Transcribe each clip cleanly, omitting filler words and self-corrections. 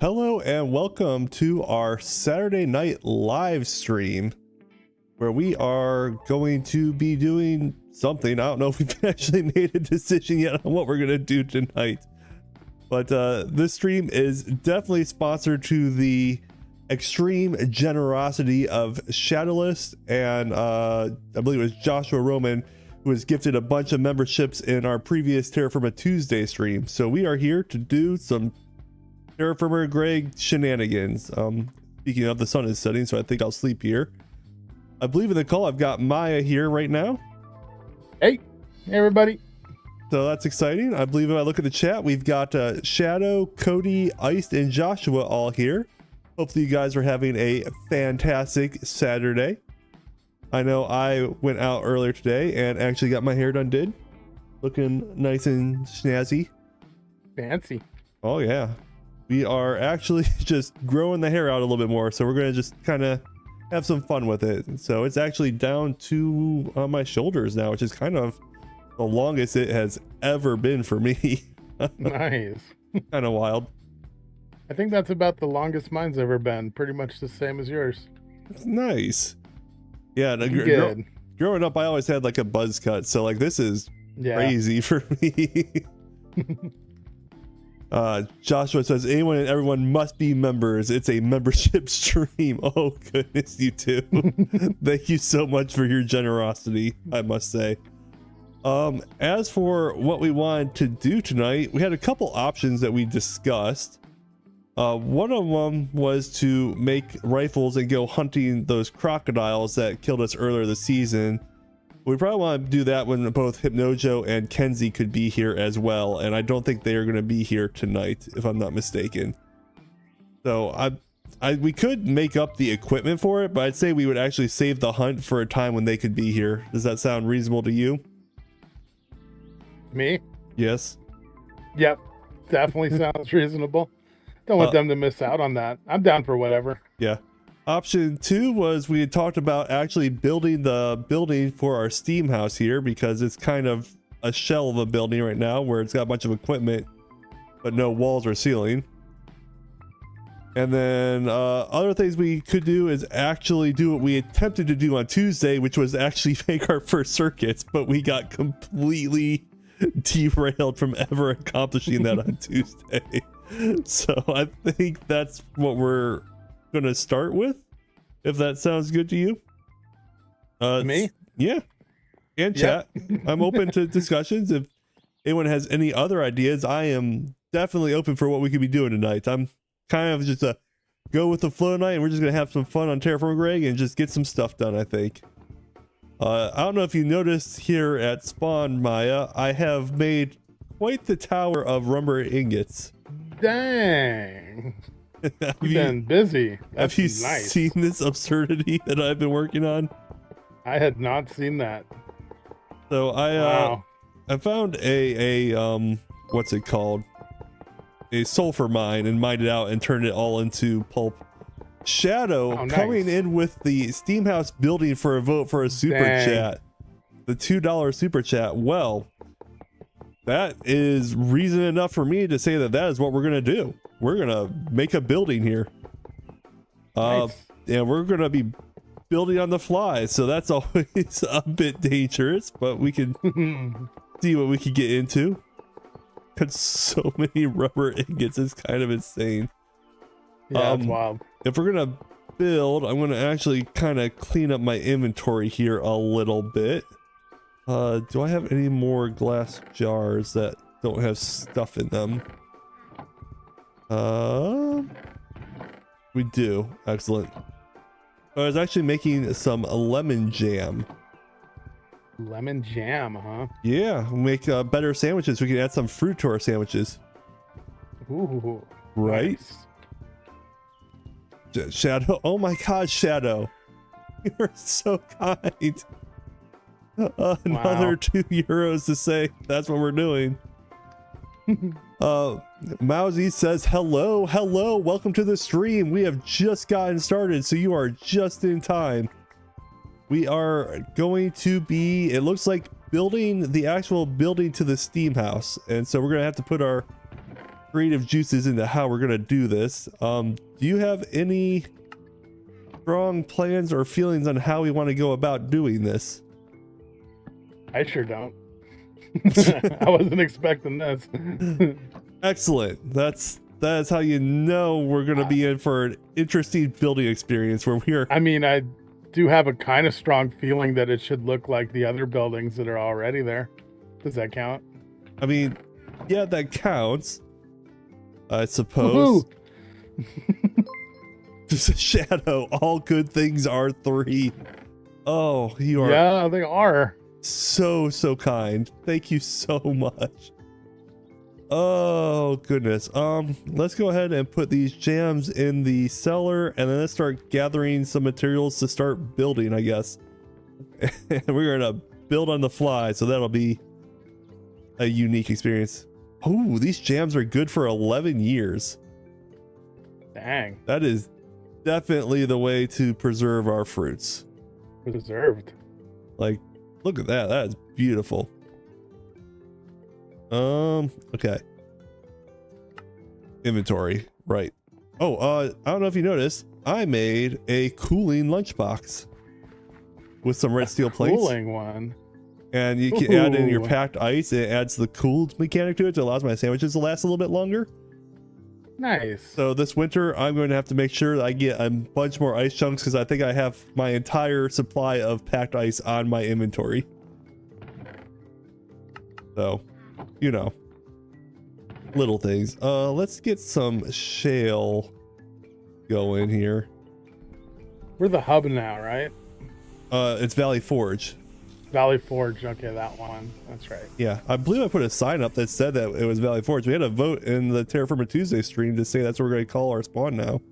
Hello and welcome to our Saturday night live stream where we are going to be doing something. I don't know if we've actually made a decision yet on what we're going to do tonight, but this stream is definitely sponsored to the extreme generosity of Shadowless and I believe it was Joshua Roman, who was gifted a bunch of memberships in our previous Terrafirma Tuesday stream. So we are here to do some Terrafirmagreg shenanigans. Speaking of, the sun is setting, so I think I'll sleep here. I believe in the call I've got Maya here right now. Hey everybody. So that's exciting. I believe if I look at the chat, we've got Shadow, Cody, Iced, and Joshua all here. Hopefully you guys are having a fantastic Saturday. I know I went out earlier today and actually got my hair done, looking nice and snazzy. Fancy. Oh yeah. We are actually just growing the hair out a little bit more, so we're gonna just kind of have some fun with it. So it's actually down to my shoulders now, which is kind of the longest it has ever been for me. Nice. Kind of wild. I think that's about the longest mine's ever been. Pretty much the same as yours. Nice. Yeah. Good. Growing up, I always had like a buzz cut, so like this is crazy for me. Joshua says anyone and everyone must be members. It's a membership stream. Oh goodness, you too. Thank you so much for your generosity, I must say. As for what we wanted to do tonight, we had a couple options that we discussed. One of them was to make rifles and go hunting those crocodiles that killed us earlier this season. We probably want to do that when both Hypnojo and Kenzie could be here as well, and I don't think they are going to be here tonight, if I'm not mistaken. So we could make up the equipment for it, but I'd say we would actually save the hunt for a time when they could be here. Does that sound reasonable to you? Me? Yes. Yep. Definitely sounds reasonable. Don't want them to miss out on that. I'm down for whatever. Yeah. Option 2 was we had talked about actually building the building for our steam house here, because it's kind of a shell of a building right now where it's got a bunch of equipment but no walls or ceiling. And then other things we could do is actually do what we attempted to do on Tuesday, which was actually make our first circuits, but we got completely derailed from ever accomplishing that on Tuesday. So I think that's what we're gonna start with, if that sounds good to you. Me? Yeah. And chat. I'm open to discussions. If anyone has any other ideas, I am definitely open for what we could be doing tonight. I'm kind of just a go with the flow tonight, and we're just gonna have some fun on Terrafirmagreg and just get some stuff done, I think. I don't know if you noticed here at Spawn, Maya, I have made quite the tower of rumber ingots. Dang. You've been busy. That's have you nice. seen this absurdity that I've been working on? I had not seen that. So I found a what's it called? A sulfur mine, and mined it out and turned it all into pulp. Shadow coming in with the steam house building for a vote for a super chat. The $2 super chat. Well, that is reason enough for me to say that is what we're gonna do. We're gonna make a building here. Nice. And we're gonna be building on the fly, so that's always a bit dangerous, but we can see what we can get into. Got so many rubber ingots, it's kind of insane. Yeah, that's wild. If we're gonna build, I'm gonna actually kind of clean up my inventory here a little bit. Do I have any more glass jars that don't have stuff in them? We do. Excellent. I was actually making some lemon jam. Lemon jam, huh? Yeah, we'll make better sandwiches. We can add some fruit to our sandwiches. Ooh. Right? Nice. Shadow. Oh my god, Shadow. You're so kind. Another €2 to say that's what we're doing. Mousy says hello, welcome to the stream. We have just gotten started, so you are just in time. We are going to be, it looks like, building the actual building to the steam house, and so we're gonna have to put our creative juices into how we're gonna do this. Do you have any strong plans or feelings on how we want to go about doing this? I sure don't. I wasn't expecting this. Excellent. That's how you know we're gonna be in for an interesting building experience where we are. I mean, I do have a kind of strong feeling that it should look like the other buildings that are already there. Does that count? I mean, yeah, that counts. I suppose. Shadow, all good things are 3. Oh, you are. Yeah, they are. So kind. Thank you so much. Oh goodness. Let's go ahead and put these jams in the cellar, and then let's start gathering some materials to start building, I guess. And we're gonna build on the fly, so that'll be a unique experience. Oh, these jams are good for 11 years. Dang. That is definitely the way to preserve our fruits. Preserved. Like, look at that. That is beautiful. Okay. Inventory. Right. Oh, I don't know if you noticed, I made a cooling lunchbox with some red steel plates. Cooling one. And you can add in your packed ice. It adds the cooled mechanic to it. It allows my sandwiches to last a little bit longer. Nice. So this winter, I'm going to have to make sure that I get a bunch more ice chunks because I think I have my entire supply of packed ice on my inventory. So, you know, little things. Let's get some shale going here. We're the hub now, right? It's Valley Forge. Valley Forge. Okay, that one. That's right. Yeah, I believe I put a sign up that said that it was Valley Forge. We had a vote in the Terrafirma Tuesday stream to say that's what we're going to call our spawn now.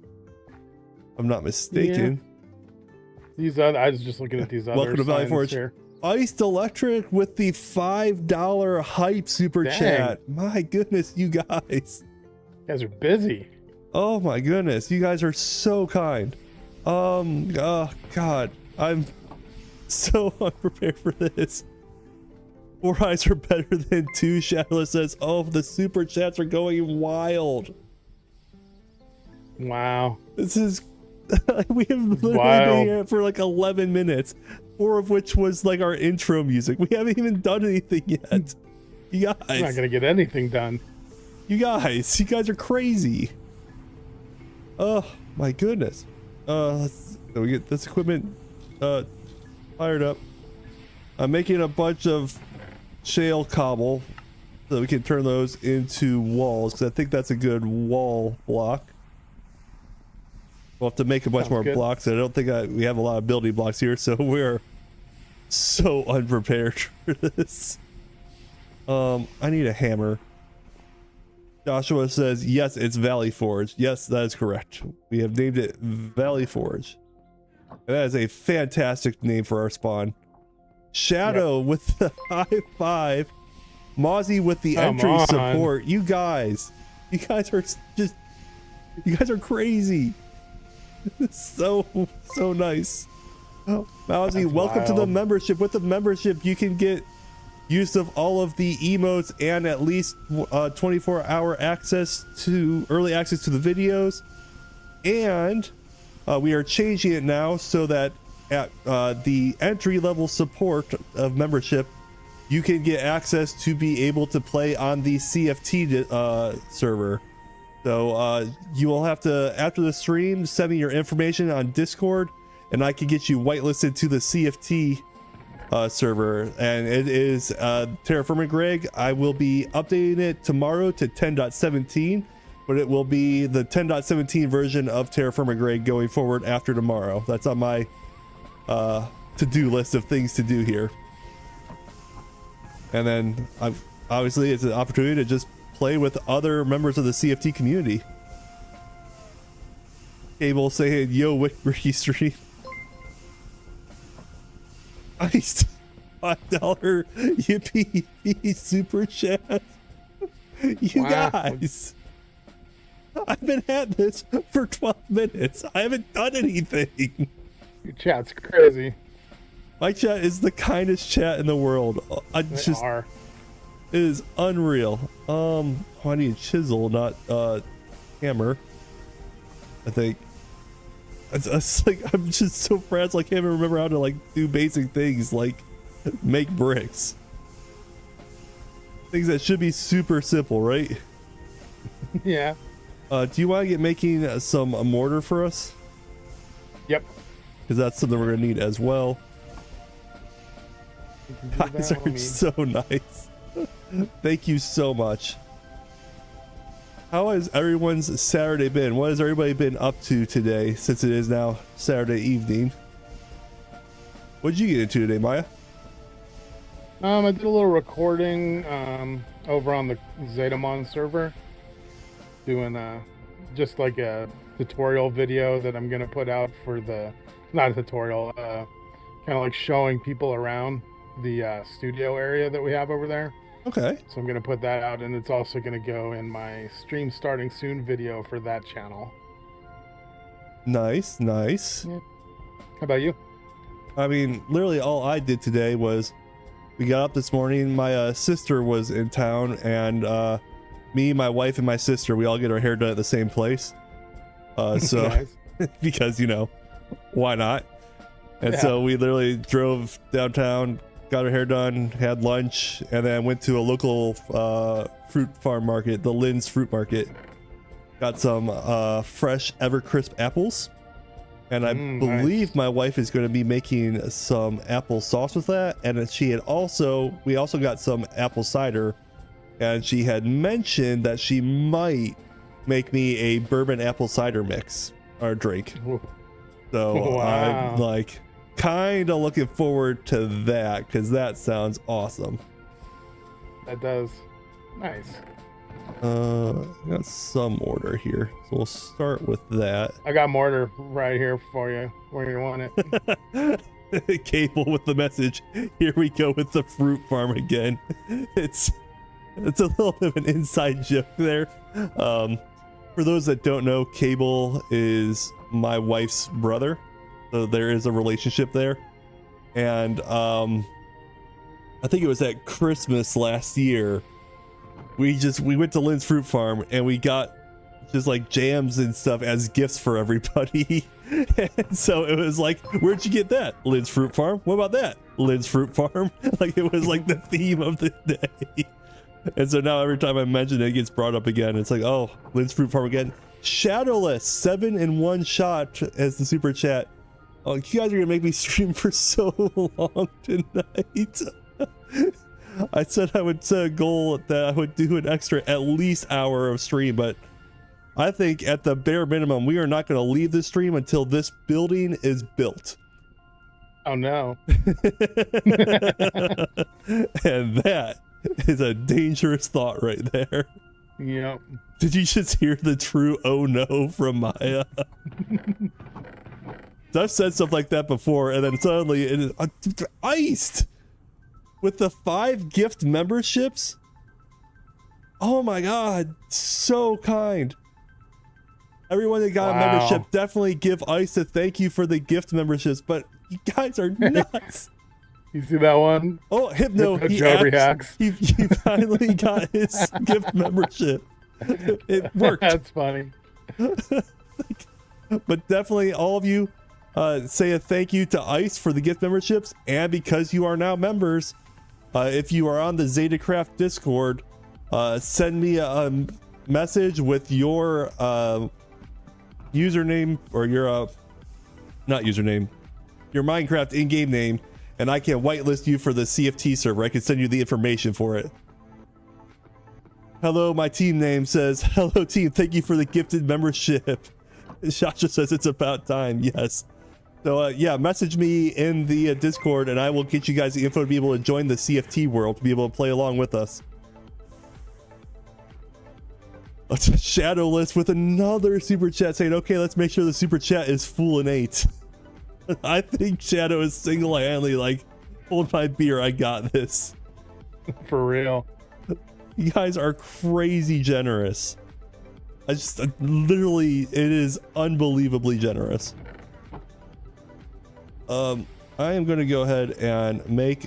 If I'm not mistaken. Yeah. These other, I was just looking at these other Welcome to Valley Forge. Here. Iced Electric with the $5 hype super chat. My goodness, you guys. You guys are busy. Oh my goodness, you guys are so kind. Oh God, I'm so unprepared for this. 4 eyes are better than 2. Shadowless says, oh, the super chats are going wild. Wow. This is, we have literally been here for like 11 minutes, 4 of which was like our intro music. We haven't even done anything yet. You guys. I'm not going to get anything done. You guys are crazy. Oh my goodness. So we get this equipment fired up. I'm making a bunch of shale cobble so we can turn those into walls because I think that's a good wall block. We'll have to make a bunch more blocks. I don't think we have a lot of building blocks here, so we're so unprepared for this. I need a hammer. Joshua says, yes, it's Valley Forge. Yes, that is correct. We have named it Valley Forge. And that is a fantastic name for our spawn. Shadow with the high 5. Mozzie with the entry support. You guys are just, you guys are crazy. So nice. Oh, Mozzie, welcome to the membership. With the membership, you can get use of all of the emotes and at least 24-hour access to early access to the videos. And we are changing it now so that at the entry-level support of membership, you can get access to be able to play on the CFT server. So you will have to, after the stream, send me your information on Discord, and I can get you whitelisted to the CFT server. And it is Terrafirmagreg. I will be updating it tomorrow to 10.17, but it will be the 10.17 version of Terrafirmagreg going forward after tomorrow. That's on my to-do list of things to do here. And then obviously it's an opportunity to just play with other members of the CFT community. Cable saying, yo, Ricky stream. Iced $5 yippee super chat. You guys, I've been at this for 12 minutes. I haven't done anything. Your chat's crazy. My chat is the kindest chat in the world. It is unreal. I need a chisel, not hammer. I think. It's like I'm just so frazzled. I can't even remember how to like do basic things like make bricks. Things that should be super simple, right? Yeah. Do you want to get making some mortar for us? Yep. Because that's something we're gonna need as well. Guys are so nice. Thank you so much. How has everyone's Saturday been? What has everybody been up to today, since it is now Saturday evening? What did you get into today, Maya? I did a little recording over on the Zetamon server, doing just like a tutorial video that I'm gonna put out for the, not a tutorial, kind of like showing people around the studio area that we have over there. Okay. So I'm gonna put that out, and it's also gonna go in my stream starting soon video for that channel. Nice, nice. Yeah. How about you? I mean, literally all I did today was we got up this morning. My sister was in town, and me, my wife, and my sister, we all get our hair done at the same place. So Nice. because, you know, why not? And so we literally drove downtown, got our hair done, had lunch, and then went to a local fruit farm market, the Lynn's Fruit Market. Got some fresh Evercrisp apples. And I believe nice. my wife is going to be making some apple sauce with that. And we also got some apple cider. And she had mentioned that she might make me a bourbon apple cider mix or drink. So Wow. I'm like kind of looking forward to that, because that sounds awesome. That does. Nice. Got some order here, so we'll start with that. I got mortar right here for you where you want it. Cable with the message. Here we go with the fruit farm again. It's a little bit of an inside joke there. For those that don't know, Cable is my wife's brother, so there is a relationship there. And I think it was at Christmas last year, we went to Lynn's Fruit Farm and we got just like jams and stuff as gifts for everybody. And so it was like, where'd you get that? Lynn's Fruit Farm. What about that? Lynn's Fruit Farm. Like, it was like the theme of the day. And so now every time I mention it, it gets brought up again. It's like, oh, Lynn's Fruit Farm again. Shadowless 7 in 1 shot as the super chat. Oh, you guys are gonna make me stream for so long tonight. I said I would set a goal that I would do an extra at least hour of stream, but I think at the bare minimum, we are not going to leave the stream until this building is built. Oh no. And that is a dangerous thought right there. Yep. Did you just hear the true oh no from Maya? I've said stuff like that before, and then suddenly it is iced with the 5 gift memberships. Oh my god, so kind. Everyone that got a membership, definitely give Ice a thank you for the gift memberships, but you guys are nuts. You see that one? Oh, Hypno, Joe reacts. He finally got his gift membership. It worked. That's funny. But definitely all of you say a thank you to Ice for the gift memberships, and because you are now members, if you are on the Zetacraft Discord, send me a message with your username, or your not username, your Minecraft in-game name, and I can whitelist you for the CFT server. I can send you the information for it. Hello, my team name says, hello team, thank you for the gifted membership. Shasha says it's about time. Yes. So yeah, message me in the Discord and I will get you guys the info to be able to join the CFT world, to be able to play along with us. Shadowless with another super chat saying, okay, let's make sure the super chat is full and 8. I think Shadow is single-handedly like, hold my beer, I got this. For real. You guys are crazy generous. Literally, it is unbelievably generous. I am going to go ahead and make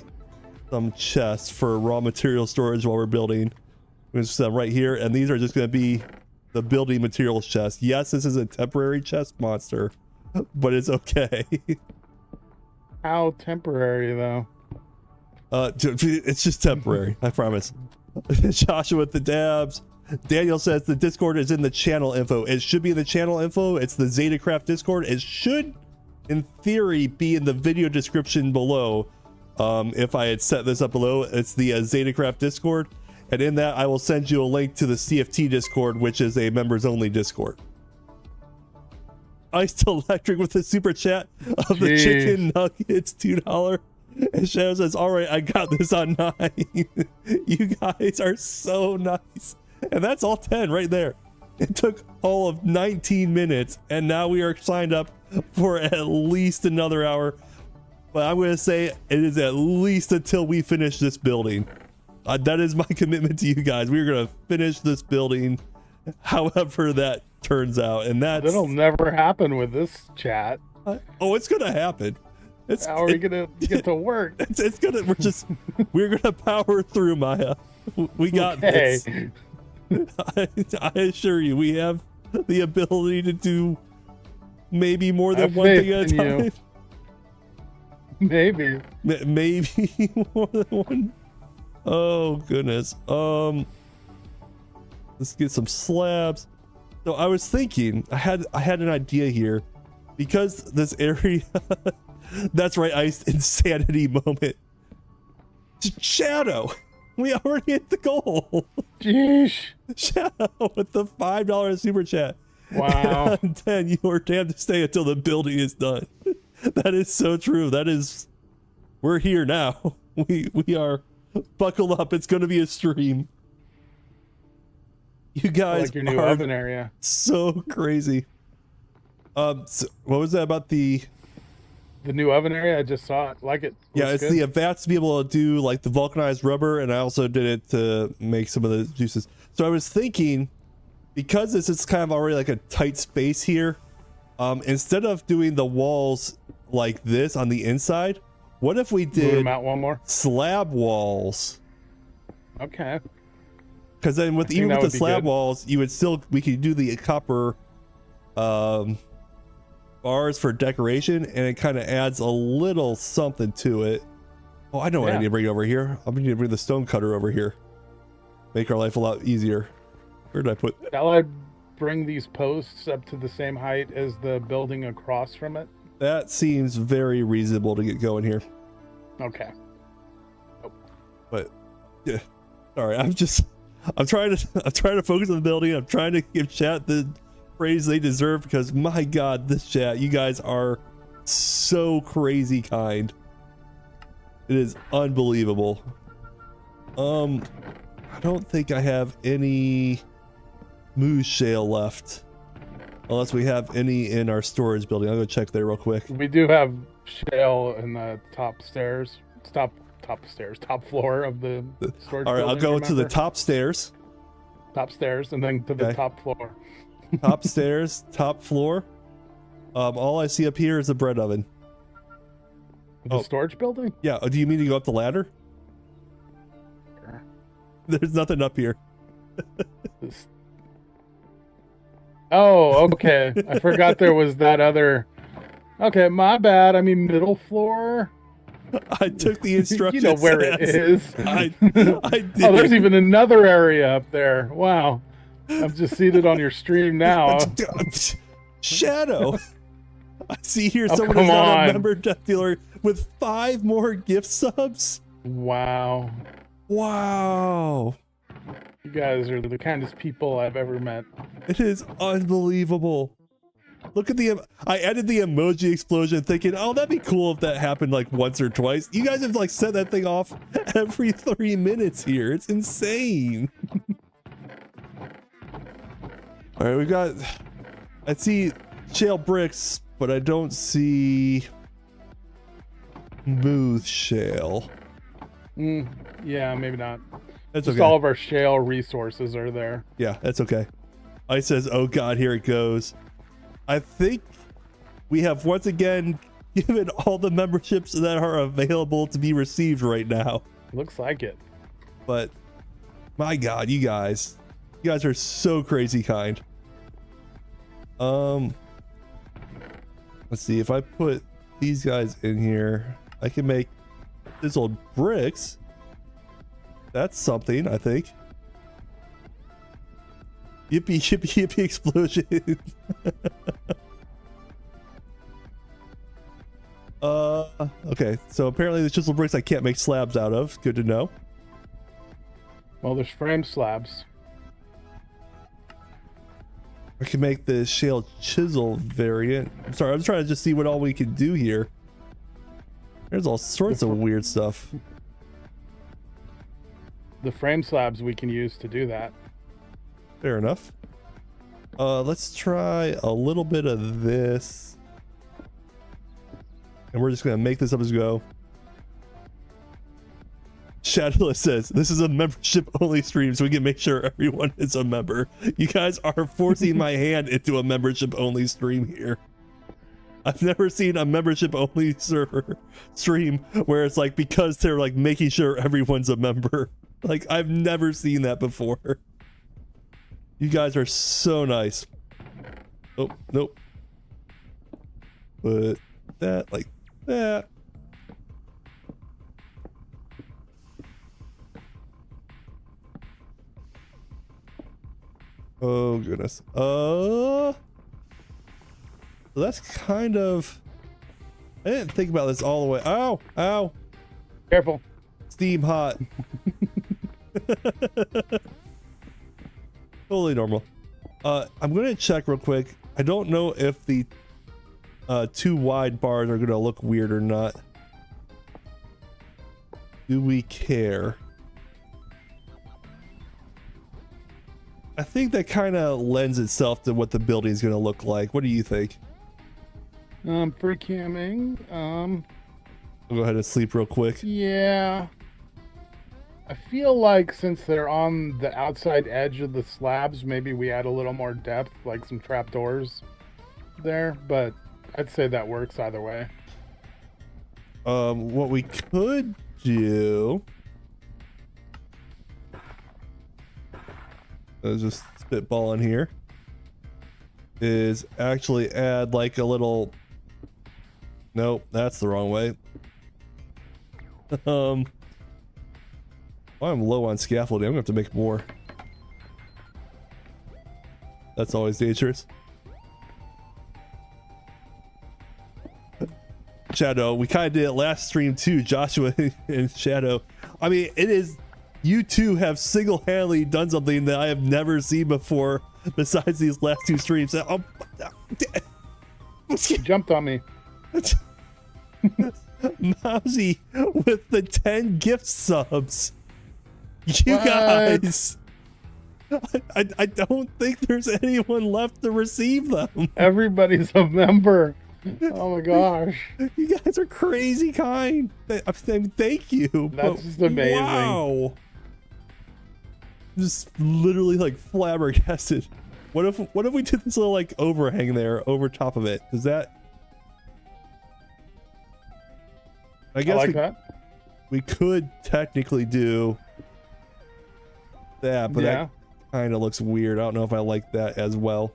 some chests for raw material storage while we're building. I'm gonna set them right here, and these are just gonna be the building materials chest. Yes, this is a temporary chest monster, but it's okay. How temporary though? It's just temporary, I promise. Joshua with the dabs. Daniel says the Discord is in the channel info. It should be in the channel info. It's the Zetacraft Discord. It should, in theory, be in the video description below. If I had set this up below, it's the Zetacraft Discord. And in that, I will send you a link to the CFT Discord, which is a members only Discord. Iced Electric with the super chat of the chicken nuggets, $2. And Shadow says, all right, I got this on 9. You guys are so nice. And that's all 10 right there. It took all of 19 minutes, and now we are signed up for at least another hour. But I'm going to say it is at least until we finish this building. That is my commitment to you guys. We're going to finish this building however that turns out. And that'll never happen with this chat. Oh, it's going to happen. How are we going to get to work? It's going to, we're going to power through, Maya. We got this. I assure you, we have the ability to do maybe more than one thing at a time. Maybe more than one. Oh goodness. Let's get some slabs. So I was thinking, I had an idea here, because this area. That's right, Ice. Insanity moment. Shadow. We already hit the goal. Jeez. Shadow with the $5 super chat. Wow. And then you are damned to stay until the building is done. That is so true. We're here now. We are, buckle up. It's going to be a stream. You guys like your new oven area. So crazy. So what was that about the new oven area? I just saw it. Like it. Yeah, it's good. The advance to be able to do like the vulcanized rubber, and I also did it to make some of the juices. So I was thinking, because this is kind of already like a tight space here, instead of doing the walls like this on the inside, what if we did them out one more slab walls? Okay. Because then even with the slab walls, we could do the copper bars for decoration, and it kind of adds a little something to it. Oh, I know what I need to bring over here. I'm going to bring the stone cutter over here. Make our life a lot easier. Where did I put? Shall I bring these posts up to the same height as the building across from it? That seems very reasonable to get going here. Okay. Oh. But yeah, sorry. I'm trying to focus on the building. I'm trying to give chat the praise they deserve, because my God, this chat, you guys are so crazy kind. It is unbelievable. I don't think I have any moose shale left, unless we have any in our storage building. I'll go check there real quick. We do have shale in the top floor of the storage all right, building, I'll go to the top stairs, and then to the top floor. Top stairs, top floor. All I see up here is a bread oven. The storage building? Yeah. Do you mean to go up the ladder? Sure. There's nothing up here. Oh, okay. I forgot there was that other. Okay, my bad. I mean, middle floor. I took the instructions. You know where it is. I did. Oh, there's even another area up there. Wow. I'm just seated on your stream now. Shadow. I see here someone is not a member death dealer with 5 more gift subs. Wow. Wow. You guys are the kindest people I've ever met. It is unbelievable. Look at I added the emoji explosion thinking, oh, that'd be cool if that happened like once or twice. You guys have like set that thing off every 3 minutes here. It's insane. All right, I see shale bricks, but I don't see smooth shale. Yeah, maybe not. That's just okay. All of our shale resources are there. Yeah, that's okay. Ice says, oh God, here it goes. I think we have once again given all the memberships that are available to be received right now. Looks like it. But my God, you guys are so crazy kind. Let's see, if I put these guys in here, I can make chiseled bricks. That's something, I think. Yippee, yippee, yippee, explosion. Okay, so apparently the chiseled bricks I can't make slabs out of. Good to know. Well, there's frame slabs. I can make the shale chisel variant. I'm sorry, I'm trying to just see what all we can do here. There's all sorts of weird stuff. The frame slabs we can use to do that. Fair enough. Let's try a little bit of this. And we're just gonna make this up as we go. Shadowless says, this is a membership only stream, so we can make sure everyone is a member. You guys are forcing my hand into a membership only stream here. I've never seen a membership only server stream where it's like, because they're like making sure everyone's a member. Like, I've never seen that before. You guys are so nice. Oh, nope. Put that like that. Oh goodness. So that's kind of, I didn't think about this all the way. Ow, ow. Careful. Steam hot. Totally normal. I'm gonna check real quick. I don't know if the two wide bars are gonna look weird or not. Do we care? I think that kind of lends itself to what the building is gonna look like. What do you think? Free camming. I'll go ahead and sleep real quick. Yeah. I feel like since they're on the outside edge of the slabs, maybe we add a little more depth, like some trapdoors there, but I'd say that works either way. What we could do, let's just spitball in here, is actually add like a little, nope, that's the wrong way. I'm low on scaffolding. I'm gonna have to make more. That's always dangerous. Shadow, we kind of did it last stream too, Joshua and Shadow. I mean, it is, you two have single-handedly done something that I have never seen before besides these last two streams. You jumped on me. Mousy with the 10 gift subs. You What? guys, I don't think there's anyone left to receive them. Everybody's a member. Oh my gosh. You guys are crazy kind. I'm saying thank you. That's just amazing. Wow. Just literally like flabbergasted. What if we did this little like overhang there over top of it? Does that? I guess like that. We could technically do that, but yeah, that kind of looks weird. I don't know if I like that as well.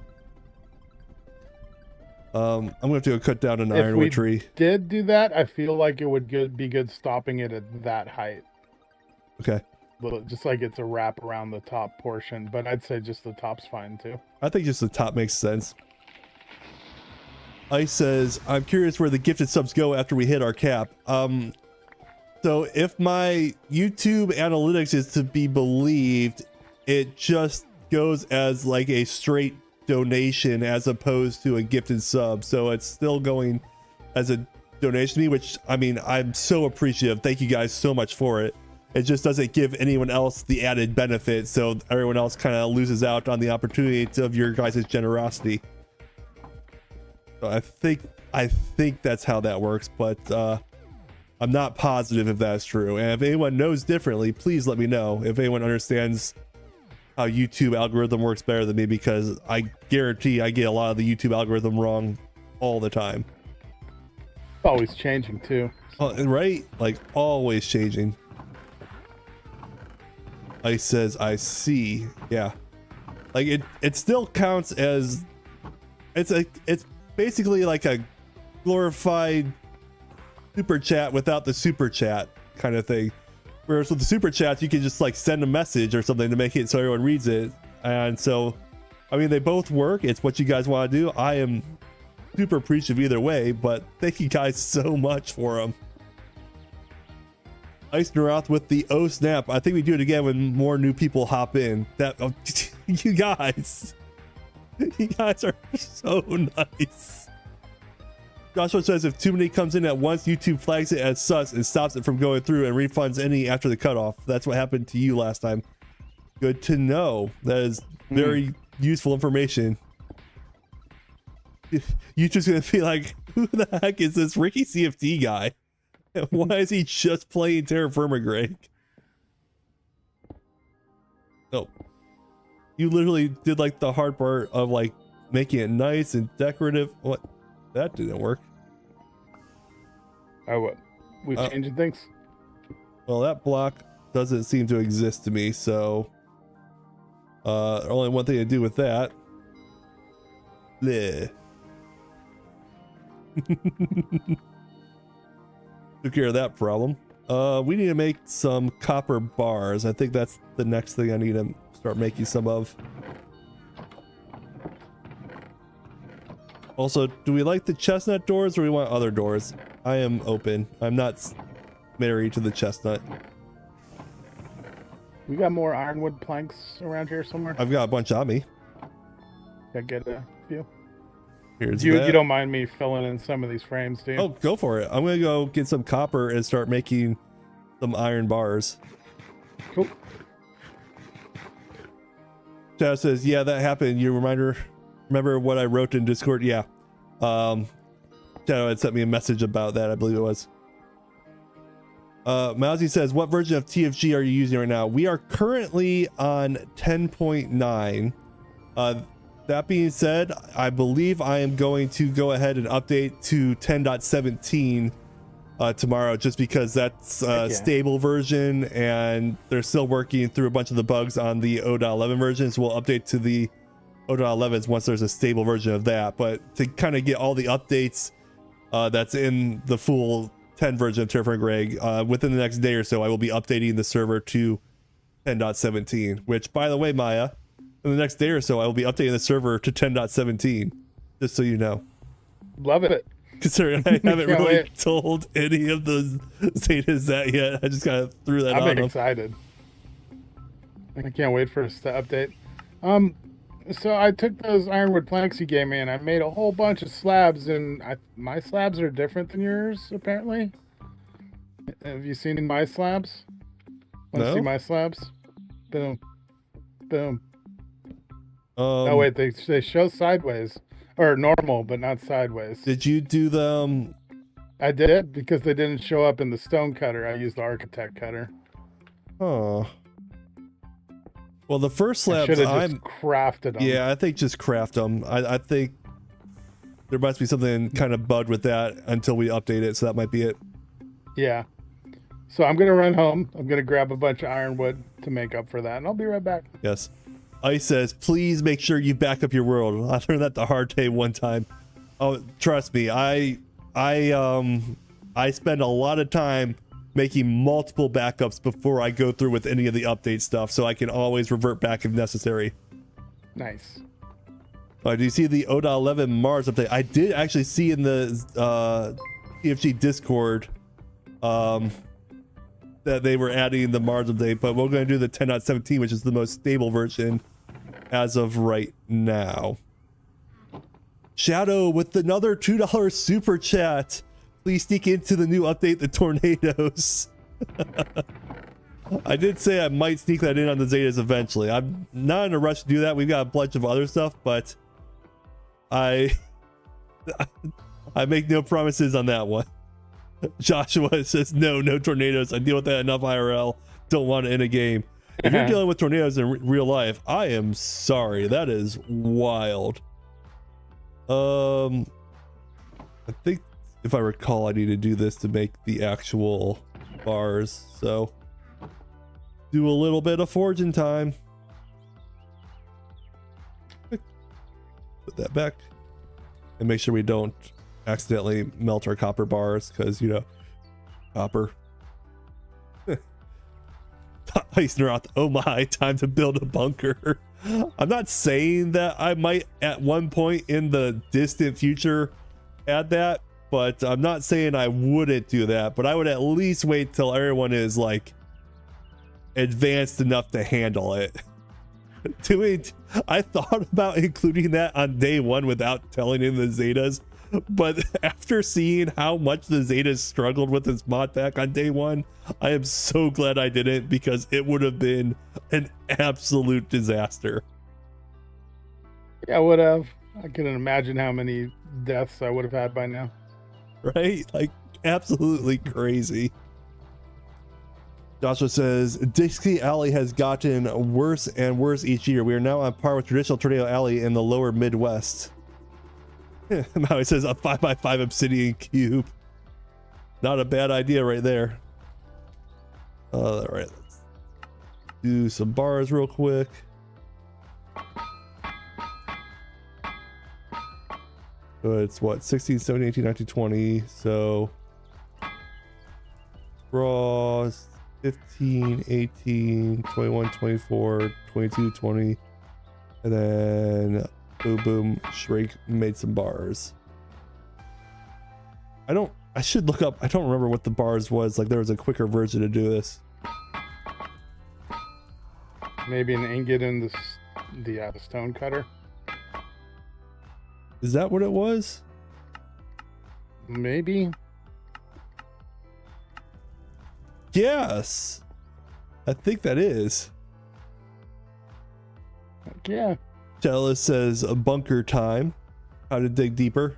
I'm gonna have to go cut down an ironwood tree. If we did do that, I feel like it would be good stopping it at that height. Okay. Just like it's a wrap around the top portion, but I'd say just the top's fine too. I think just the top makes sense. Ice says, I'm curious where the gifted subs go after we hit our cap. So if my YouTube analytics is to be believed, it just goes as like a straight donation as opposed to a gifted sub. So it's still going as a donation to me, which, I mean, I'm so appreciative. Thank you guys so much for it. It just doesn't give anyone else the added benefit, so everyone else kind of loses out on the opportunity of your guys' generosity. So I think that's how that works, but I'm not positive if that's true. And if anyone knows differently, please let me know. If anyone understands how YouTube algorithm works better than me, because I guarantee I get a lot of the YouTube algorithm wrong all the time. It's always changing too. Right? Like always changing. Ice says, I see. Yeah. Like it still counts as it's basically like a glorified super chat without the super chat kind of thing. Whereas with the super chats, you can just like send a message or something to make it so everyone reads it. And so, I mean, they both work. It's what you guys want to do. I am super appreciative either way, but thank you guys so much for them. Ice Neroth with the O snap. I think we do it again when more new people hop in. That you guys are so nice. Joshua says if too many comes in at once, YouTube flags it as sus and stops it from going through and refunds any after the cutoff. That's what happened to you last time. Good to know. That is very useful information. YouTube's gonna be like, who the heck is this Ricky CFT guy? Why is he just playing Terrafirmagreg? No. You literally did like the hard part of like making it nice and decorative. What? That didn't work. Oh, what? We changing things? Well, that block doesn't seem to exist to me, so only one thing to do with that. Bleh. Took care of that problem. We need to make some copper bars. I think that's the next thing I need to start making some of. Also, do we like the chestnut doors or we want other doors? I am open. I'm not married to the chestnut. We got more ironwood planks around here somewhere. I've got a bunch on me. I get a few. Here's You that. don't mind me filling in some of these frames, do you? Oh, go for it. I'm gonna go get some copper and start making some iron bars. Cool. Chad says, yeah, that happened. You remember what I wrote in Discord? Yeah. Chad had sent me a message about that, I believe it was. Mousy says, what version of TFG are you using right now? We are currently on 10.9. That being said, I believe I am going to go ahead and update to 10.17 tomorrow, just because that's a stable version and they're still working through a bunch of the bugs on the 0.11 version. So we'll update to the 0.11s once there's a stable version of that. But to kind of get all the updates that's in the full 10 version of Terrafirmagreg, within the next day or so, I will be updating the server to 10.17, which, by the way, Maya, in the next day or so, I will be updating the server to 10.17, just so you know. Love it. Considering I haven't really told any of the Zetas that yet. I just kind of threw that on them. I'm excited. I can't wait for us to update. So I took those ironwood planks you gave me and I made a whole bunch of slabs, and my slabs are different than yours, apparently. Have you seen my slabs? Want to see my slabs? Boom. Boom. Oh wait, they show sideways or normal, but not sideways. Did you do them? I did, because they didn't show up in the stone cutter. I used the architect cutter. Oh. Well, the first slabs I'm crafted them. Yeah, I think just craft them. I think there must be something kind of bugged with that until we update it, so that might be it. Yeah. So I'm gonna run home. I'm gonna grab a bunch of ironwood to make up for that, and I'll be right back. Yes. Ice says, please make sure you back up your world. I learned that the hard way one time. Oh, trust me, I spend a lot of time making multiple backups before I go through with any of the update stuff, so I can always revert back if necessary. Nice. Do you see the 0.11 Mars update? I did actually see in the TFG Discord that they were adding the Mars update, but we're going to do the 10.17, which is the most stable version as of right now. Shadow with another $2 super chat. Please sneak into the new update, the tornadoes. I did say I might sneak that in on the Zetas eventually. I'm not in a rush to do that. We've got a bunch of other stuff, but I make no promises on that one. Joshua says, no tornadoes. I deal with that enough IRL. Don't want it in a game. If you're dealing with tornadoes in real life, I am sorry. That is wild. I think if I recall, I need to do this to make the actual bars. So do a little bit of forging time. Put that back and make sure we don't accidentally melt our copper bars, because, you know, copper. Eisneroth, oh my, time to build a bunker. I'm not saying that I might at one point in the distant future add that, but I'm not saying I wouldn't do that, but I would at least wait till everyone is like advanced enough to handle it. I thought about including that on day one without telling in the Zetas, but after seeing how much the Zetas struggled with this mod pack on day one, I am so glad I didn't, because it would have been an absolute disaster. Yeah, I would have. I couldn't imagine how many deaths I would have had by now. Right? Like, absolutely crazy. Joshua says, Dixie Alley has gotten worse and worse each year. We are now on par with traditional Tornado Alley in the lower Midwest. Maui says, a 5x5 obsidian cube. Not a bad idea right there. All right, let's do some bars real quick. So it's what, 16, 17, 18, 19, 20. So raw 15, 18, 21, 24, 22, 20. And then boom, boom, shrink, made some bars. I should look up, I don't remember what the bars was. Like, there was a quicker version to do this. Maybe an ingot in the stone cutter. Is that what it was? Maybe. Yes. I think that is. Yeah. Chalice says a bunker time. How to dig deeper.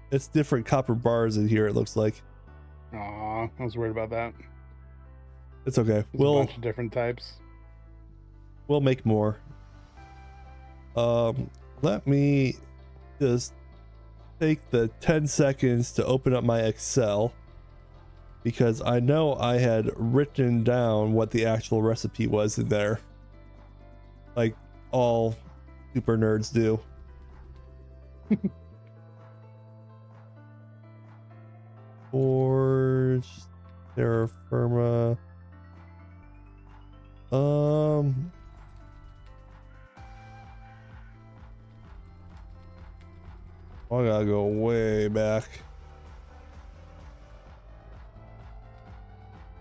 It's different copper bars in here, it looks like. Aw, I was worried about that. It's okay. There's a bunch of different types. We'll make more. Let me just take the 10 seconds to open up my Excel, because I know I had written down what the actual recipe was in there, like all super nerds do. Forge, Terrafirma. I gotta go way back.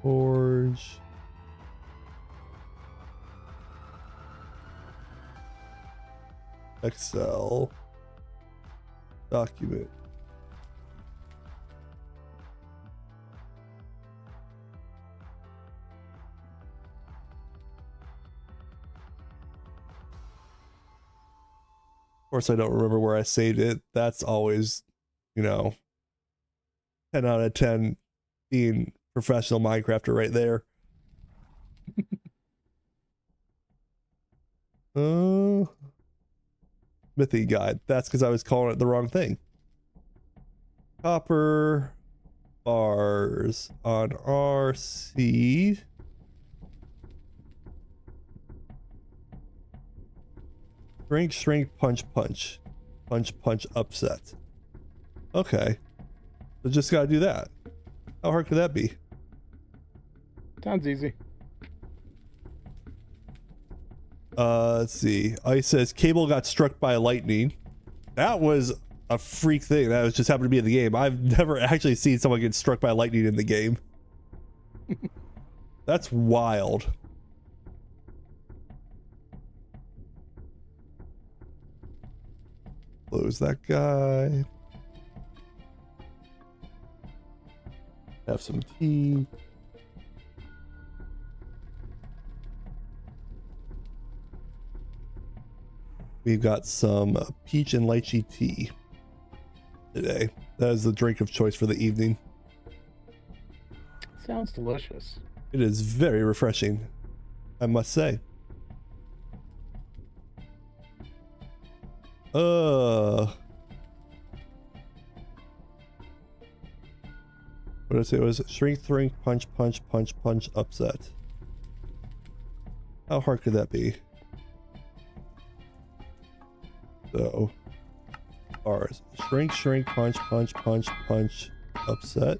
Forge. Excel. Document. Of course, I don't remember where I saved it. That's always, you know, 10 out of 10 being professional Minecrafter right there. Smithy guide. That's because I was calling it the wrong thing. Copper bars on RC. Shrink, shrink, punch, punch. Punch, punch, upset. Okay. So just gotta do that. How hard could that be? Sounds easy. Let's see. Ice says cable got struck by lightning. That was a freak thing. That was just happened to be in the game. I've never actually seen someone get struck by lightning in the game. That's wild. Close that guy. Have some tea. We've got some peach and lychee tea today. That is the drink of choice for the evening. Sounds delicious. It is very refreshing, I must say. What did I say? It was shrink, shrink, punch, punch, punch, punch, upset. How hard could that be? So, R's. Shrink, shrink, punch, punch, punch, punch, upset.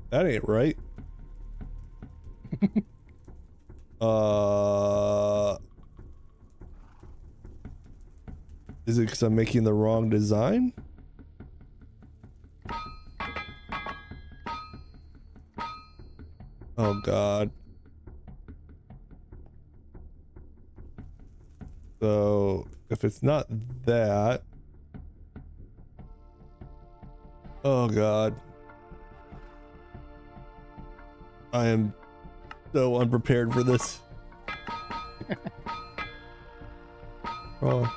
That ain't right. Is it because I'm making the wrong design? Oh God. So if it's not that, oh God. I am so unprepared for this. Oh.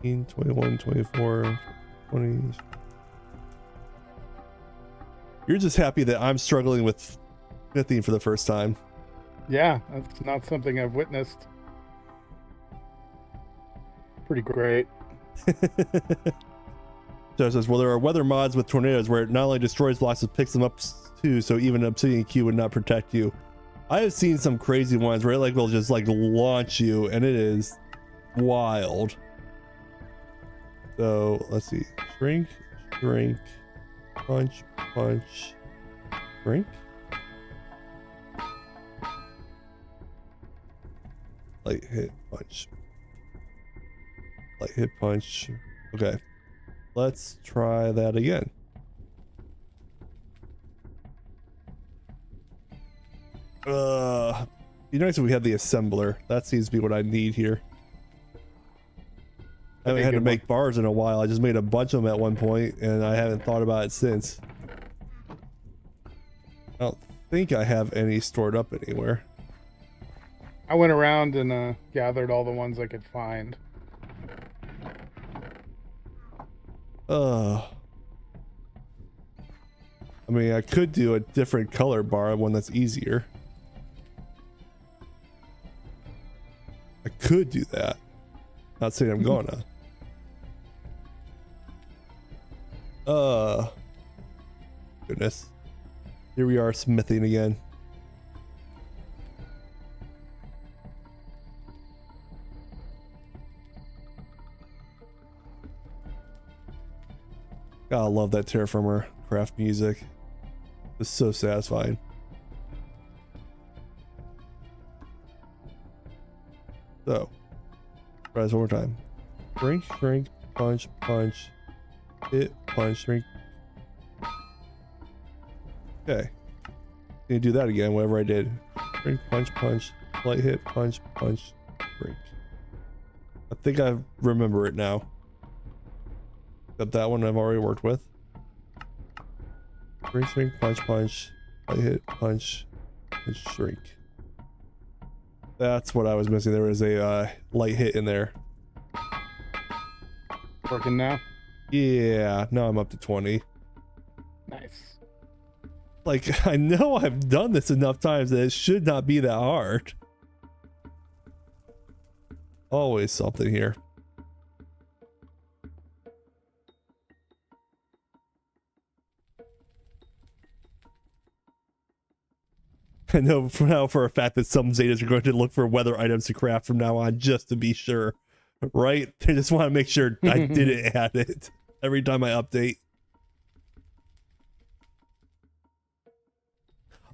21, 24, 20. You're just happy that I'm struggling with smithing for the first time. Yeah, that's not something I've witnessed. Pretty great. So it says, well, there are weather mods with tornadoes where it not only destroys blocks, it picks them up too, so even an obsidian cube would not protect you. I have seen some crazy ones where it like will just like launch you, and it is wild. So let's see. Shrink, shrink, punch, punch, shrink. Light hit, punch. Light hit, punch. Okay. Let's try that again. Be nice if we had the assembler. That seems to be what I need here. I haven't had to make bars in a while. I just made a bunch of them at one point, and I haven't thought about it since. I don't think I have any stored up anywhere. I went around and gathered all the ones I could find. I mean, I could do a different color bar, one that's easier. I could do that. Not saying I'm gonna. Goodness. Here we are smithing again. God, I love that Terrafirmagreg craft music. It's so satisfying. So, try this one more time. Shrink, shrink, punch, punch, hit, punch, shrink. Okay. Can you do that again, whatever I did? Shrink, punch, punch, light hit, punch, punch, shrink. I think I remember it now. Got that one I've already worked with. Shrink, shrink, punch, punch, light hit, punch, and shrink. That's what I was missing. There was a light hit in there. Working now? Yeah, now I'm up to 20. Nice. Like, I know I've done this enough times that it should not be that hard. Always something here. I know for a fact that some Zetas are going to look for weather items to craft from now on just to be sure, right? They just want to make sure I didn't add it every time I update.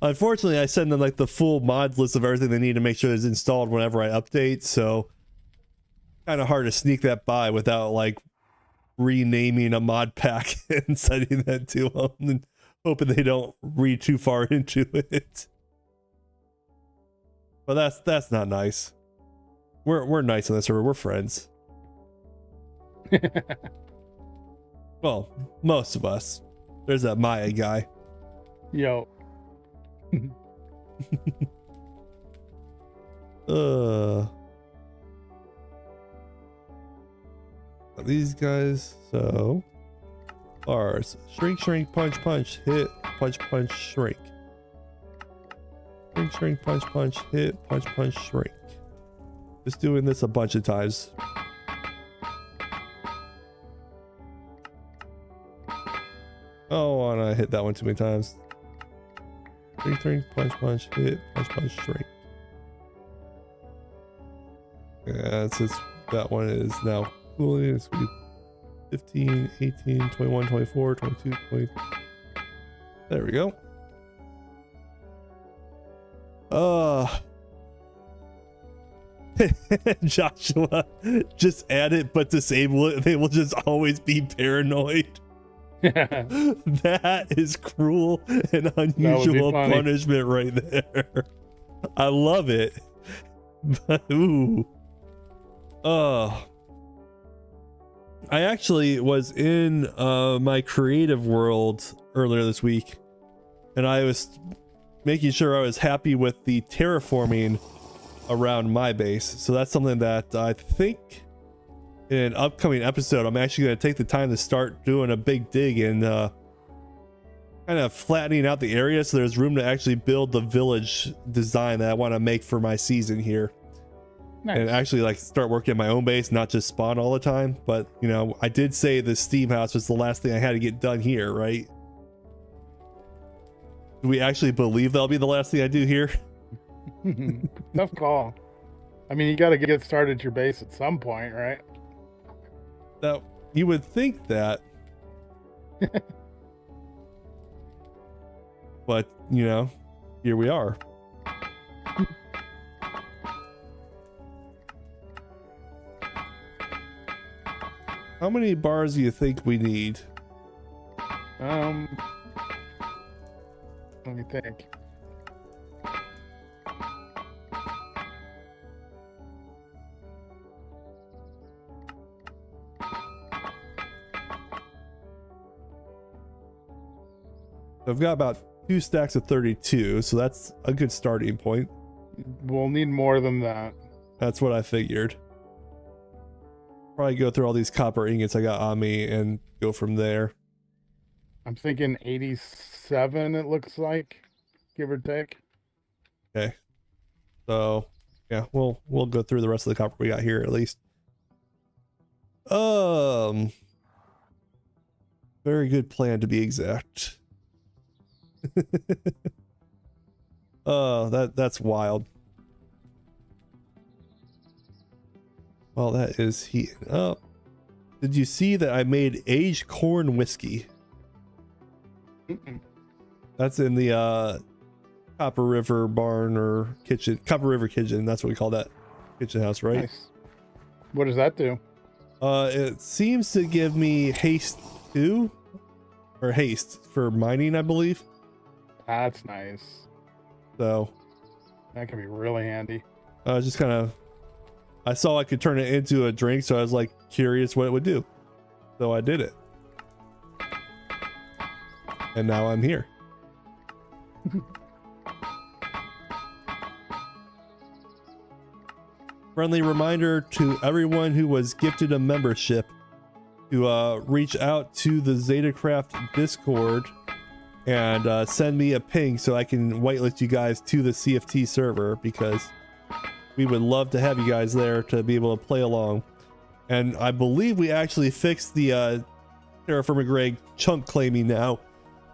Unfortunately, I send them like the full mods list of everything they need to make sure it's installed whenever I update, so kind of hard to sneak that by without like renaming a mod pack and sending that to them and hoping they don't read too far into it. But that's not nice. We're nice on this server. We're friends. Well, most of us. There's that Maya guy. Yo. These guys, so R's. Shrink, shrink, punch, punch, hit, punch, punch, shrink. Shrink, shrink, punch, punch, hit, punch, punch, shrink. Just doing this a bunch of times. Oh, and I hit that one too many times. Shrink, punch, hit, punch, shrink. Yeah, it says that one is now cooling. It's going to be 15, 18, 21, 24, 22, 20. There we go. Joshua, just add it but disable it. They will just always be paranoid. That is cruel and unusual punishment right there. I love it. But, ooh. I actually was in my creative world earlier this week, and I was making sure I was happy with the terraforming around my base. So that's something that I think in an upcoming episode I'm actually going to take the time to start doing a big dig and kind of flattening out the area so there's room to actually build the village design that I want to make for my season here. Nice. And actually like start working at my own base, not just spawn all the time. But you know, I did say the steam house was the last thing I had to get done here, right? Do we actually believe that'll be the last thing I do here? Tough call. I mean, you got to get started your base at some point, right? Now, you would think that. But, you know, here we are. How many bars do you think we need? Let me think. I've got about 2 stacks of 32, so that's a good starting point. We'll need more than that. That's what I figured. Probably go through all these copper ingots I got on me and go from there. I'm thinking 87, it looks like, give or take. Okay. So, yeah, we'll go through the rest of the copper we got here at least. Very good plan to be exact. That's wild. Well, that is heating up. Did you see that I made aged corn whiskey? That's in the Copper River barn or kitchen. Copper River kitchen, that's what we call that kitchen house, right? Nice. What does that do? It seems to give me haste 2 or haste for mining, I believe. That's nice. So that can be really handy. Just kind of, I saw I could turn it into a drink, so I was like curious what it would do. So I did it. And now I'm here. Friendly reminder to everyone who was gifted a membership to reach out to the Zetacraft Discord and send me a ping so I can whitelist you guys to the CFT server, because we would love to have you guys there to be able to play along. And I believe we actually fixed the Terrafirmagreg chunk claiming now,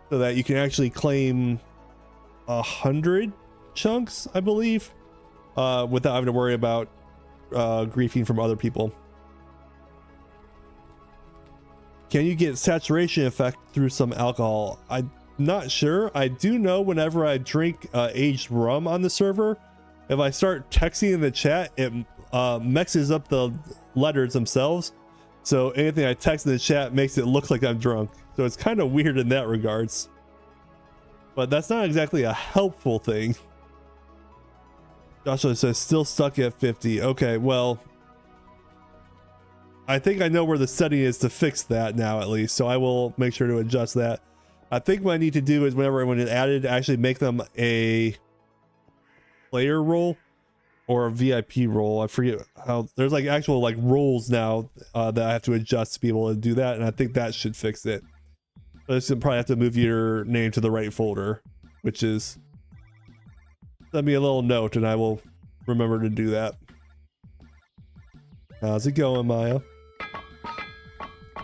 so that you can actually claim 100 chunks, I believe, without having to worry about griefing from other people. Can you get saturation effect through some alcohol? I'm not sure. I do know whenever I drink aged rum on the server, if I start texting in the chat, it mixes up the letters themselves. So anything I text in the chat makes it look like I'm drunk. So it's kind of weird in that regards. But that's not exactly a helpful thing. Joshua says, still stuck at 50. Okay, well, I think I know where the setting is to fix that now, at least. So I will make sure to adjust that. I think what I need to do is whenever when it added, actually make them a player role or a VIP role. I forget how, there's like actual like roles now that I have to adjust to be able to do that. And I think that should fix it. But it's probably have to move your name to the right folder, which is, send me a little note and I will remember to do that. How's it going, Maya?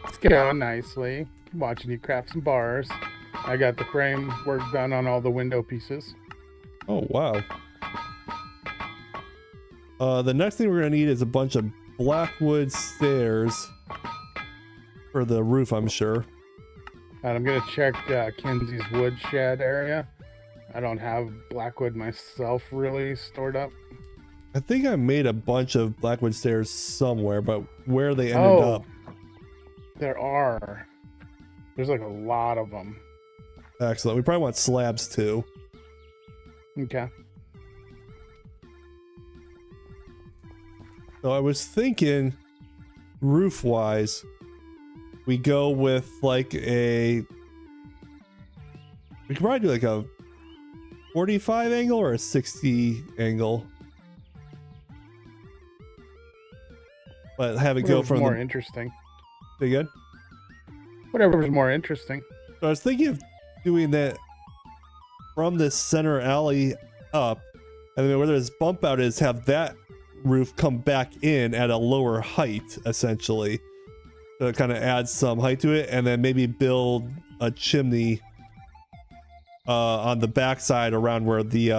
It's going nicely. watching you craft some bars. I got the frame work done on all the window pieces. Oh, wow. The next thing we're going to need is a bunch of blackwood stairs for the roof, I'm sure. And I'm going to check Kenzie's woodshed area. I don't have blackwood myself really stored up. I think I made a bunch of blackwood stairs somewhere, but where they ended up. There are. There's like a lot of them. Excellent. We probably want slabs too. Okay. So I was thinking, roof-wise, we go with like we could probably do like a 45 angle or a 60 angle. But have it go from more interesting. Say again? Whatever's more interesting. So I was thinking of doing that from this center alley up, and then where this bump out is, have that roof come back in at a lower height, essentially. So it kind of adds some height to it, and then maybe build a chimney on the backside around where the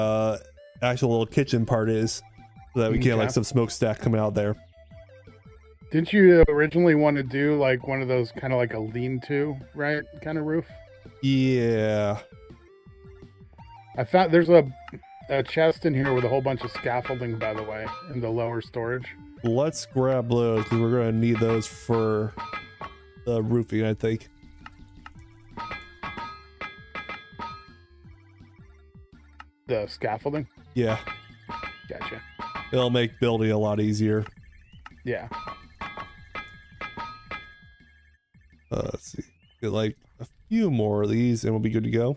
actual little kitchen part is, so that we get like some smokestack coming out there. Didn't you originally want to do like one of those kind of like a lean-to, right? Kind of roof? Yeah. I found there's a chest in here with a whole bunch of scaffolding, by the way, in the lower storage. Let's grab those because we're going to need those for the roofing, I think. The scaffolding? Yeah. Gotcha. It'll make building a lot easier. Yeah. Let's see. Get like a few more of these and we'll be good to go.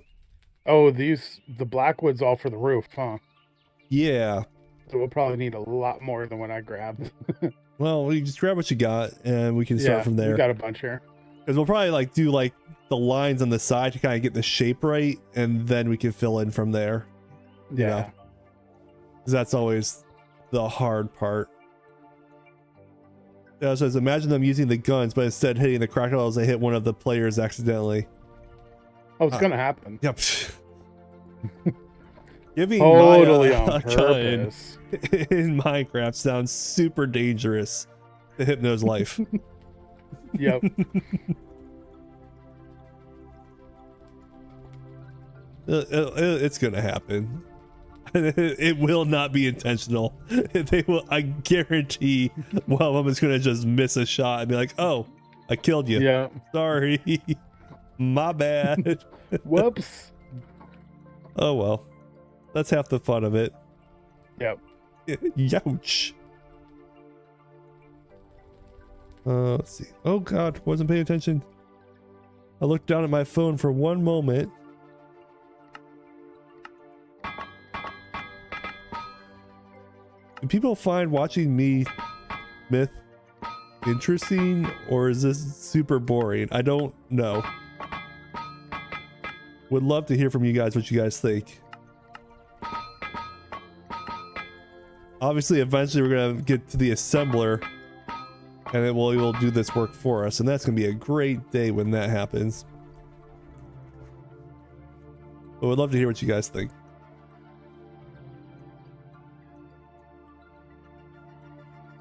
Oh, the blackwood's all for the roof, huh? Yeah. So we'll probably need a lot more than what I grabbed. Well, we just grab what you got and we can start from there. We got a bunch here. Because we'll probably like do like the lines on the side to kind of get the shape right, and then we can fill in from there. Yeah. Because that's always the hard part. Yeah, so imagine them using the guns, but instead hitting the crocodiles, they hit one of the players accidentally. Oh, it's gonna happen. Yep. Giving totally Maya on purpose in Minecraft sounds super dangerous to Hypno's life. Yep. It's gonna happen. It will not be intentional. They will. I guarantee. One of them is gonna just miss a shot and be like, "Oh, I killed you. Yeah. Sorry, my bad." Whoops. Oh well, that's half the fun of it. Yep. Youch. Let's see. Oh God, wasn't paying attention. I looked down at my phone for one moment. Do people find watching me myth interesting, or is this super boring? I don't know. Would love to hear from you guys what you guys think. Obviously, eventually we're gonna get to the assembler, and it will do this work for us, and that's gonna be a great day when that happens. But would love to hear what you guys think.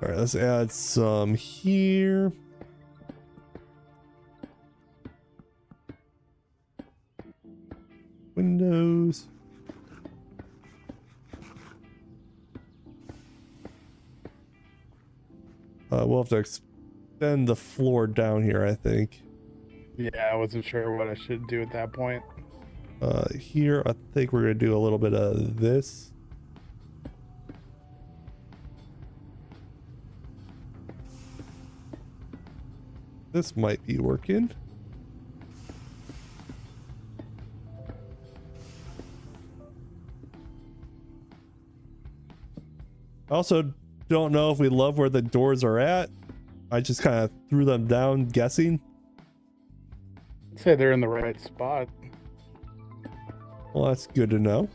All right, let's add some here. Windows. We'll have to extend the floor down here, I think. Yeah, I wasn't sure what I should do at that point. Here, I think we're gonna do a little bit of this. This might be working. I also don't know if we love where the doors are at. I just kind of threw them down guessing. I'd say they're in the right spot. Well, that's good to know.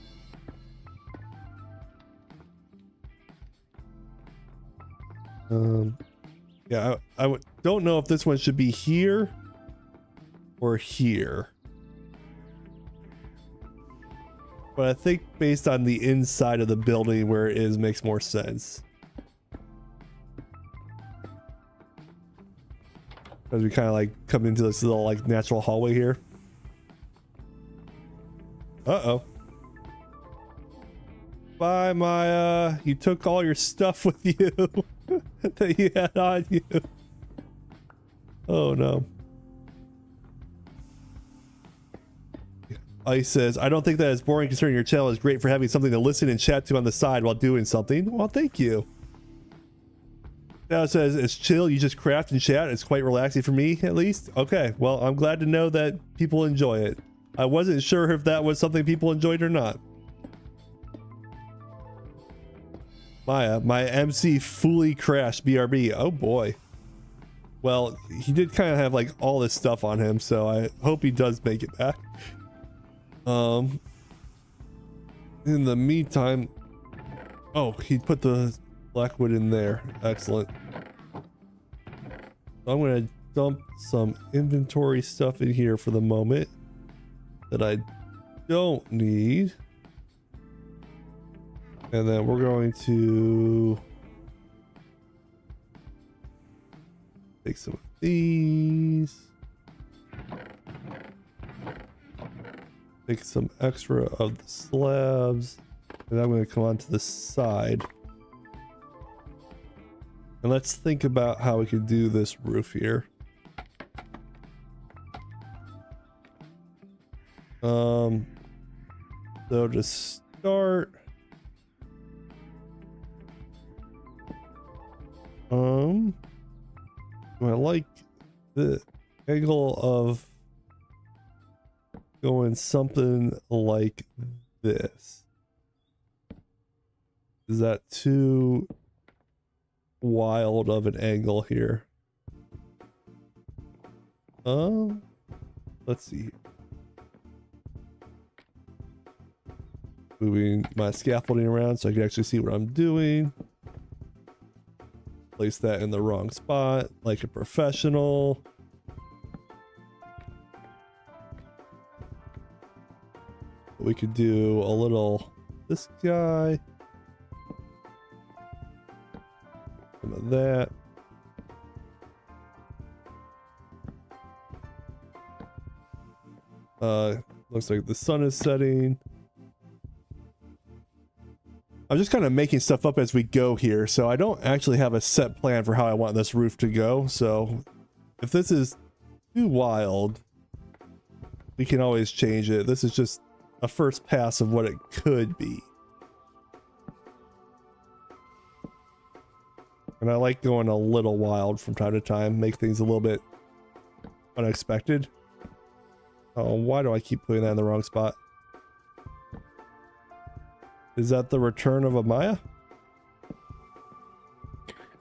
Yeah, I don't know if this one should be here or here. But I think based on the inside of the building where it is makes more sense. As we kind of like come into this little like natural hallway here. Uh-oh. Bye, Maya. You took all your stuff with you that you had on you. Oh no. Ice says, I don't think that is boring considering your channel is great for having something to listen and chat to on the side while doing something. Well, thank you. Now it says, it's chill, you just craft and chat. It's quite relaxing for me, at least. Okay, well, I'm glad to know that people enjoy it. I wasn't sure if that was something people enjoyed or not. Maya, my MC fully crashed BRB. Oh boy. Well, he did kind of have like all this stuff on him, so I hope he does make it back. In the meantime, oh, he put the blackwood in there. Excellent. I'm gonna dump some inventory stuff in here for the moment that I don't need, and then we're going to take some of these. Take some extra of the slabs, and I'm going to come onto the side. And let's think about how we could do this roof here. So to start, I like the angle of going something like this. Is that too wild of an angle here? Let's see. Moving my scaffolding around so I can actually see what I'm doing. Place that in the wrong spot like a professional. We could do a little this guy, some of that. Looks like the sun is setting. I'm just kind of making stuff up as we go here, so I don't actually have a set plan for how I want this roof to go. So if this is too wild, we can always change it. This is just a first pass of what it could be. And I like going a little wild from time to time, make things a little bit unexpected. Oh, why do I keep putting that in the wrong spot? Is that the return of a Maya?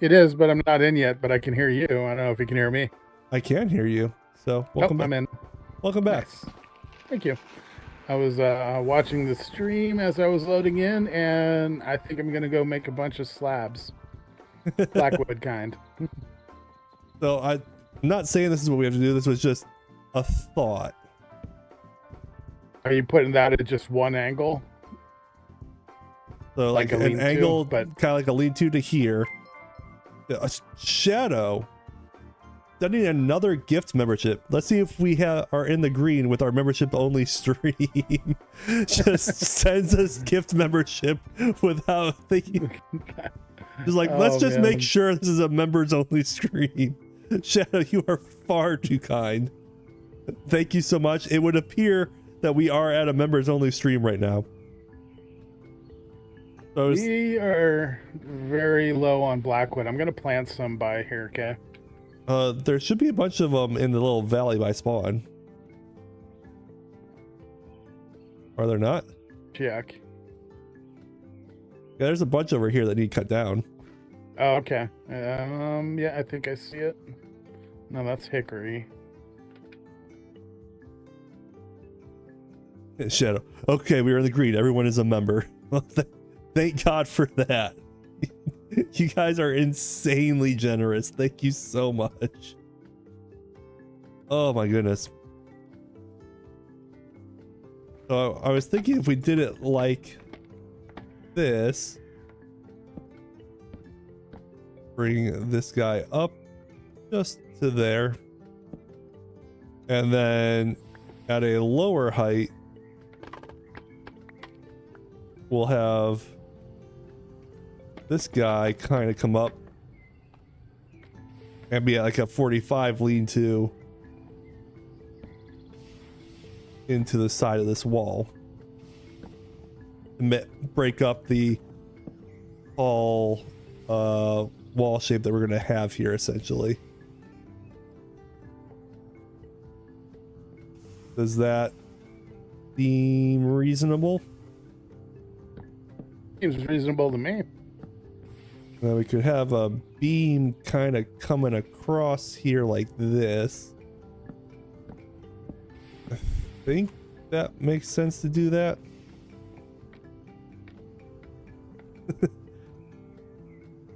It is, but I'm not in yet, but I can hear you. I don't know if you can hear me. I can hear you. So welcome back. I'm in. Welcome back. Nice. Thank you. I was watching the stream as I was loading in, and I think I'm going to go make a bunch of slabs. Blackwood kind. So I'm not saying this is what we have to do. This was just a thought. Are you putting that at just one angle? So like an angle, but kind of like a lean-to to here. A shadow. Sending another gift membership. Let's see if we are in the green with our membership only stream. Just sends us gift membership without thinking. Just like, let's just make sure this is a members only stream. Shadow, you are far too kind. Thank you so much. It would appear that we are at a members only stream right now. So we are very low on Blackwood. I'm going to plant some by here, okay? There should be a bunch of them in the little valley by spawn. Are there not? Check. Yeah, there's a bunch over here that need cut down. Oh, okay. Yeah, I think I see it. No, that's hickory. Shadow. Okay, we are in the green. Everyone is a member. Thank God for that. You guys are insanely generous. Thank you so much. Oh my goodness. So I was thinking if we did it like this, bring this guy up just to there, and then at a lower height, we'll have this guy kind of come up and be at like a 45 lean-to into the side of this wall. Break up the tall wall shape that we're going to have here, essentially. Does that seem reasonable? Seems reasonable to me. Then we could have a beam kind of coming across here like this. I think that makes sense to do that.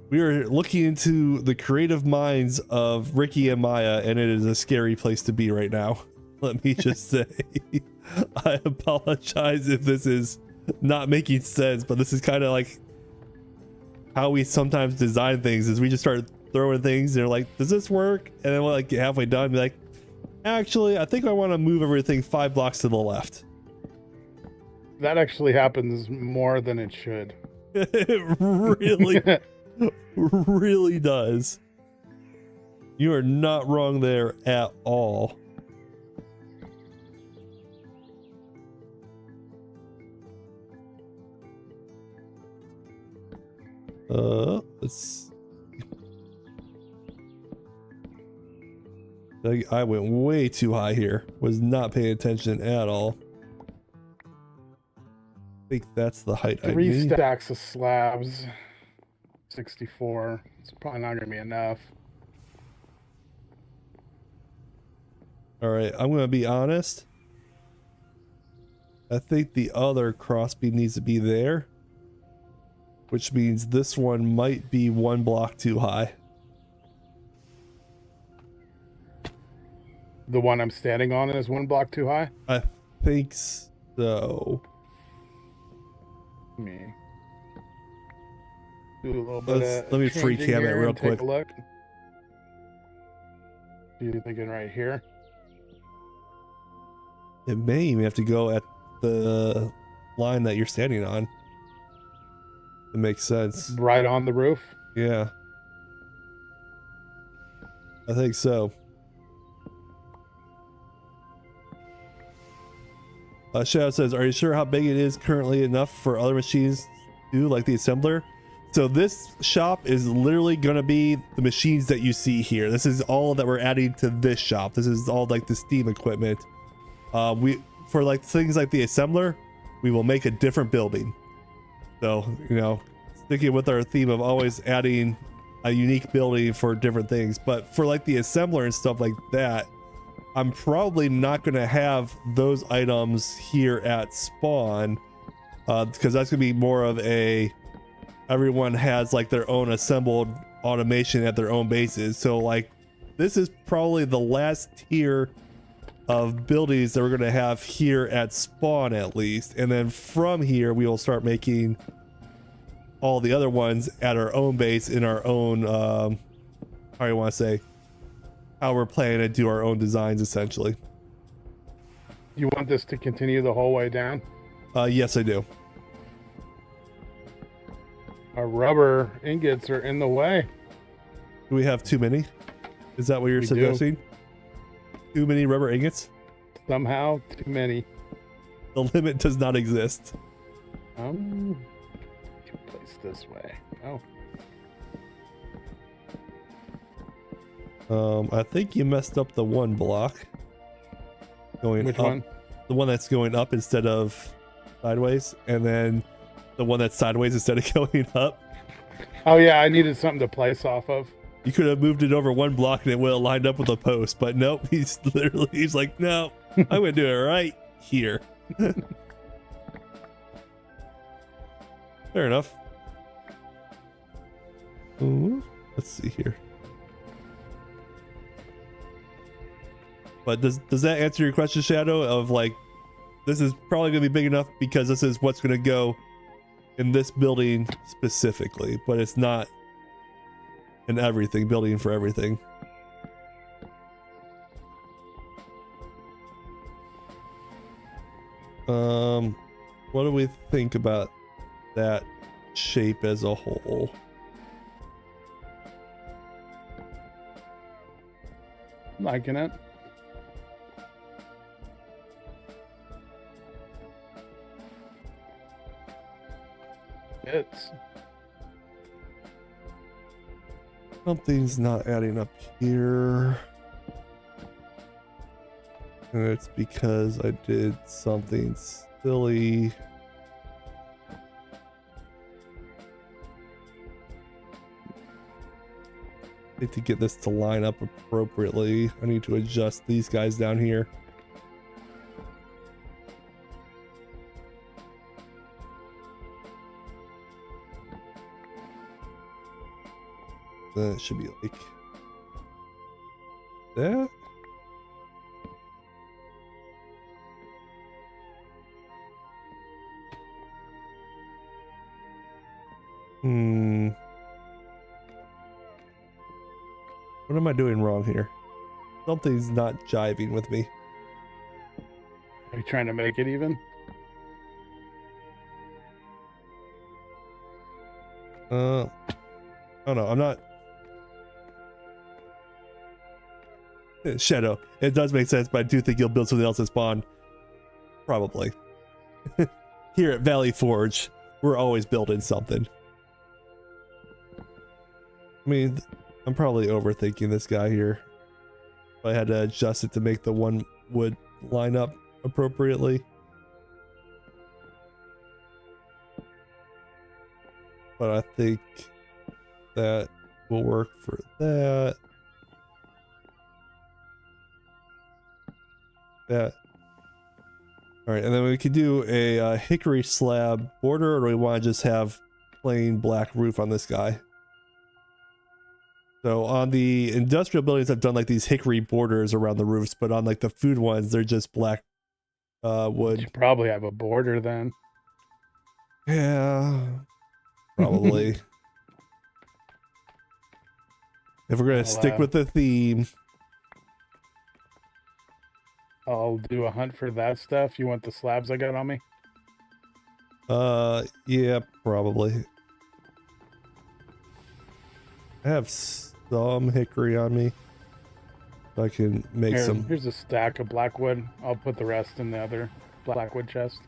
We are looking into the creative minds of Ricky and Maya, and it is a scary place to be right now. Let me just say. I apologize if this is not making sense, but this is kind of like how we sometimes design things. Is we just start throwing things and they're like, does this work? And then we're like halfway done, be like, actually, I think I want to move everything 5 blocks to the left. That actually happens more than it should. It really, really does. You are not wrong there at all. Let's. I went way too high here. Was not paying attention at all. I think that's the height I need. 3 stacks of slabs. 64. It's probably not gonna be enough. All right, I'm gonna be honest. I think the other crossbeam needs to be there, which means this one might be 1 block too high. The one I'm standing on is 1 block too high? I think so. Me. Do a little bit of Let me free changing cam it here real and quick. Take a look. You thinking right here? It may even have to go at the line that you're standing on. It makes sense. Right on the roof? Yeah. I think so. Shadow says, are you sure how big it is currently enough for other machines to do, like the assembler? So this shop is literally going to be the machines that you see here. This is all that we're adding to this shop. This is all like the Steam equipment. For like things like the assembler, we will make a different building. So, you know, sticking with our theme of always adding a unique building for different things. But for like the assembler and stuff like that, I'm probably not going to have those items here at spawn, because that's going to be more of a everyone has like their own assembled automation at their own bases. So like this is probably the last tier of buildings that we're going to have here at spawn, at least, and then from here we will start making all the other ones at our own base in our own how do you want to say, how we're planning to do our own designs, essentially. You want this to continue the whole way down? Yes, I do. Our rubber ingots are in the way. Do we have too many? Is that what you're suggesting? Too many rubber ingots? Somehow, too many. The limit does not exist. Place this way. Oh. I think you messed up the 1 block. Going Which up, one? The one that's going up instead of sideways, and then the one that's sideways instead of going up. Oh yeah, I needed something to place off of. You could have moved it over 1 block and it would have lined up with a post, but nope, he's like, no, I'm gonna do it right here. Fair enough. Ooh, let's see here. But does that answer your question, Shadow, of like this is probably gonna be big enough because this is what's gonna go in this building specifically, but it's not an everything building for everything. What do we think about that shape as a whole? Liking it. It's something's not adding up here. And it's because I did something silly. I need to get this to line up appropriately. I need to adjust these guys down here. Then it should be like that. What am I doing wrong here? Something's not jiving with me. Are you trying to make it even? Oh no, I'm not. Shadow. It does make sense, but I do think you'll build something else at spawn. Probably. Here at Valley Forge, we're always building something. I mean, I'm probably overthinking this guy here. I had to adjust it to make the one wood line up appropriately. But I think that will work for that. That. All right, and then we could do a hickory slab border, or do we want to just have plain black roof on this guy? So on the industrial buildings, I've done like these hickory borders around the roofs, but on like the food ones, they're just black wood. You probably have a border then. Yeah, probably. If we're gonna stick with the theme, I'll do a hunt for that stuff. You want the slabs I got on me? yeah, probably. I have some hickory on me. I can make some. Here's a stack of blackwood. I'll put the rest in the other blackwood chest.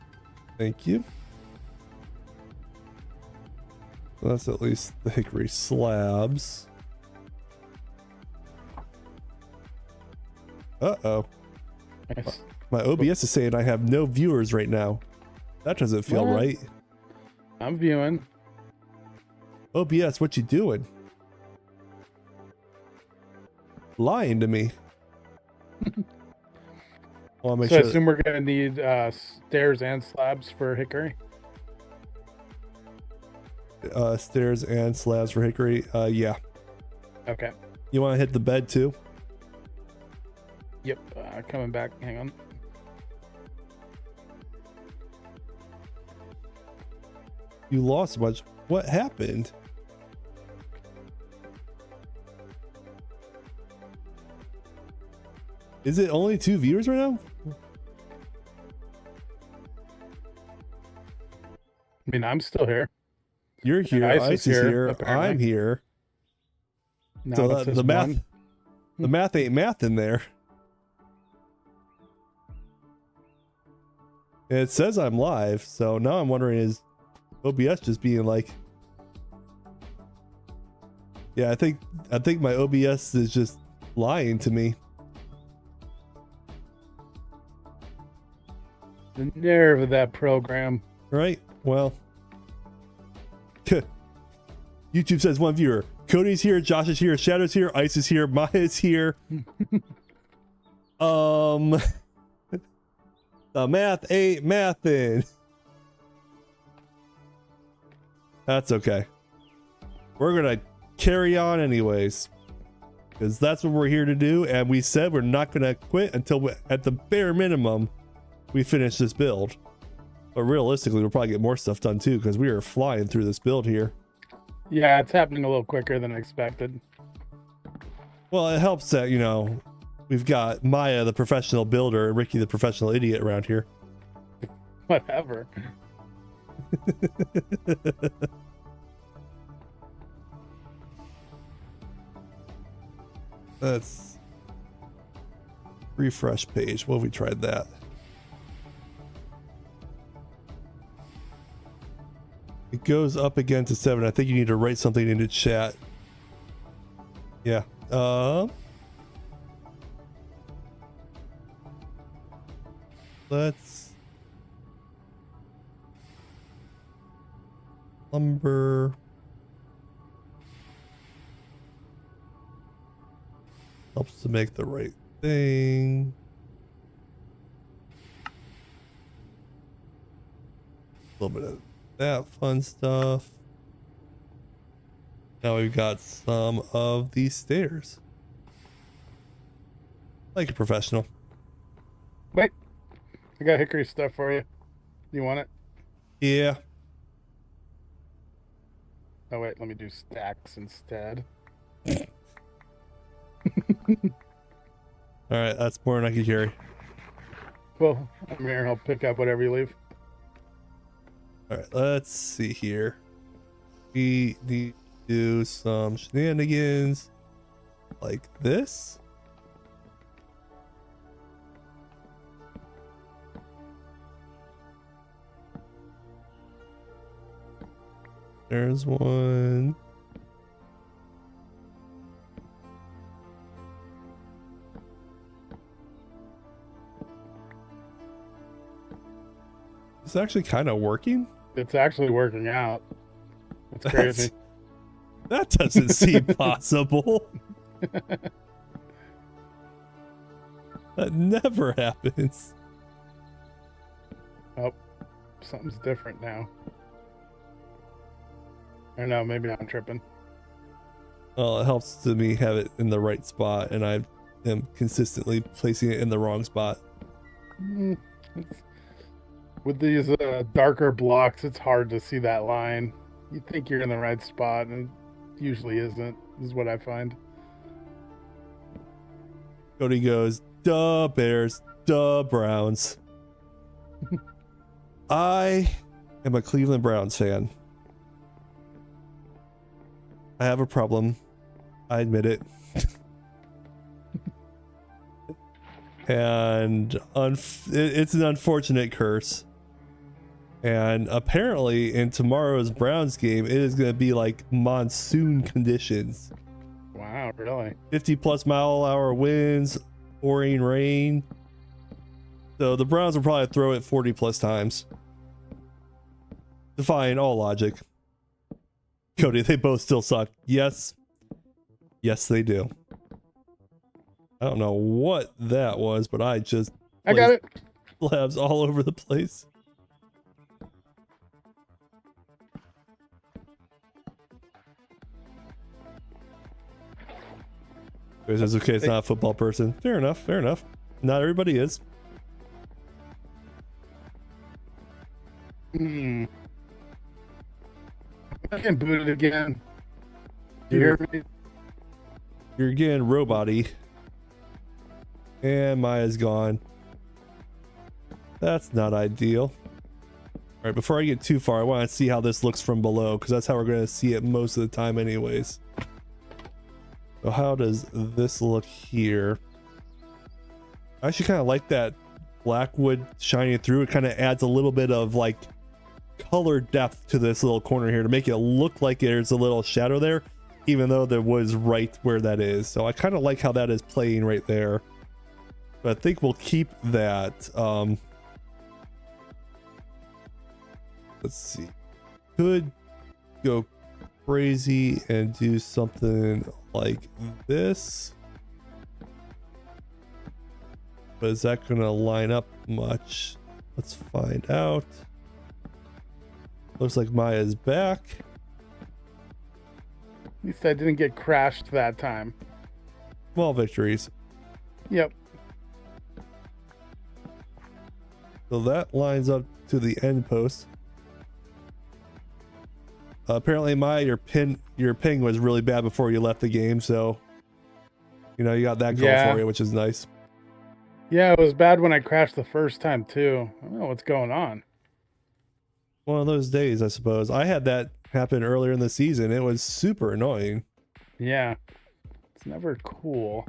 Thank you. So that's at least the hickory slabs. Uh-oh. Nice. My OBS is saying I have no viewers right now. That doesn't feel What? right. I'm viewing. OBS, what you doing? Lying to me. Well, I'll make So I sure assume we're gonna need stairs and slabs for hickory. stairs and slabs for hickory. Yeah. Okay. You want to hit the bed too? Yep. Coming back. Hang on. You lost much. What happened? Is it only 2 viewers right now? I mean, I'm still here. You're here. Ice is here. apparently. I'm here. Now So it says the math, one. the math ain't math in there. It says I'm live, so now I'm wondering, is OBS just being like, yeah, I think my OBS is just lying to me. The nerve of that program. Right? Well, YouTube says 1 viewer. Cody's here, Josh is here, Shadow's here, Ice is here, Maya is here. The math ain't mathin'. That's okay. We're gonna carry on anyways, because that's what we're here to do, and we said we're not gonna quit until at the bare minimum we finish this build. But realistically, we'll probably get more stuff done too, because we are flying through this build here. Yeah, it's happening a little quicker than expected. Well, it helps that, you know, we've got Maya, the professional builder, and Ricky, the professional idiot around here. Whatever. Let's refresh page. Well, we tried that. It goes up again to 7. I think you need to write something into chat. Yeah. Let's lumber. Helps to make the right thing. A little bit of that fun stuff. Now we've got some of these stairs. Like a professional. Wait, I got hickory stuff for you. You want it? Yeah. Oh wait, let me do stacks instead. All right, that's more than I can carry. Well, I'm here and I'll pick up whatever you leave. All right, let's see here. We need to do some shenanigans like this. There's one. It's actually kind of working. It's actually working out. It's crazy. That doesn't seem possible. That never happens. Oh, something's different now. Or no, maybe I'm tripping. Well, it helps to me have it in the right spot, and I am consistently placing it in the wrong spot. With these darker blocks, it's hard to see that line. You think you're in the right spot, and it usually isn't, is what I find. Cody goes, duh, Bears, duh, Browns. I am a Cleveland Browns fan. I have a problem. I admit it. And it's an unfortunate curse. And apparently in tomorrow's Browns game, it is going to be like monsoon conditions. Wow, really? 50 plus mile an hour winds, pouring rain. So the Browns will probably throw it 40 plus times. Defying all logic. Cody, they both still suck. Yes. Yes, they do. I don't know what that was, but I just... I got it. Labs all over the place. It says, okay, it's not a football person. Fair enough, fair enough. Not everybody is. I'm getting booted again. Do you hear me? You're getting robot-y. And Maya's gone. That's not ideal. Alright, before I get too far, I want to see how this looks from below, because that's how we're going to see it most of the time anyways. So how does this look here? I actually kind of like that black wood shining through. It kind of adds a little bit of like color depth to this little corner here to make it look like there's a little shadow there, even though there was right where that is. So I kind of like how that is playing right there. But I think we'll keep that. Let's see. Could go crazy and do something like this. But is that going to line up much? Let's find out. Looks like Maya's back. At least I didn't get crashed that time. Small victories. Yep. So that lines up to the end post. Apparently your ping was really bad before you left the game, so you know you got that going for you, which is nice. Yeah, it was bad when I crashed the first time too. I don't know what's going on. One of those days, I suppose. I had that happen earlier in the season. It was super annoying. Yeah, it's never cool.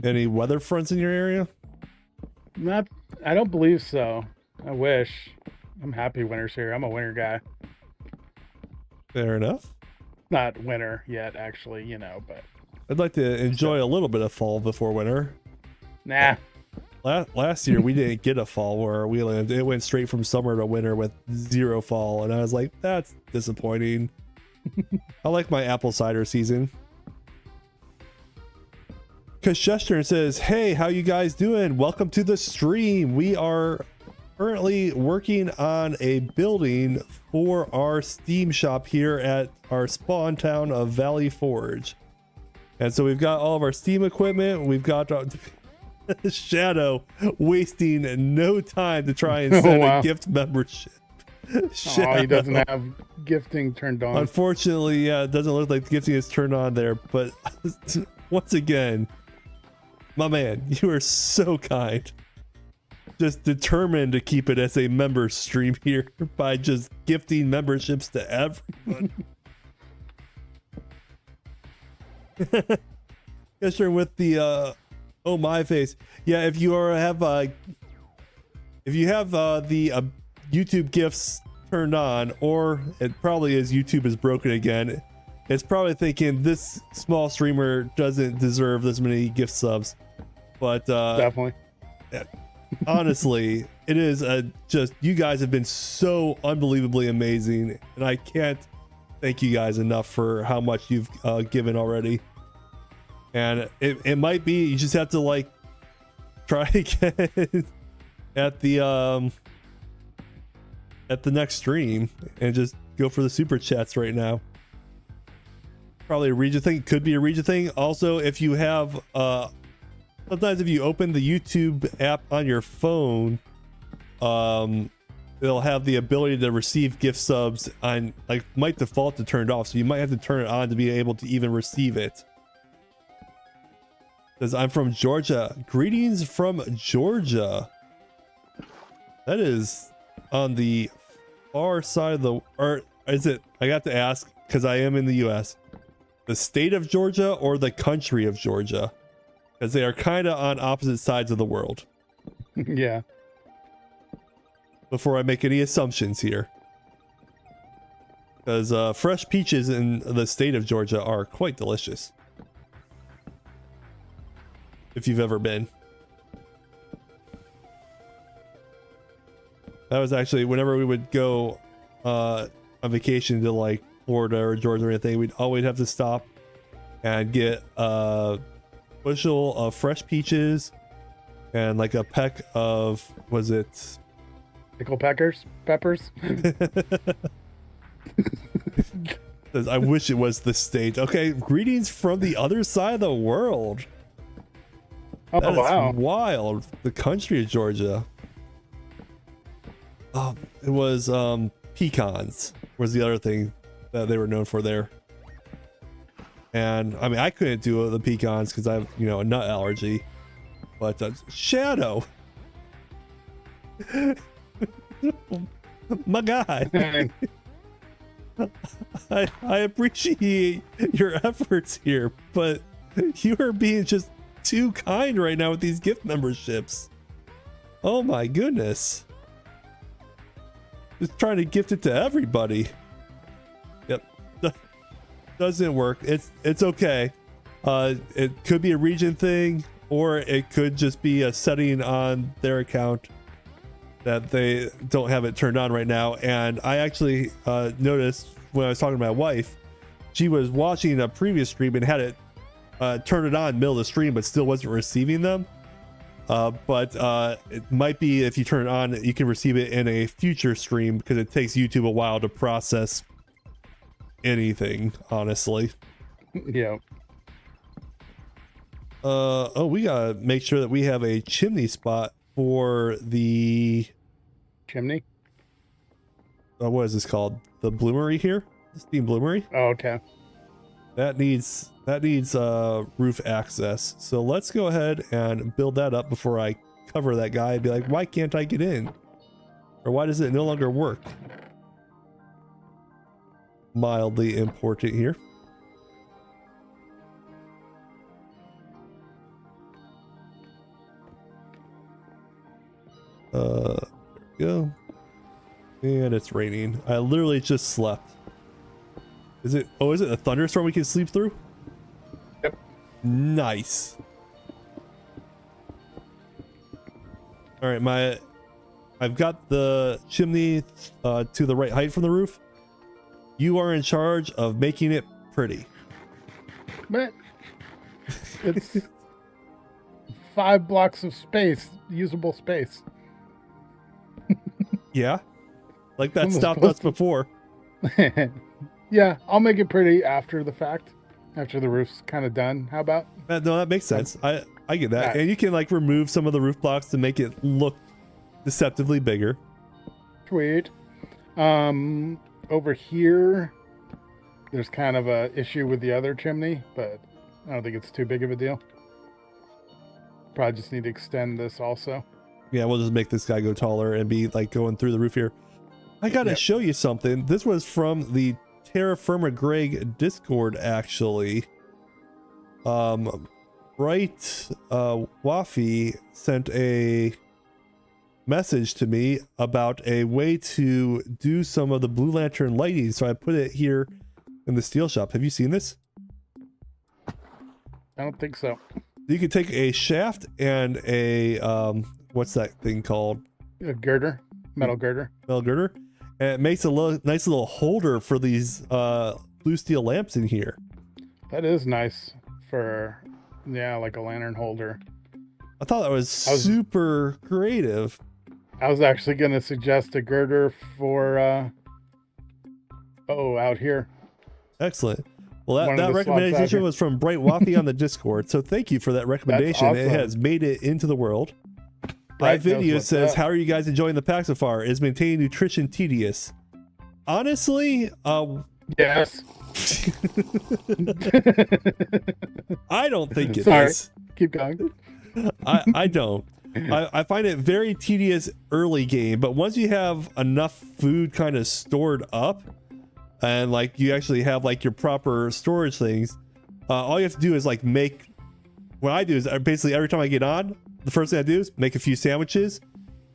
Any weather fronts in your area? I don't believe so. I wish. I'm happy winter's here. I'm a winter guy. Fair enough. Not winter yet, actually, you know, but I'd like to enjoy a little bit of fall before winter. Nah. Last year we didn't get a fall where we lived. It went straight from summer to winter with 0 fall, and I was like, that's disappointing. I like my apple cider season. Chester says, hey, how you guys doing? Welcome to the stream. We are currently working on a building for our Steam shop here at our spawn town of Valley Forge. And so we've got all of our Steam equipment. We've got Shadow wasting no time to try and send a gift membership. Oh, he doesn't have gifting turned on. Unfortunately, yeah, it doesn't look like the gifting is turned on there. But once again, my man, you are so kind. Just determined to keep it as a member stream here by just gifting memberships to everyone. Chester with the oh my face. Yeah, if you have the YouTube gifts turned on, or it probably is YouTube is broken again, it's probably thinking this small streamer doesn't deserve this many gift subs. But definitely. Yeah, honestly, it is just, you guys have been so unbelievably amazing, and I can't thank you guys enough for how much you've given already. And it might be you just have to like try again at the next stream and just go for the super chats right now. Probably a region thing, could be a region thing. Also, if you have sometimes if you open the YouTube app on your phone, it'll have the ability to receive gift subs on, like, might default to turned off, so you might have to turn it on to be able to even receive it. Says, I'm from Georgia. Greetings from Georgia. That is on the far side of the, or is it, I got to ask because I am in the US, the state of Georgia or the country of Georgia? Because they are kind of on opposite sides of the world. Yeah. Before I make any assumptions here. Because fresh peaches in the state of Georgia are quite delicious. If you've ever been. That was actually whenever we would go on vacation to like Florida or Georgia or anything, we'd always have to stop and get a bushel of fresh peaches and like a peck of, was it pickle peppers? I wish it was the state. Okay, greetings from the other side of the world. Oh, that wow. Is wild. The country of Georgia. Oh, it was pecans was the other thing that they were known for there. And I mean, I couldn't do the pecans because I have, you know, a nut allergy. But Shadow, my guy, I appreciate your efforts here, but you are being just too kind right now with these gift memberships. Oh my goodness. Just trying to gift it to everybody. Yep. Doesn't work. It's okay. It could be a region thing, or it could just be a setting on their account that they don't have it turned on right now. And I actually noticed when I was talking to my wife, she was watching a previous stream and had it turn it on middle of the stream, but still wasn't receiving them. But it might be if you turn it on, you can receive it in a future stream because it takes YouTube a while to process anything, honestly. Yeah. Oh, we gotta make sure that we have a chimney spot for the chimney. what is this called? The bloomery here? The steam bloomery? Oh, okay. That needs roof access. So let's go ahead and build that up before I cover that guy and be like, why can't I get in? Or why does it no longer work? Mildly important here. There we go. And it's raining. I literally just slept. Is it a thunderstorm we can sleep through? Yep. Nice. All right, I've got the chimney to the right height from the roof. You are in charge of making it pretty. But it's 5 blocks of space, usable space. Yeah, like that stopped us before. Yeah, I'll make it pretty after the fact, after the roof's kind of done. How about? No, that makes sense. I get that. Right. And you can like remove some of the roof blocks to make it look deceptively bigger. Sweet. Over here, there's kind of a issue with the other chimney, but I don't think it's too big of a deal. Probably just need to extend this also. Yeah, we'll just make this guy go taller and be like going through the roof here. I gotta show you something. This was from the Terrafirmagreg Discord, actually. Wafi sent a message to me about a way to do some of the Blue Lantern lighting, so I put it here in the steel shop. Have you seen this? I don't think so. You can take a shaft and a what's that thing called? A girder, metal girder. Metal girder, and it makes a nice little holder for these blue steel lamps in here. That is nice for, yeah, like a lantern holder. I thought that was super creative. I was actually going to suggest a girder for out here. Excellent. Well, that One of the slots out recommendation here. was from Bright Waffy on the Discord, so thank you for that recommendation. That's It awesome. has made it into the world. Bright knows Video what's says, up. how are you guys enjoying the pack so far? Is maintaining nutrition tedious? Honestly, Yes. I don't think it Sorry. is. Keep going. I don't. I find it very tedious early game, but once you have enough food kind of stored up and like you actually have like your proper storage things, all you have to do is like make, what I do is basically every time I get on, the first thing I do is make a few sandwiches,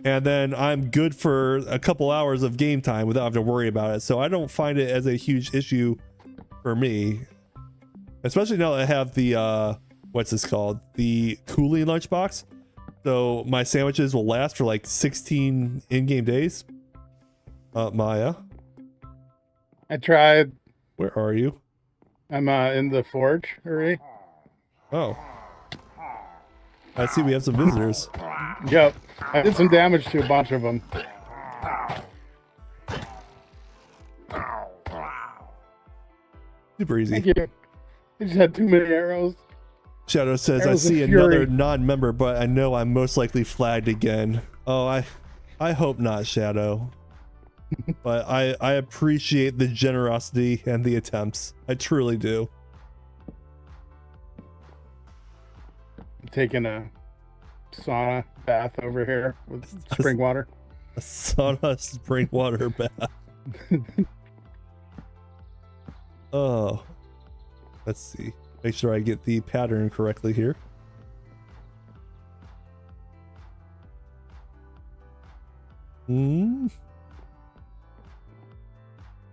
and then I'm good for a couple hours of game time without having to worry about it. So I don't find it as a huge issue for me, especially now that I have the what's this called, the cooling lunchbox. So my sandwiches will last for like 16 in-game days. Maya, I tried. where are you? I'm in the forge, Uri. Oh, I see we have some visitors. Yep. I did some damage to a bunch of them. Super easy. Thank you. I just had too many arrows. Shadow says, I Arrows of see fury. another non-member, but I know I'm most likely flagged again. Oh, I hope not, Shadow. But I appreciate the generosity and the attempts. I truly do. I'm taking a sauna bath over here with spring water. A sauna spring water bath. Oh, let's see. Make sure I get the pattern correctly here.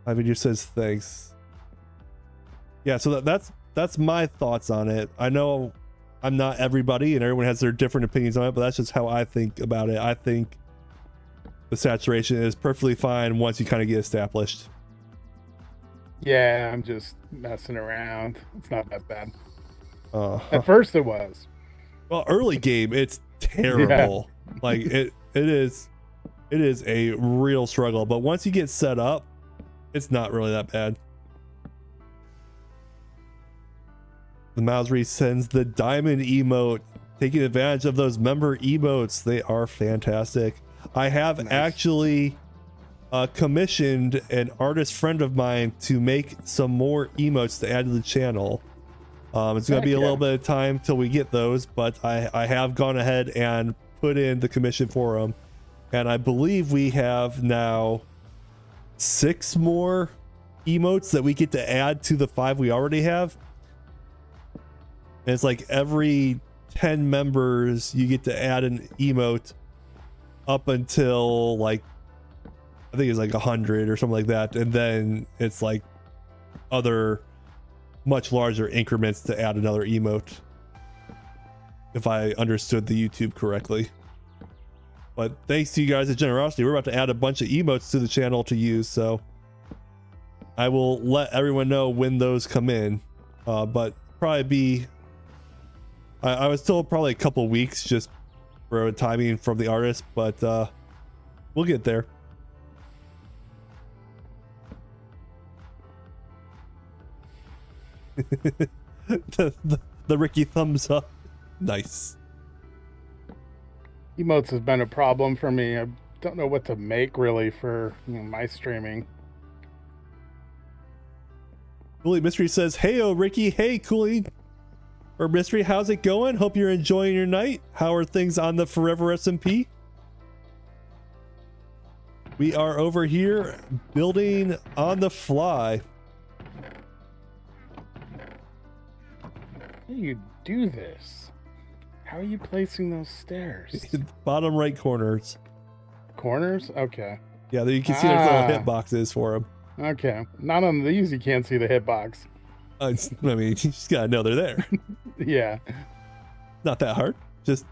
Video says thanks. Yeah, so that's my thoughts on it. I know I'm not everybody and everyone has their different opinions on it, but that's just how I think about it. I think the saturation is perfectly fine once you kind of get established. Yeah, I'm just messing around. It's not that bad. Uh-huh. At first it was. Well, early game, it's terrible. Like it is a real struggle, but once you get set up, it's not really that bad. The Mousery sends the diamond emote taking advantage of those member emotes. They are fantastic. I have actually commissioned an artist friend of mine to make some more emotes to add to the channel. It's going to be a little bit of time till we get those, but I have gone ahead and put in the commission for them. And I believe we have now 6 more emotes that we get to add to the 5 we already have. And it's like every 10 members you get to add an emote up until like I think it's like 100 or something like that, and then it's like other much larger increments to add another emote, if I understood the YouTube correctly. But thanks to you guys' generosity, we're about to add a bunch of emotes to the channel to use, so I will let everyone know when those come in. But probably be I was told probably a couple weeks just for timing from the artist, but we'll get there. the Ricky thumbs up. Nice. Emotes has been a problem for me. I don't know what to make really for my streaming. Cooley Mystery says, "Hey, oh Ricky, hey Cooley or Mystery, how's it going? Hope you're enjoying your night. How are things on the Forever SMP? We are over here building on the fly." How do you do this? How are you placing those stairs? Bottom right corners. Corners? Okay. Yeah, you can see there's little hit boxes for them. Okay. Not on these, you can't see the hitbox. I mean, you just gotta know they're there. Yeah. Not that hard. Just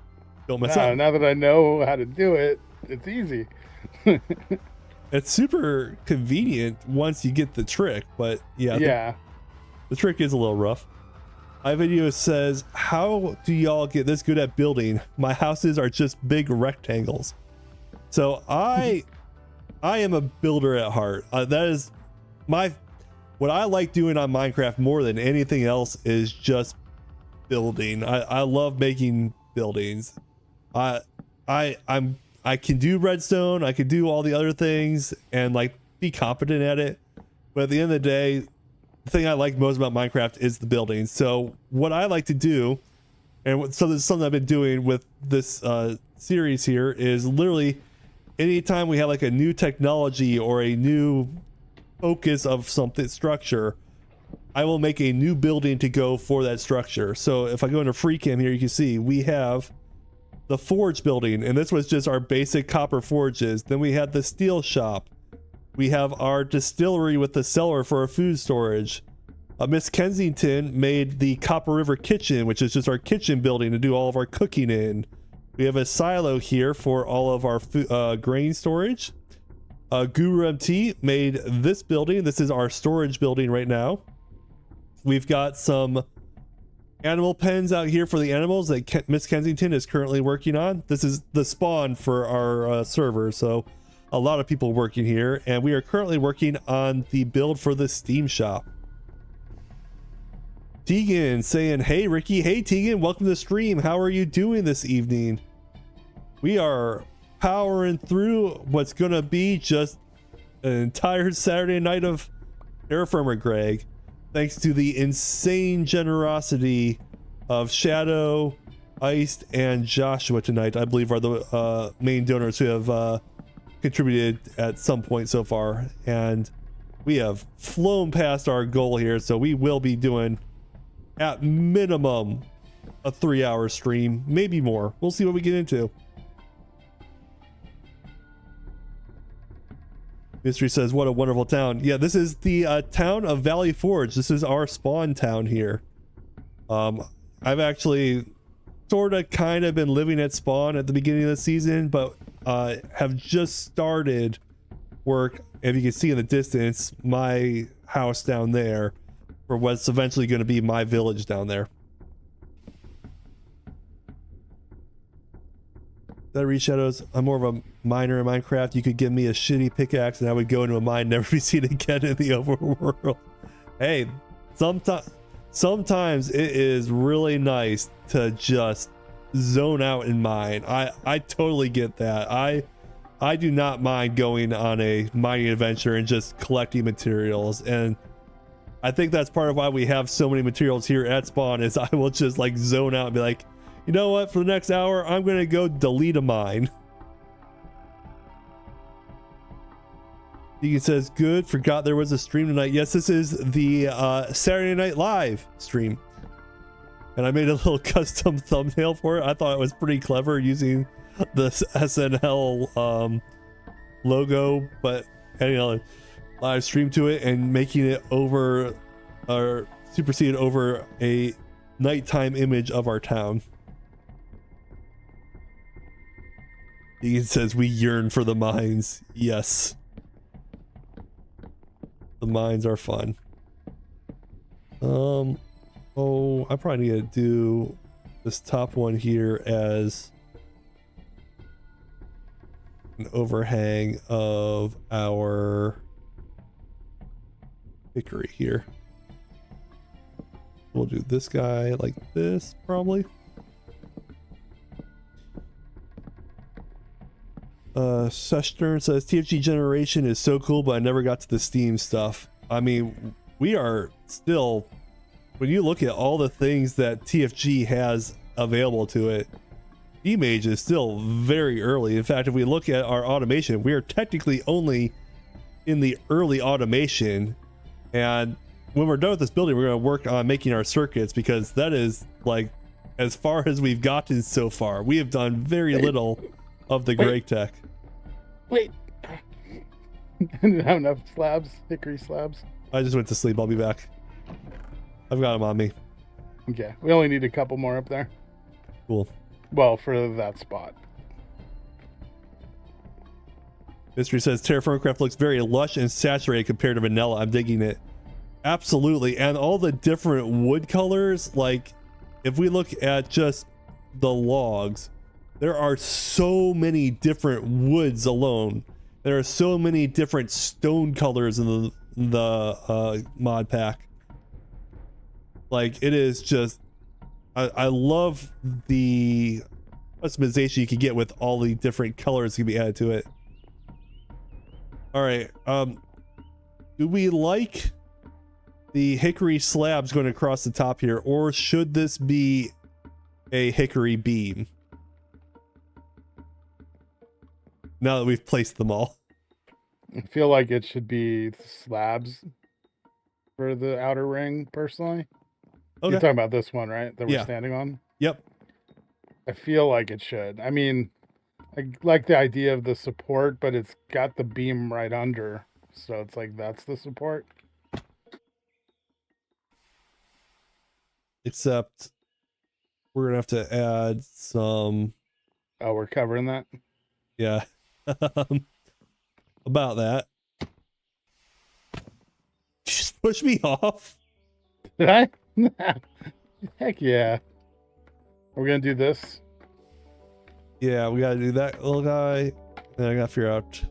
don't mess up. Now that I know how to do it, it's easy. It's super convenient once you get the trick, but yeah. The trick is a little rough. iVideo says, "How do y'all get this good at building? My houses are just big rectangles." So I am a builder at heart. That is what I like doing on Minecraft more than anything else is just building. I love making buildings. I can do redstone, I can do all the other things and like be competent at it, but at the end of the day, the thing I like most about Minecraft is the building. So what I like to do, and so this is something I've been doing with this series here, is literally anytime we have like a new technology or a new focus of something structure, I will make a new building to go for that structure. So if I go into free cam here, you can see we have the forge building, and this was just our basic copper forges. Then we had the steel shop. We have our distillery with the cellar for our food storage. Miss Kensington made the Copper River kitchen, which is just our kitchen building to do all of our cooking in. We have a silo here for all of our grain storage. Guru MT made this building. This is our storage building right now. We've got some animal pens out here for the animals that Miss Kensington is currently working on. This is the spawn for our server, so a lot of people working here, and we are currently working on the build for the Steam shop. Tegan saying, "Hey Ricky, hey Tegan, welcome to the stream. How are you doing this evening?" We are powering through what's gonna be just an entire Saturday night of Terrafirmagreg, thanks to the insane generosity of Shadow, Iced, and Joshua tonight. I believe are the main donors who have contributed at some point so far, and we have flown past our goal here, so we will be doing at minimum a 3-hour stream, maybe more. We'll see what we get into. Mystery says, "What a wonderful town." Yeah, this is the town of Valley Forge. This is our spawn town here. I've actually sort of kind of been living at spawn at the beginning of the season, but have just started work. If you can see in the distance, my house down there, for what's eventually going to be my village down there. That read Shadows, I'm more of a miner in Minecraft. You could give me a shitty pickaxe and I would go into a mine, never be seen again in the overworld. Hey, sometimes it is really nice to just zone out in mine. I totally get that. I do not mind going on a mining adventure and just collecting materials, and I think that's part of why we have so many materials here at spawn, is I will just like zone out and be like, you know what, for the next hour I'm gonna go delete a mine. Deacon says, good, forgot there was a stream tonight. Yes, this is the Saturday Night Live stream, and I made a little custom thumbnail for it. I thought it was pretty clever using the SNL logo, but anyway, live stream to it and making it over or supersede over a nighttime image of our town. He says, we yearn for the mines. Yes, the mines are fun. Oh, I probably need to do this top one here as an overhang of our hickory here. We'll do this guy like this, probably. Sestern says, TFG generation is so cool, but I never got to the Steam stuff. I mean, we are still, when you look at all the things that TFG has available to it, Image is still very early. In fact, if we look at our automation, we are technically only in the early automation, and when we're done with this building, we're going to work on making our circuits, because that is like as far as we've gotten so far. We have done very little of the Greg tech. Wait. I didn't have enough slabs, hickory slabs. I just went to sleep. I'll be back. I've got them on me. Okay, we only need a couple more up there. Cool. Well, for that spot. Mystery says, Terrafirmagreg looks very lush and saturated compared to vanilla. I'm digging it. Absolutely. And all the different wood colors, like if we look at just the logs, there are so many different woods alone. There are so many different stone colors in the mod pack. Like, it is just, I love the customization you can get with all the different colors that can be added to it. All right, do we like the hickory slabs going across the top here, or should this be a hickory beam now that we've placed them all? I feel like it should be slabs for the outer ring, personally. Okay. You're talking about this one, right? That we're Yeah. standing on? Yep. I feel like it should. I mean, I like the idea of the support, but it's got the beam right under. So it's like, that's the support. Except we're going to have to add some... Oh, we're covering that? Yeah. About that. Just push me off. Did I? Heck yeah. Are we going to do this? Yeah, we got to do that little guy. And I got to figure out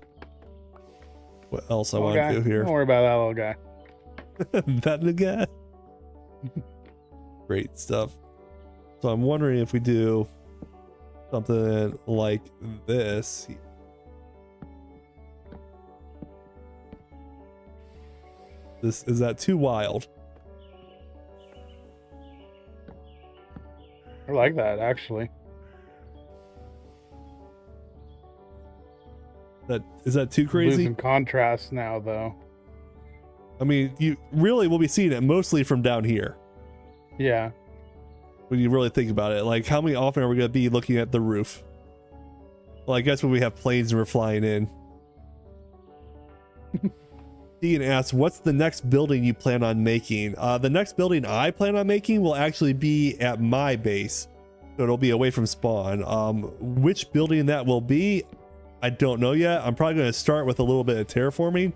what else I want to do here. Don't worry about that little guy. That little guy. Great stuff. So I'm wondering if we do something like this. Is that too wild? I like that, actually. Is that too crazy? Losing contrast now, though. I mean, you really will be seeing it mostly from down here. Yeah. When you really think about it, like how many often are we going to be looking at the roof? Well, I guess when we have planes and we're flying in. Ian asks, what's the next building you plan on making? The next building I plan on making will actually be at my base. So it'll be away from spawn. Which building that will be, I don't know yet. I'm probably going to start with a little bit of terraforming.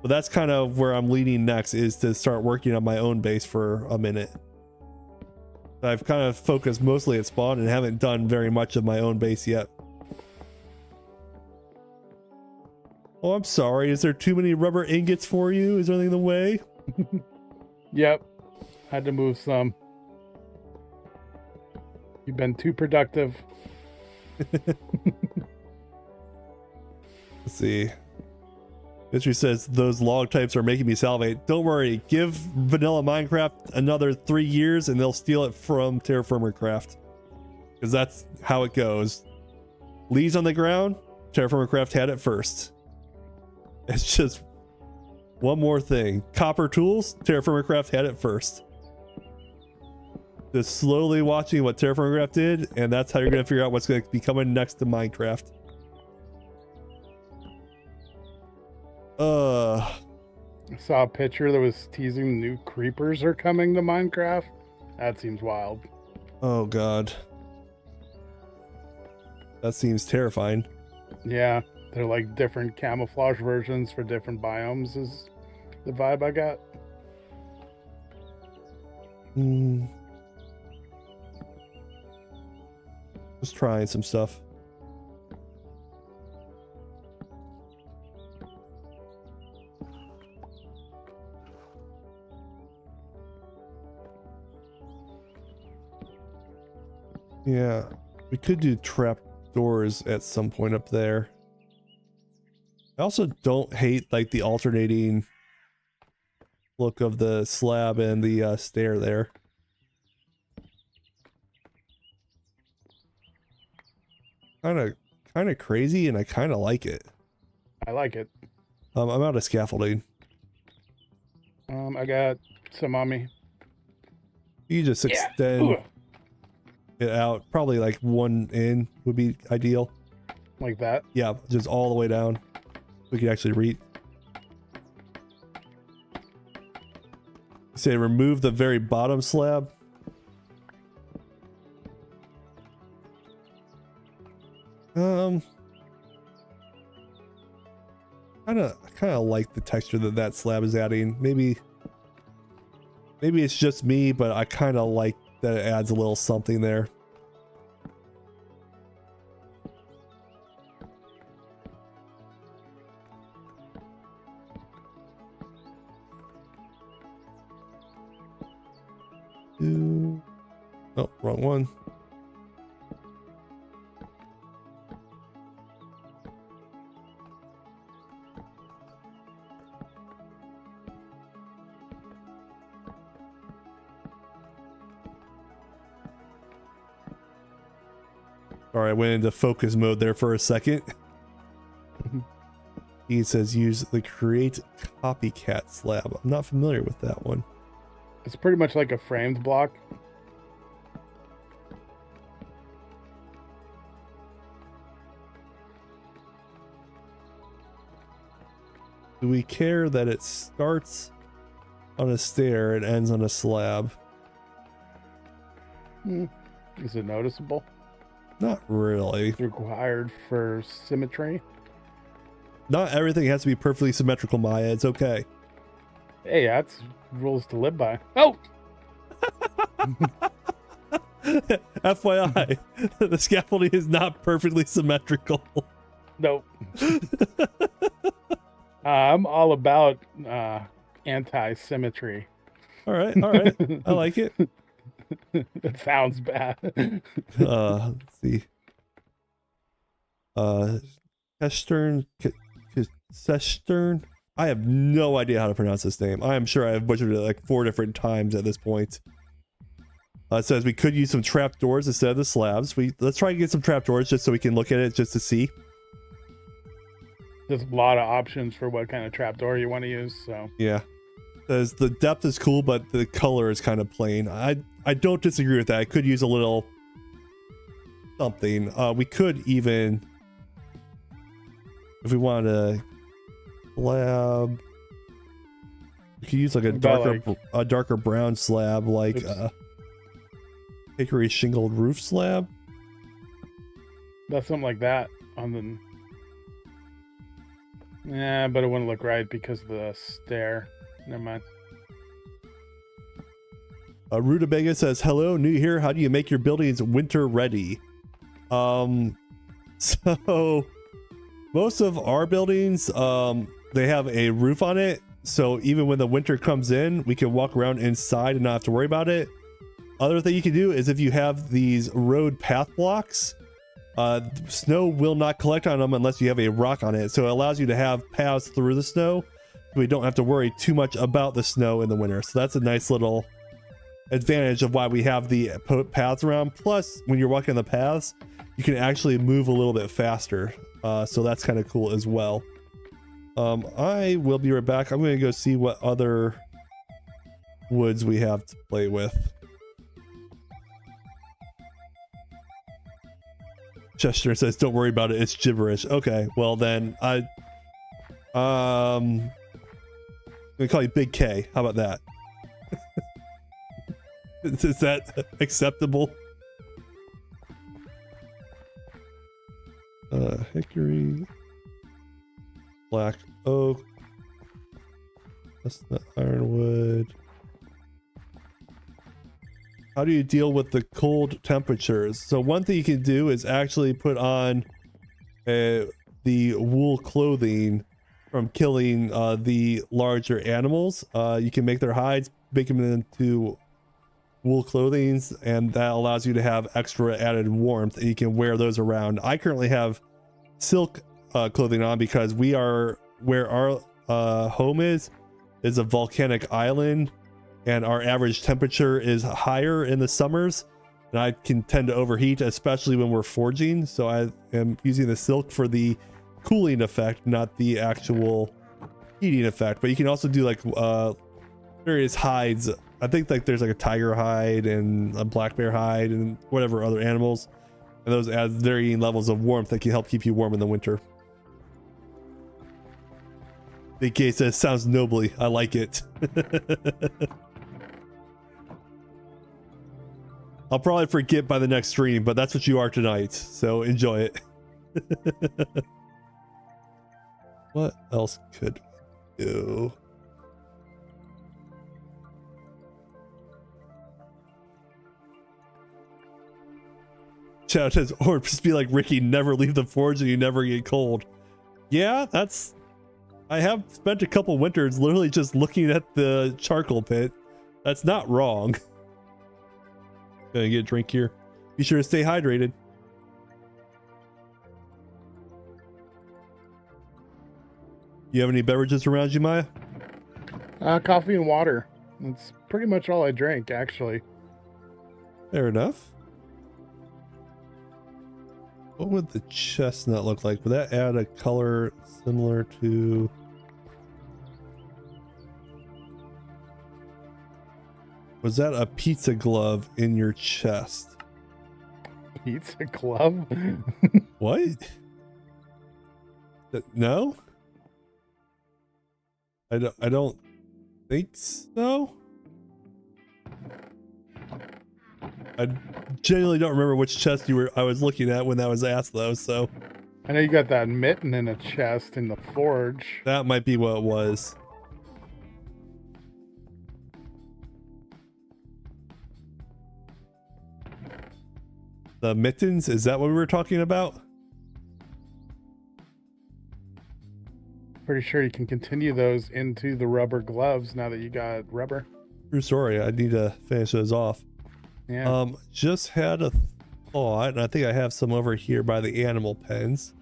But that's kind of where I'm leading next, is to start working on my own base for a minute. I've kind of focused mostly at spawn and haven't done very much of my own base yet. Oh, I'm sorry. Is there too many rubber ingots for you? Is there anything in the way? Yep. Had to move some. You've been too productive. Let's see. Mystery says those log types are making me salivate. Don't worry, give vanilla Minecraft another 3 years and they'll steal it from Terrafirmagreg. Because that's how it goes. Leaves on the ground, Terrafirmagreg had it first. It's just one more thing. Copper tools, Terrafirmagreg had it first. Just slowly watching what Terrafirmagreg did, and that's how you're going to figure out what's going to be coming next to Minecraft. I saw a picture that was teasing new creepers are coming to Minecraft. That seems wild. Oh god. That seems terrifying. Yeah, they're like different camouflage versions for different biomes is the vibe I got. Just trying some stuff. Yeah, we could do trap doors at some point up there. I also don't hate like the alternating look of the slab and the stair there. Kind of crazy, and I kind of like it. I like it. I'm out of scaffolding. I got some on me. You just extend it out. Probably like 1 in would be ideal. Like that? Yeah, just all the way down. We can actually read. Say remove the very bottom slab. Kind of like the texture that slab is adding. Maybe it's just me, but I kind of like that it adds a little something there. Oh, wrong one. All right, I went into focus mode there for a second. He says use the create copycat slab. I'm not familiar with that one. It's pretty much like a framed block. Do we care that it starts on a stair and ends on a slab? Is it noticeable? Not really. It's required for symmetry. Not everything has to be perfectly symmetrical, Maya. It's okay. Hey, that's rules to live by. Oh! FYI, the scaffolding is not perfectly symmetrical. Nope. I'm all about anti-symmetry. All right. I like it. That sounds bad. Let's see. Sestern. I have no idea how to pronounce this name. I am sure I have butchered it like 4 different times at this point. It says we could use some trapdoors instead of the slabs. Let's try to get some trapdoors just so we can look at it just to see. There's a lot of options for what kind of trapdoor you want to use. So yeah, says the depth is cool, but the color is kind of plain. I don't disagree with that. I could use a little something. We could even, if we wanted a slab, we could use like a darker brown slab, like hickory shingled roof slab. That's something like that on the. Yeah, but it wouldn't look right because of the stair. Never mind. Rutabaga says, hello, new here. How do you make your buildings winter ready? So most of our buildings, they have a roof on it. So even when the winter comes in, we can walk around inside and not have to worry about it. Other thing you can do is if you have these road path blocks, snow will not collect on them unless you have a rock on it. So it allows you to have paths through the snow. So we don't have to worry too much about the snow in the winter. So that's a nice little advantage of why we have the paths around. Plus, when you're walking the paths, you can actually move a little bit faster. So that's kind of cool as well. I will be right back. I'm going to go see what other woods we have to play with. Chester says, don't worry about it, it's gibberish. Okay, well then I'm gonna call you Big K. How about that? Is that acceptable? Hickory, black oak, chestnut, ironwood. How do you deal with the cold temperatures? So one thing you can do is actually put on the wool clothing from killing the larger animals. You can make their hides, make them into wool clothing, and that allows you to have extra added warmth, and you can wear those around. I currently have silk clothing on because we are where our home is a volcanic island, and our average temperature is higher in the summers, and I can tend to overheat, especially when we're forging. So I am using the silk for the cooling effect, not the actual heating effect. But you can also do like various hides. I think like there's like a tiger hide and a black bear hide and whatever other animals, and those add varying levels of warmth that can help keep you warm in the winter. Big K says, sounds nobly. I like it. I'll probably forget by the next stream, but that's what you are tonight, so enjoy it. What else could we do? Chat says, or just be like Ricky, never leave the forge and you never get cold. Yeah, that's... I have spent a couple winters literally just looking at the charcoal pit. That's not wrong. Gonna get a drink here. Be sure to stay hydrated. You have any beverages around you, Maya? Coffee and water. That's pretty much all I drink, actually. Fair enough. What would the chestnut look like? Would that add a color similar to... Was that a pizza glove in your chest? Pizza glove? What? No? I don't think so. I genuinely don't remember which chest I was looking at when that was asked though, so. I know you got that mitten in a chest in the forge. That might be what it was. The mittens, is that what we were talking about? Pretty sure you can continue those into the rubber gloves now that you got rubber. True story. I need to finish those off. Yeah. Just had a thought, and I think I have some over here by the animal pens.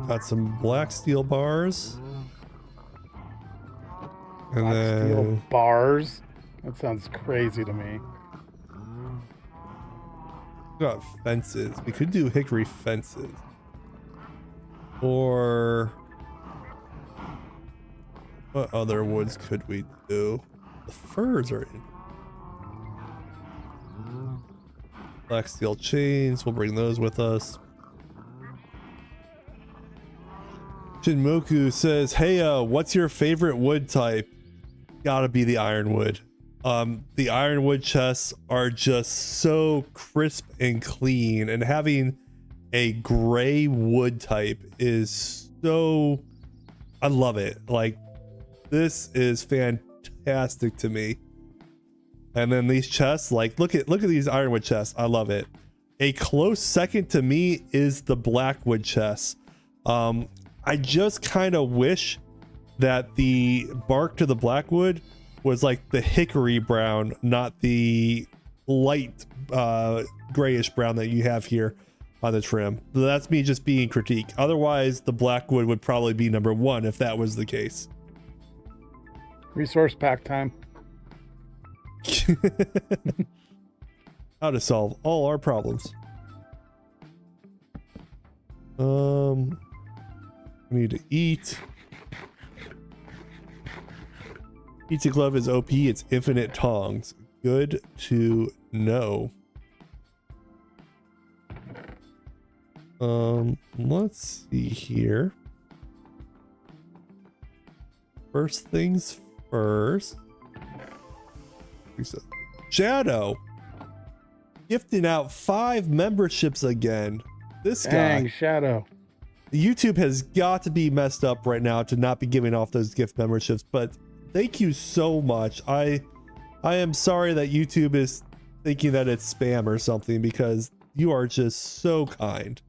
Got some black steel bars. And Black then steel bars? That sounds crazy to me. got fences. We could do hickory fences. Or what other woods could we do? The firs are in. Black steel chains, we'll bring those with us. Shinmoku says, hey, what's your favorite wood type? Gotta be the ironwood. The ironwood chests are just so crisp and clean, and having a gray wood type is so, I love it. Like, this is fantastic to me. And then these chests, like, look at these ironwood chests. I love it. A close second to me is the blackwood chests. I just kind of wish that the bark to the blackwood was like the hickory brown, not the light grayish brown that you have here on the trim. So that's me just being critique. Otherwise, the blackwood would probably be number one if that was the case. Resource pack time. How to solve all our problems. We need to eat. Pizza glove is OP. It's infinite tongs. Good to know. Let's see here. First things first. Shadow gifting out 5 memberships again. This Dang, guy. Shadow. YouTube has got to be messed up right now to not be giving off those gift memberships, but thank you so much. I am sorry that YouTube is thinking that it's spam or something, because you are just so kind.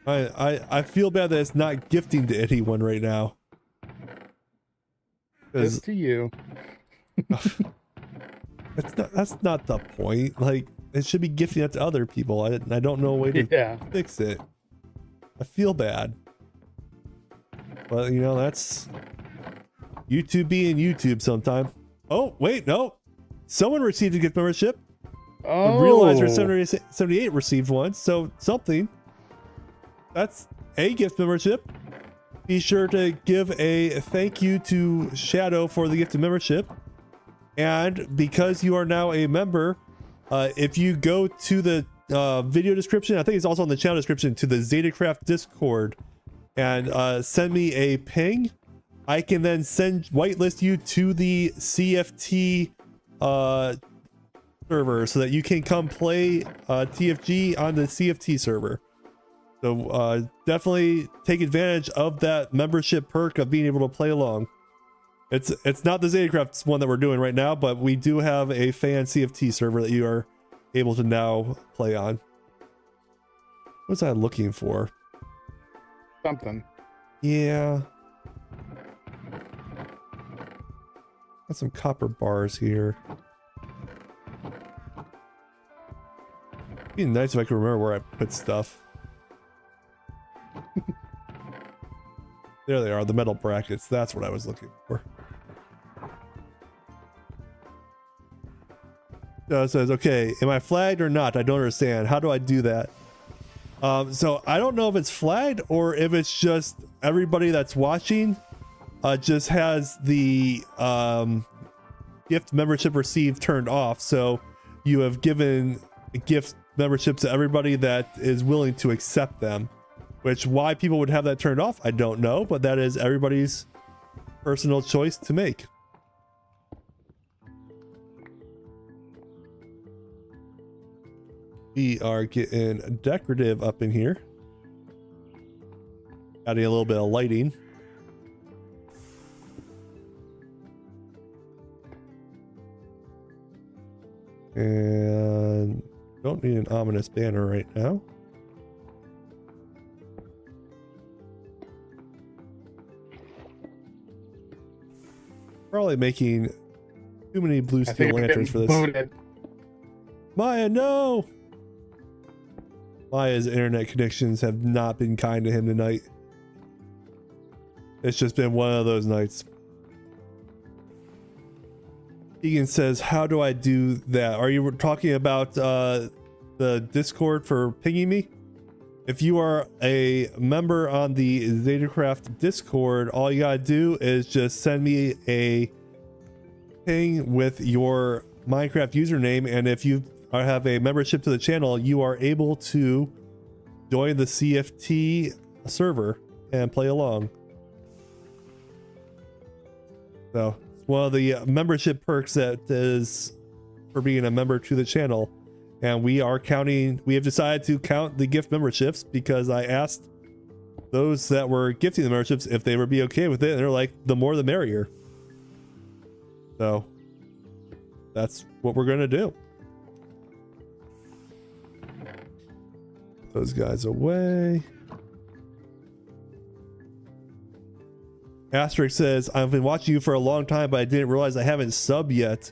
I feel bad that it's not gifting to anyone right now. Just to you. That's not the point. Like, it should be gifting that to other people. I don't know a way to fix it. I feel bad. But you know, that's YouTube being YouTube sometime. Oh, wait, no. Someone received a gift membership. Oh. The Realizer 78 received one, so something. That's a gift membership. Be sure to give a thank you to Shadow for the gifted membership. And because you are now a member, if you go to the video description, I think it's also on the channel description, to the Zetacraft Discord, and send me a ping, I can then whitelist you to the CFT server so that you can come play TFG on the CFT server. So definitely take advantage of that membership perk of being able to play along. It's not the Zetacraft one that we're doing right now, but we do have a fan CFT server that you are able to now play on. What was I looking for? Something. Yeah. Got some copper bars here. It'd be nice if I could remember where I put stuff. There they are, the metal brackets. That's what I was looking for. It says, okay, am I flagged or not? I don't understand. How do I do that? So I don't know if it's flagged or if it's just everybody that's watching just has the gift membership received turned off. So you have given gift memberships to everybody that is willing to accept them. Which, why people would have that turned off, I don't know, but that is everybody's personal choice to make. We are getting decorative up in here. Adding a little bit of lighting. And don't need an ominous banner right now. Probably making too many blue steel lanterns for this. Booted. Maya, no! Maya's internet connections have not been kind to him tonight. It's just been one of those nights. Egan says, how do I do that? Are you talking about the Discord for pinging me? If you are a member on the Zetacraft Discord, all you gotta do is just send me a ping with your Minecraft username, and if you have a membership to the channel, you are able to join the CFT server and play along. So it's one of the membership perks that is for being a member to the channel. And we have decided to count the gift memberships because I asked those that were gifting the memberships if they would be okay with it. And they're like, the more the merrier. So that's what we're going to do. Those guys away. Asterisk says, I've been watching you for a long time, but I didn't realize I haven't subbed yet.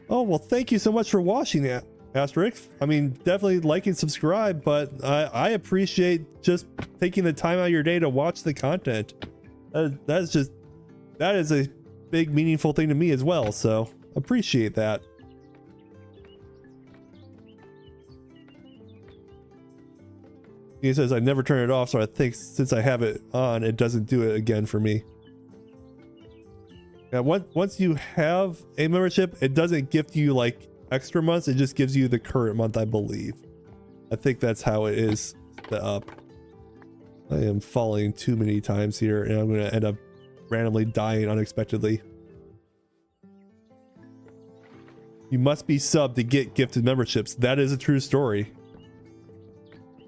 Oh, well, thank you so much for watching that, Asterisk. I mean, definitely like and subscribe, but I appreciate just taking the time out of your day to watch the content. That is a big, meaningful thing to me as well, so appreciate that. He says, I never turn it off, so I think since I have it on, it doesn't do it again for me. Now, once you have a membership, it doesn't gift you like extra months. It just gives you the current month, I believe. I think that's how it is set up. I am falling too many times here, and I'm going to end up randomly dying unexpectedly. You must be subbed to get gifted memberships. That is a true story.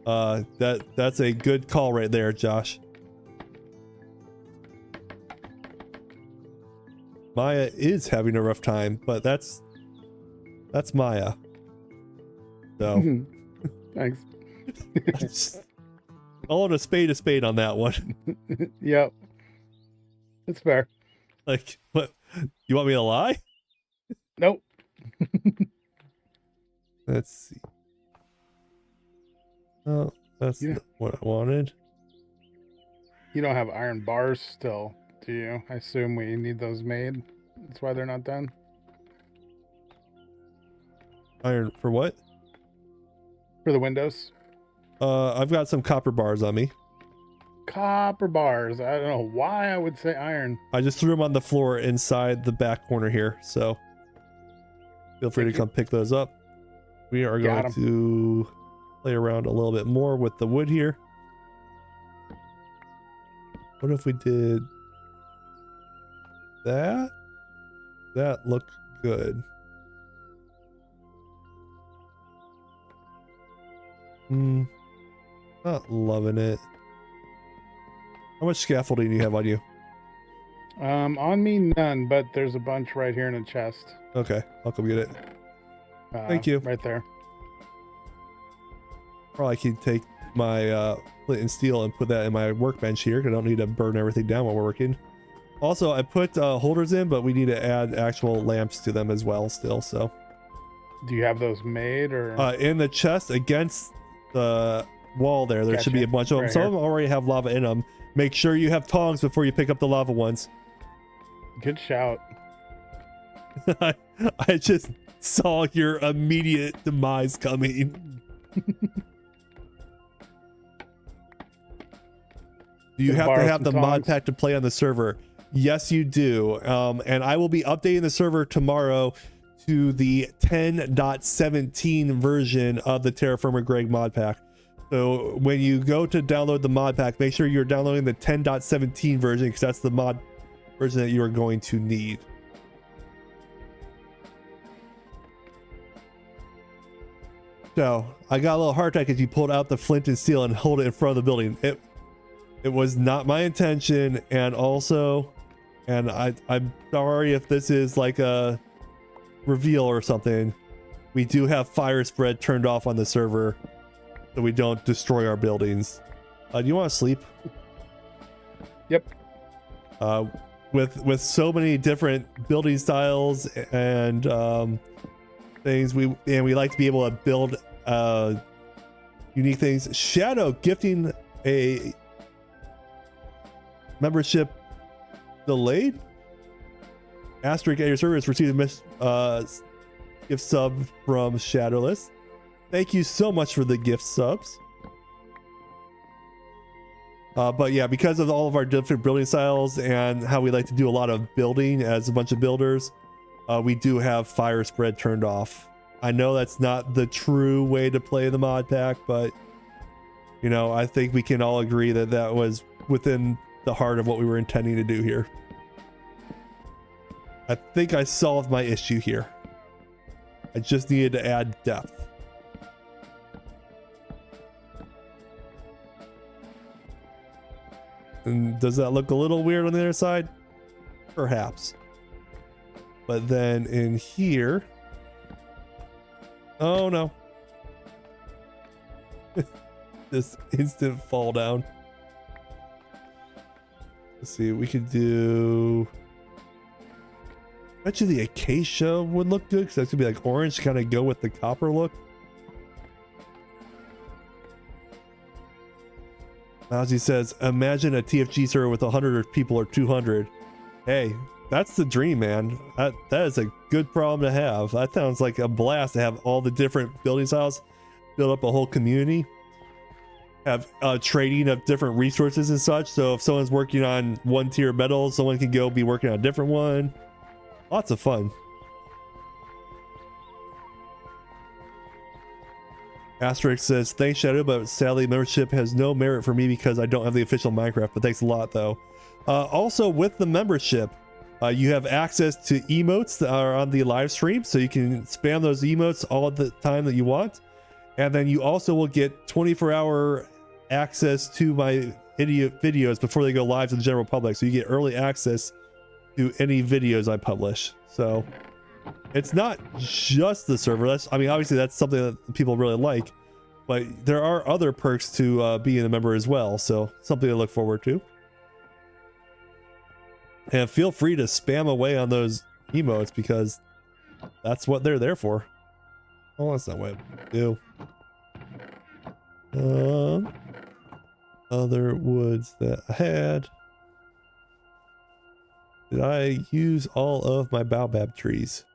That's a good call right there, Josh. Maya is having a rough time, but that's Maya. So Thanks. I'll own a spade on that one. Yep. It's fair. Like, what? You want me to lie? Nope. Let's see. Oh, that's not what I wanted. You don't have iron bars still, do you? I assume we need those made. That's why they're not done. Iron for what? For the windows. I've got some copper bars on me. Copper bars. I don't know why I would say iron. I just threw them on the floor inside the back corner here, so feel free to come pick those up. We are going to play around a little bit more with the wood here. What if we did that? That looked good. Not loving it. How much scaffolding do you have on you? On me, none, but there's a bunch right here in the chest. Okay, I'll come get it. Thank you. Right there. Or I can take my flint and steel and put that in my workbench here, because I don't need to burn everything down while we're working. Also, I put holders in, but we need to add actual lamps to them as well still, so. Do you have those made, or? In the chest against the wall there should be a bunch of them. Some of them already have lava in them. Make sure you have tongs before you pick up the lava ones. Good shout. I just saw your immediate demise coming. Do you have to have the mod pack to play on the server? Yes, you do. And I will be updating the server tomorrow to the 10.17 version of the Terrafirmagreg mod pack. So when you go to download the mod pack, make sure you're downloading the 10.17 version, because that's the mod version that you are going to need. So I got a little heart attack as you pulled out the flint and steel and hold it in front of the building. It was not my intention, and also, and I'm sorry if this is like a reveal or something. We do have fire spread turned off on the server, so we don't destroy our buildings. Do you want to sleep? Yep. With so many different building styles and things, we like to be able to build unique things. Shadow gifting a membership delayed. Asterisk at your server has received a gift sub from Shadowless. Thank you so much for the gift subs. But yeah, because of all of our different building styles and how we like to do a lot of building as a bunch of builders, we do have fire spread turned off. I know that's not the true way to play the mod pack, but you know, I think we can all agree that that was within the heart of what we were intending to do here. I think I solved my issue here. I just needed to add depth. And does that look a little weird on the other side? Perhaps. But then in here, oh no. This instant fall down. Let's see, we could do. Bet you the acacia would look good because that's gonna be like orange, kind of go with the copper look. Ozzy says, imagine a TFG server with 100 people or 200. Hey, that's the dream, man. That is a good problem to have. That sounds like a blast to have all the different building styles, build up a whole community, have trading of different resources and such. So if someone's working on one tier of metals, someone can go be working on a different one. Lots of fun. Asterisk says, thanks Shadow, but sadly membership has no merit for me because I don't have the official Minecraft, but thanks a lot though. Also with the membership, you have access to emotes that are on the live stream, so you can spam those emotes all the time that you want. And then you also will get 24-hour access to my videos before they go live to the general public. So you get early access to any videos I publish. So it's not just the server. I mean, obviously that's something that people really like, but there are other perks to being a member as well. So something to look forward to. And feel free to spam away on those emotes because that's what they're there for. Oh, that's not what I do. Other woods that I had. Did I use all of my baobab trees?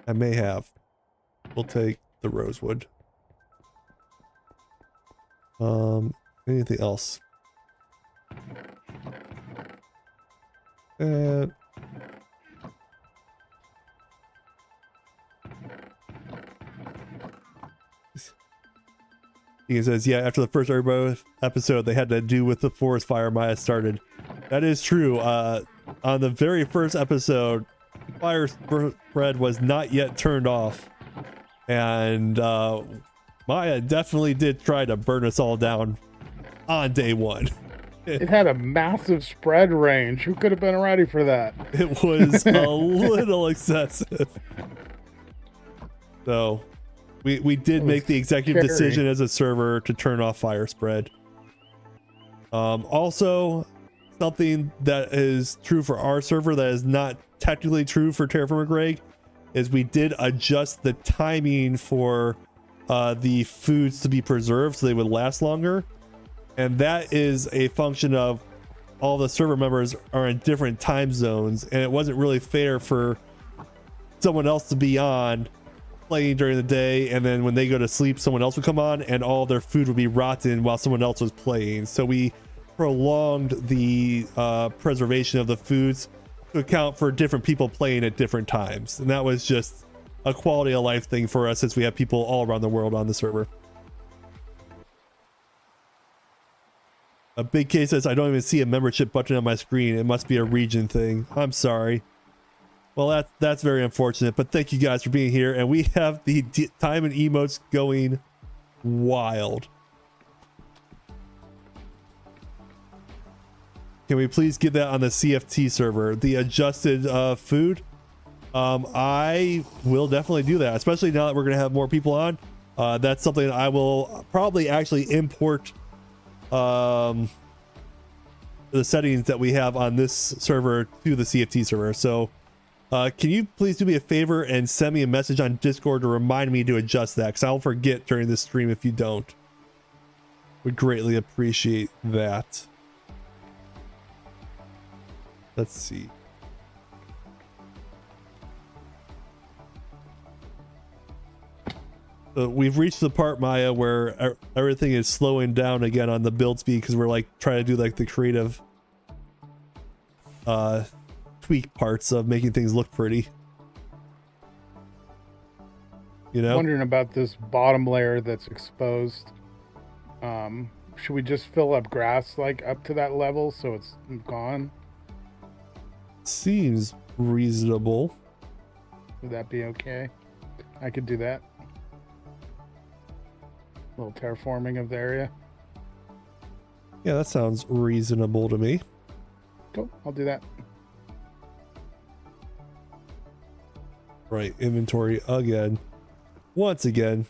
I may have. We'll take the rosewood. Anything else? He says, yeah, after the first episode, they had to do with the forest fire Maya started. That is true. On the very first episode, fire spread was not yet turned off. And Maya definitely did try to burn us all down on day one. It had a massive spread range. Who could have been ready for that? It was a little excessive. So we did make the executive decision as a server to turn off fire spread. Also, something that is true for our server that is not technically true for Terrafirmagreg is we did adjust the timing for the foods to be preserved so they would last longer. And that is a function of all the server members are in different time zones, and it wasn't really fair for someone else to be on playing during the day, and then when they go to sleep someone else would come on and all their food would be rotten while someone else was playing. So we prolonged the preservation of the foods to account for different people playing at different times, and that was just a quality of life thing for us since we have people all around the world on the server. A big case says, I don't even see a membership button on my screen. It must be a region thing. I'm sorry. Well, that's very unfortunate, but thank you guys for being here. And we have the time and emotes going wild. Can we please get that on the CFT server? The adjusted food? I will definitely do that, especially now that we're going to have more people on. That's something I will probably actually import the settings that we have on this server to the CFT server. So can you please do me a favor and send me a message on Discord to remind me to adjust that, because I'll forget during this stream if you don't. Would greatly appreciate that. Let's see. So we've reached the part, Maya, where everything is slowing down again on the build speed because we're like trying to do like the creative tweak parts of making things look pretty. You know? Wondering about this bottom layer that's exposed. Should we just fill up grass like up to that level so it's gone? Seems reasonable. Would that be okay? I could do that. A little terraforming of the area. Yeah, that sounds reasonable to me. Cool, I'll do that. Right, inventory again. Once again.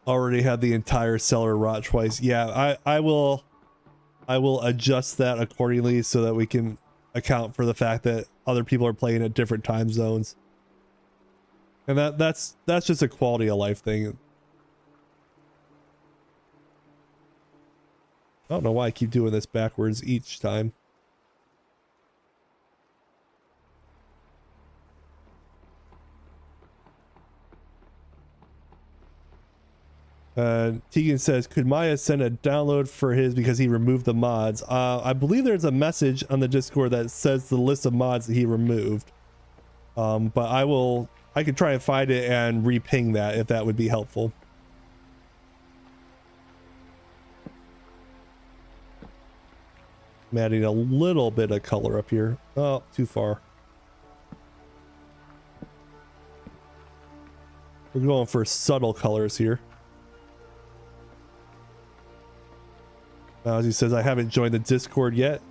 already had the entire cellar rot twice. Yeah, I will adjust that accordingly so that we can account for the fact that other people are playing at different time zones. And that's just a quality of life thing. I don't know why I keep doing this backwards each time. Tegan says, could Maya send a download for his because he removed the mods? I believe there's a message on the Discord that says the list of mods that he removed. But I could try and find it and re-ping that if that would be helpful. I'm adding a little bit of color up here. Oh, too far. We're going for subtle colors here. As he says, I haven't joined the Discord yet.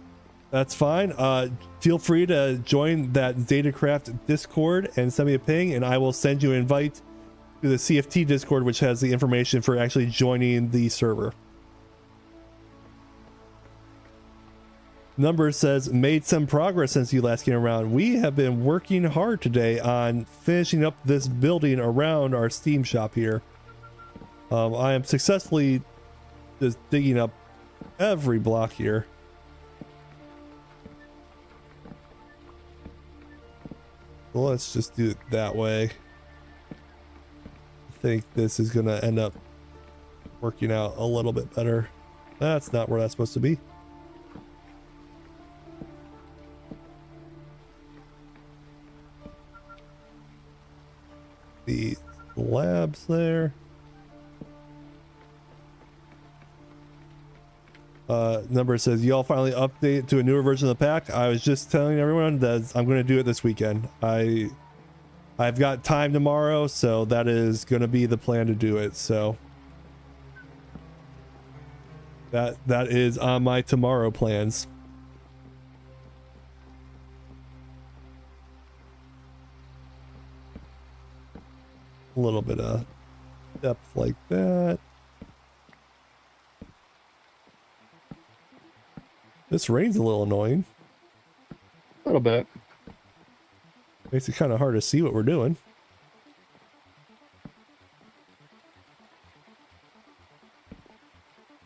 That's fine. Feel free to join that Datacraft Discord and send me a ping, and I will send you an invite to the CFT Discord, which has the information for actually joining the server. Number says, made some progress since you last came around. We have been working hard today on finishing up this building around our Steam shop here. I am successfully just digging up every block here. Well, let's just do it that way. I think this is gonna end up working out a little bit better. That's not where that's supposed to be. The labs there. Number says, y'all finally update to a newer version of the pack. I was just telling everyone that I'm going to do it this weekend. I've got time tomorrow, so that is going to be the plan to do it. So that is on my tomorrow plans. A little bit of depth like that. This rain's a little annoying. A little bit. Makes it kind of hard to see what we're doing.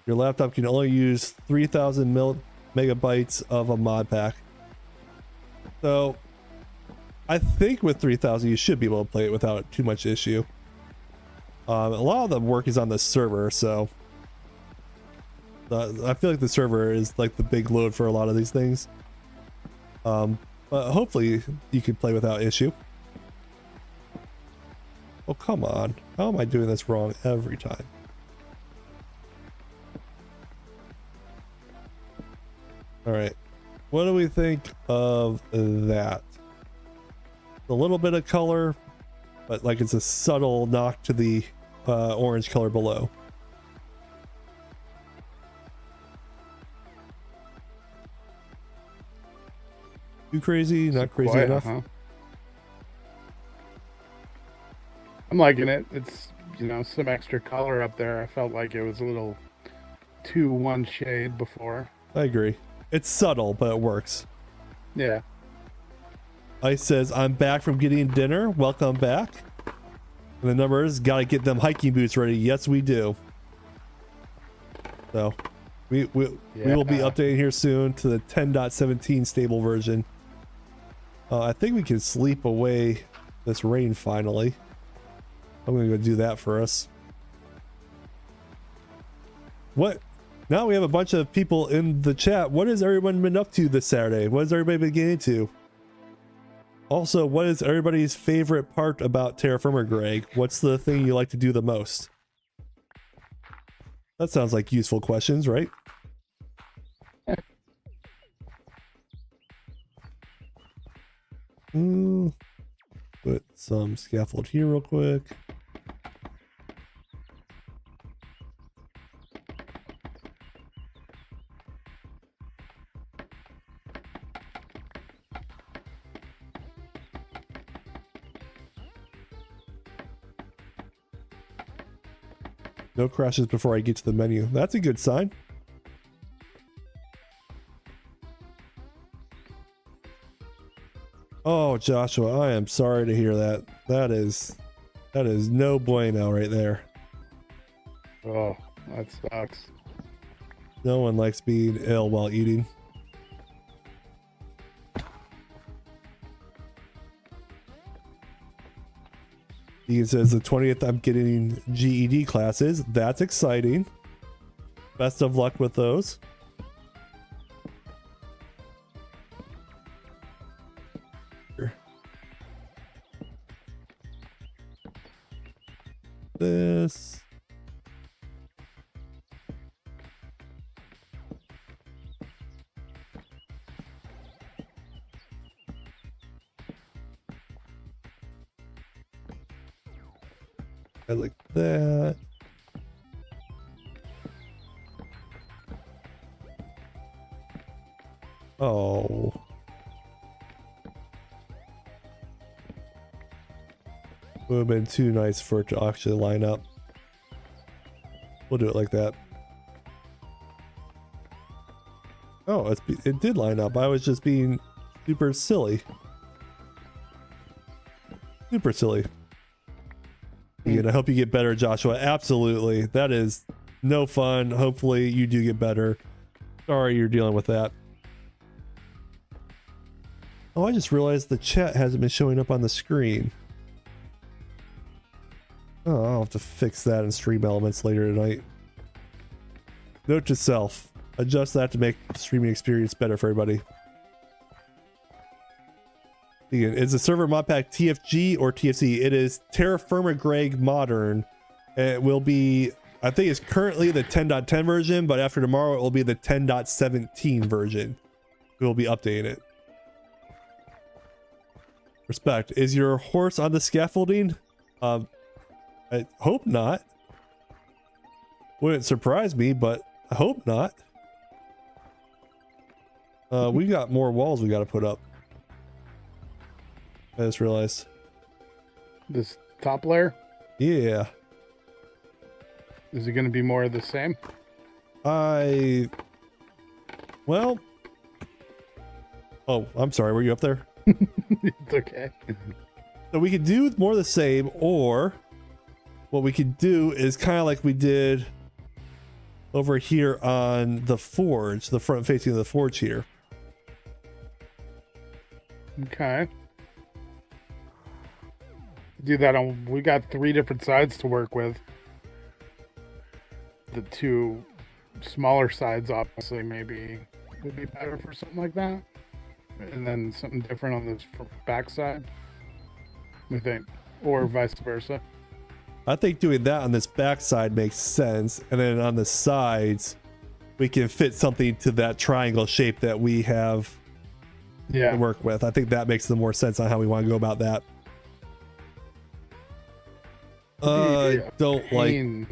Your laptop can only use 3,000 megabytes of a mod pack. So I think with 3,000 you should be able to play it without too much issue. A lot of the work is on the server, so I feel like the server is like the big load for a lot of these things. But hopefully you can play without issue. Oh, come on. How am I doing this wrong every time? All right. What do we think of that? A little bit of color, but like it's a subtle knock to the orange color below. Too crazy? Not crazy Quiet, enough? huh? I'm liking it. It's, you know, some extra color up there. I felt like it was a little too one shade before. I agree. It's subtle, but it works. Yeah. Ice says, I'm back from getting dinner. Welcome back. And the number is, gotta get them hiking boots ready. Yes, we do. So we will be updating here soon to the 10.17 stable version. I think we can sleep away this rain finally. I'm gonna go do that for us. What? Now we have a bunch of people in the chat. What has everyone been up to this Saturday? What has everybody been getting into? Also, what is everybody's favorite part about Terrafirmagreg? What's the thing you like to do the most? That sounds like useful questions, right? Put some scaffold here real quick. No crashes before I get to the menu. That's a good sign. Oh, Joshua, I am sorry to hear that. That is no bueno right there. Oh, that sucks. No one likes being ill while eating. He says the 20th I'm getting GED classes. That's exciting. Best of luck with those. This. I like that. Oh. Would have been too nice for it to actually line up. We'll do it like that. Oh, it did line up. I was just being super silly. Super silly. And I hope you get better, Joshua. Absolutely. That is no fun. Hopefully you do get better. Sorry you're dealing with that. Oh, I just realized the chat hasn't been showing up on the screen. Oh, I'll have to fix that in Stream Elements later tonight. Note to self. Adjust that to make the streaming experience better for everybody. Is the server mod pack TFG or TFC? It is Terrafirmagreg Modern. It will be, I think it's currently the 10.10 version, but after tomorrow it will be the 10.17 version. We will be updating it. Respect. Is your horse on the scaffolding? I hope not. Wouldn't surprise me, but I hope not. We got more walls we got to put up. I just realized. This top layer? Yeah. Is it going to be more of the same? Well. Oh, I'm sorry. Were you up there? It's okay. So we could do more of the same, or what we could do is kind of like we did over here on the forge, the front facing of the forge here. Okay. Do that on, we got 3 different sides to work with. The 2 smaller sides obviously maybe would be better for something like that. And then something different on this back side, I think, or vice versa. I think doing that on this back side makes sense, and then on the sides we can fit something to that triangle shape that we have to work with. I think that makes the more sense on how we want to go about that. I don't like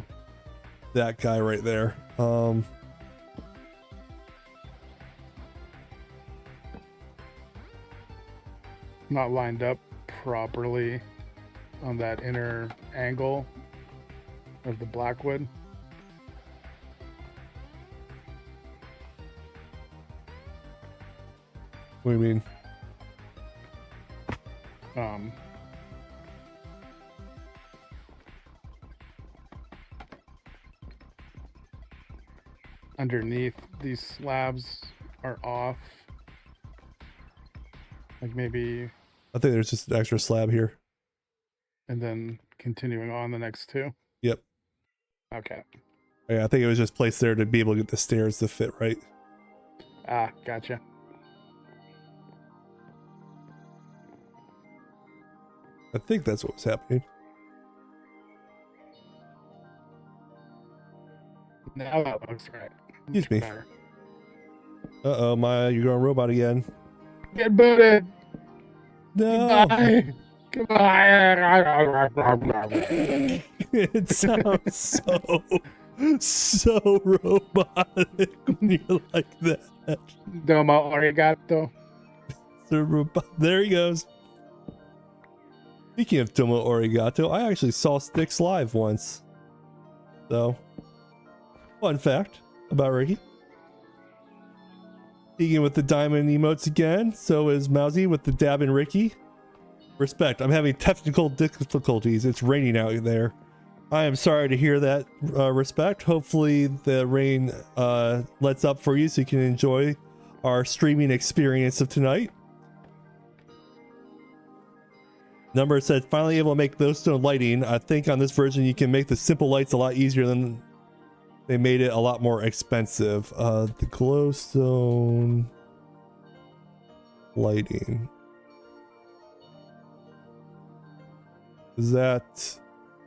that guy right there. Not lined up properly on that inner angle of the blackwood. What do you mean? Underneath, these slabs are off. Like maybe... I think there's just an extra slab here. And then continuing on the next 2? Yep. Okay. Yeah, I think it was just placed there to be able to get the stairs to fit right. Ah, gotcha. I think that's what was happening. Now that looks right. Excuse me. Uh-oh, Maya, you're going robot again. Get booted! No! Goodbye! It sounds so robotic when you're like that. Domo arigato. There he goes. Speaking of Domo Arigato, I actually saw Styx live once. So, fun fact about Ricky. Speaking with the diamond emotes again, so is Mousy with the dab and Ricky. Respect. I'm having technical difficulties. It's raining out there. I am sorry to hear that. Respect. Hopefully the rain lets up for you so you can enjoy our streaming experience of tonight. Number said, finally able to make glowstone lighting. I think on this version you can make the simple lights a lot easier than they made it a lot more expensive. The glowstone lighting. Is that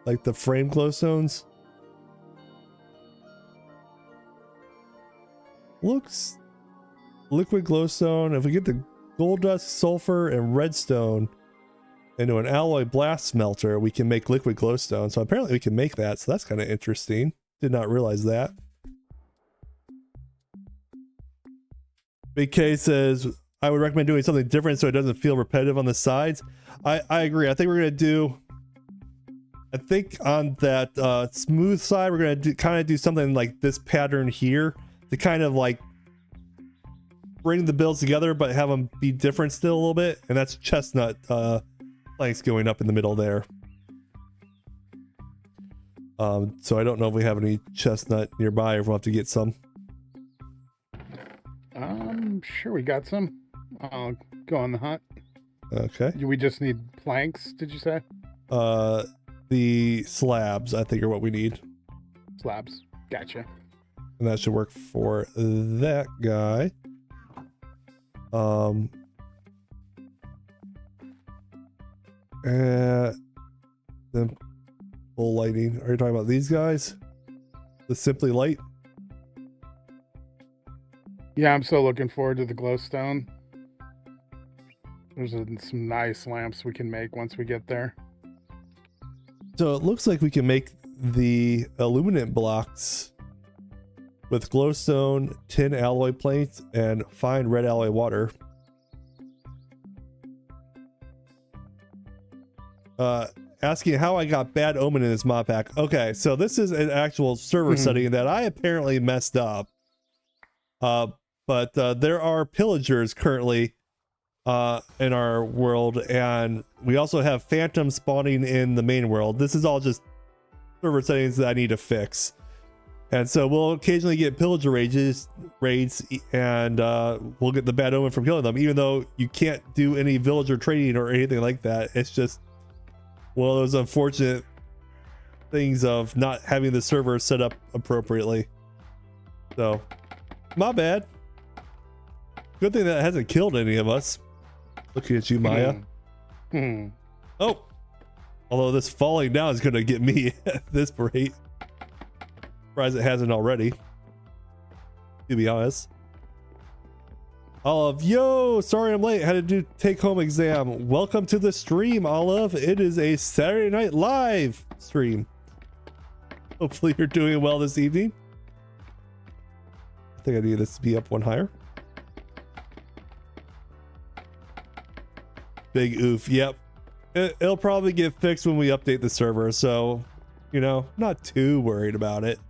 like the frame glowstones? Looks liquid glowstone. If we get the gold dust, sulfur, and redstone into an alloy blast smelter, we can make liquid glowstone. So apparently we can make that. So that's kind of interesting. Did not realize that. Big K says, I would recommend doing something different so it doesn't feel repetitive on the sides. I agree. I think we're going to do, I think on that smooth side, we're going to kind of do something like this pattern here to kind of like bring the builds together, but have them be different still a little bit. And that's chestnut planks going up in the middle there. So I don't know if we have any chestnut nearby or if we'll have to get some. Sure we got some. I'll go on the hunt. Okay. We just need planks, did you say? The slabs, I think, are what we need. Slabs. Gotcha. And that should work for that guy. Then full lighting. Are you talking about these guys? The Simply Light? Yeah, I'm so looking forward to the glowstone. There's some nice lamps we can make once we get there. So it looks like we can make the illuminant blocks with glowstone, tin alloy plates, and fine red alloy water. Asking how I got Bad Omen in this mod pack. Okay, so this is an actual server setting that I apparently messed up. But there are pillagers currently in our world, and we also have phantoms spawning in the main world. This is all just server settings that I need to fix. And so we'll occasionally get pillager raids, and we'll get the Bad Omen from killing them, even though you can't do any villager trading or anything like that. It's just one of those unfortunate things of not having the server set up appropriately. So, my bad. Good thing that it hasn't killed any of us. Looking at you, Maya. Oh, although this falling down is going to get me at this rate. Surprised it hasn't already, to be honest. Olive, yo, sorry I'm late. Had to do take-home exam. Welcome to the stream, Olive. It is a Saturday Night Live stream. Hopefully you're doing well this evening. I think I need this to be up one higher. Big oof. Yep. It'll probably get fixed when we update the server. So, you know, not too worried about it.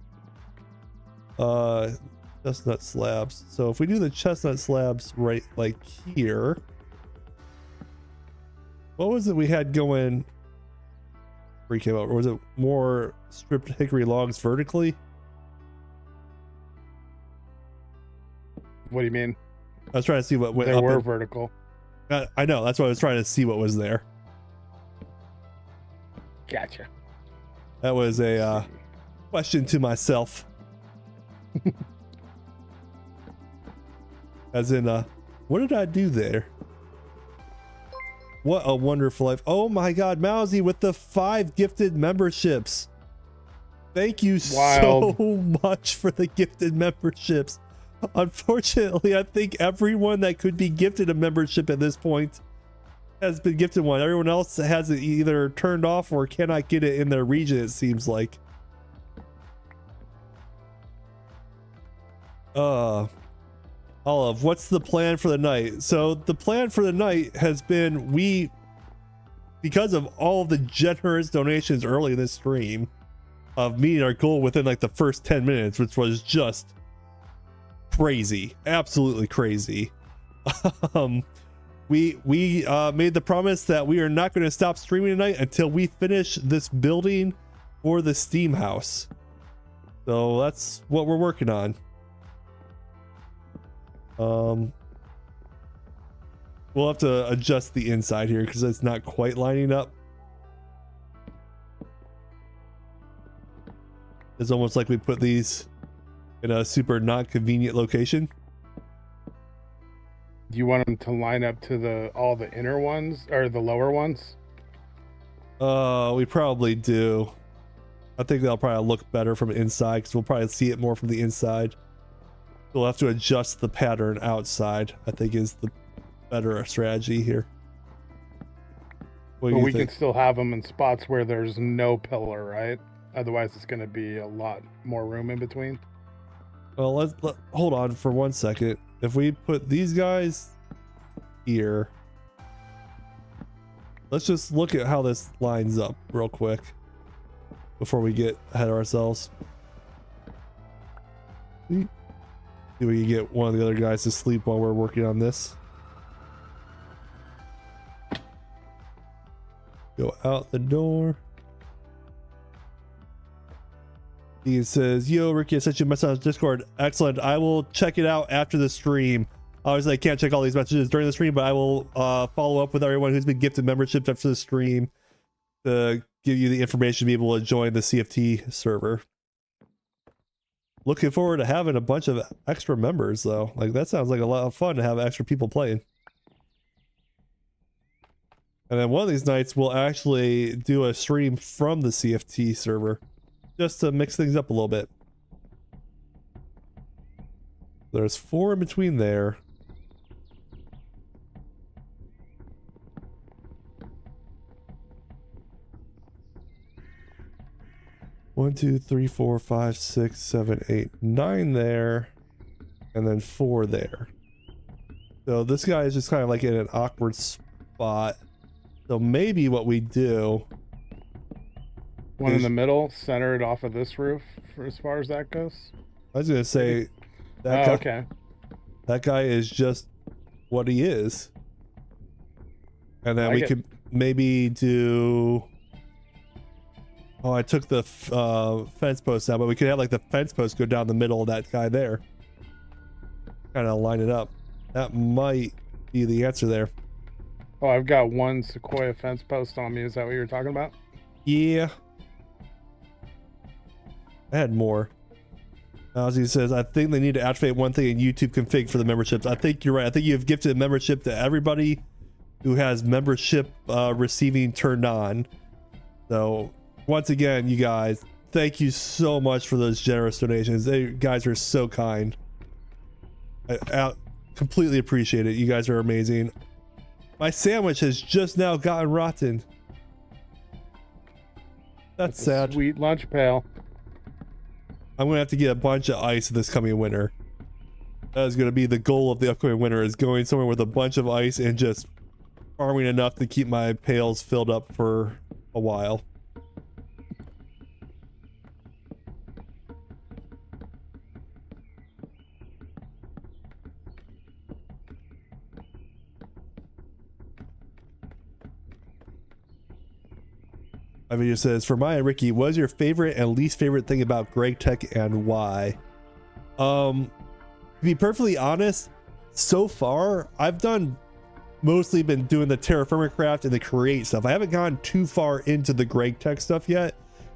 Chestnut slabs. So if we do the chestnut slabs right like here, what was it we had going before we came out? Or was it more stripped hickory logs vertically? What do you mean? I was trying to see what went there up. Were vertical. I know. That's why I was trying to see what was there. Gotcha. That was a question to myself. As in, what did I do there? What a wonderful life. Oh my God, Mousy with the 5 gifted memberships. Thank you so much for the gifted memberships. Unfortunately, I think everyone that could be gifted a membership at this point has been gifted one. Everyone else has it either turned off or cannot get it in their region, it seems like. Olive, what's the plan for the night? So the plan for the night has been because of all of the generous donations early in this stream, of meeting our goal within like the first 10 minutes, which was just crazy, absolutely crazy. We made the promise that we are not going to stop streaming tonight until we finish this building for the Steam house. So that's what we're working on. We'll have to adjust the inside here because it's not quite lining up. It's almost like we put these in a super not convenient location. Do you want them to line up to all the inner ones or the lower ones? We probably do. I think they'll probably look better from inside because we'll probably see it more from the inside. We'll have to adjust the pattern outside, I think is the better strategy here. But we can still have them in spots where there's no pillar, right? Otherwise it's going to be a lot more room in between. Well, let's hold on for 1 second. If we put these guys here, let's just look at how this lines up real quick before we get ahead of ourselves. See if we can get one of the other guys to sleep while we're working on this. Go out the door. He says, yo, Ricky, I sent you a message on Discord. Excellent. I will check it out after the stream. Obviously, I can't check all these messages during the stream, but I will follow up with everyone who's been gifted memberships after the stream to give you the information to be able to join the CFT server. Looking forward to having a bunch of extra members, though. Like, that sounds like a lot of fun to have extra people playing. And then one of these nights, we'll actually do a stream from the CFT server, just to mix things up a little bit. There's 4 in between there. One, 2, 3, 4, 5, 6, 7, 8, 9 there, and then 4 there. So this guy is just kind of like in an awkward spot. So maybe what we do, one in the middle, center it off of this roof for as far as that goes. I was gonna say that okay. That guy is just what he is. And then we could maybe do, oh, I took the fence post out, but we could have like the fence post go down the middle of that guy there. Kind of line it up. That might be the answer there. Oh, I've got one sequoia fence post on me. Is that what you were talking about? Yeah. I had more. Ozzy says, I think they need to activate one thing in YouTube config for the memberships. I think you're right. I think you've gifted a membership to everybody who has membership receiving turned on. So once again, you guys, thank you so much for those generous donations. You guys are so kind. I completely appreciate it. You guys are amazing. My sandwich has just now gotten rotten. That's sad. Sweet lunch pail. I'm gonna have to get a bunch of ice this coming winter. That is gonna be the goal of the upcoming winter, is going somewhere with a bunch of ice and just farming enough to keep my pails filled up for a while. My video says, for Maya and Ricky, what is your favorite and least favorite thing about Greg Tech and why? To be perfectly honest, so far I've mostly been doing the Terrafirmagreg and the create stuff. I haven't gone too far into the Greg Tech stuff yet,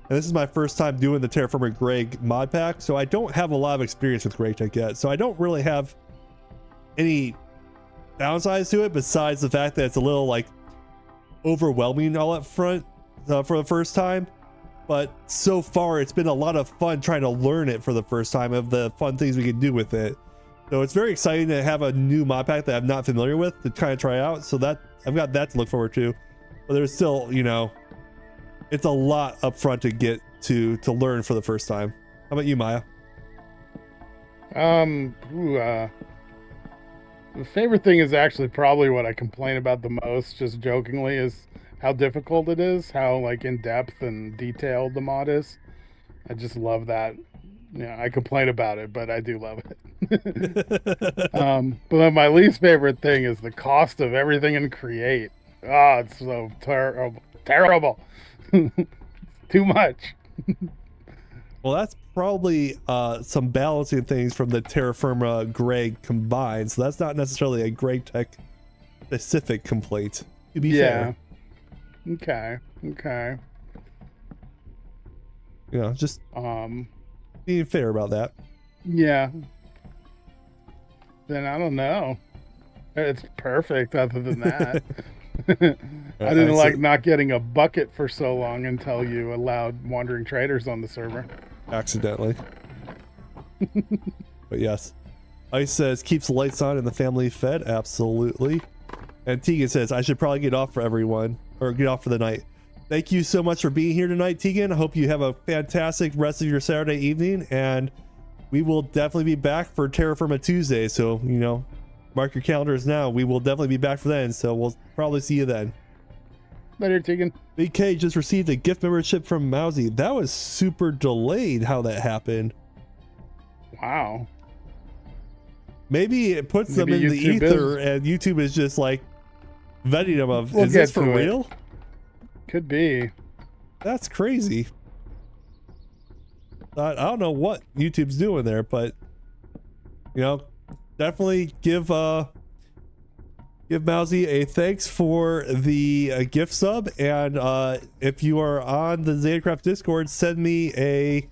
and this is my first time doing the Terrafirmagreg mod pack, so I don't have a lot of experience with Greg Tech yet, so I don't really have any downsides to it besides the fact that it's a little like overwhelming all up front for the first time. But so far it's been a lot of fun trying to learn it for the first time, of the fun things we can do with it. So it's very exciting to have a new mod pack that I'm not familiar with to kind of try out, so that I've got that to look forward to. But there's still, you know, it's a lot up front to get to learn for the first time. How about you, Maya? The favorite thing is actually probably what I complain about the most, just jokingly, is how difficult it is, how like in depth and detailed the mod is. I just love that. Yeah, I complain about it, but I do love it. But then my least favorite thing is the cost of everything in Create. Oh, it's so terrible. Too much. Well, that's probably some balancing things from the Terrafirmagreg combined, so that's not necessarily a Greg Tech specific complaint, to be fair. Okay. You know, just being fair about that. Yeah. Then I don't know. It's perfect other than that. I didn't like not getting a bucket for so long until you allowed wandering traders on the server. Accidentally. But yes. Ice says keeps the lights on and the family fed. Absolutely. And Tegan says I should probably get off for everyone, or get off for the night. Thank you so much for being here tonight, Tegan. I hope you have a fantastic rest of your Saturday evening, and we will definitely be back for Terra Firma Tuesday. So, you know, mark your calendars now. We will definitely be back for then, so we'll probably see you then. Later, Tegan. Big K just received a gift membership from Mousy. That was super delayed how that happened. Wow. Maybe it puts them in the ether and YouTube is just like vetting them of, is this for real? Could be. That's crazy. I don't know what YouTube's doing there, but you know, definitely give Mousy a thanks for the gift sub, and if you are on the Zetacraft Discord, send me a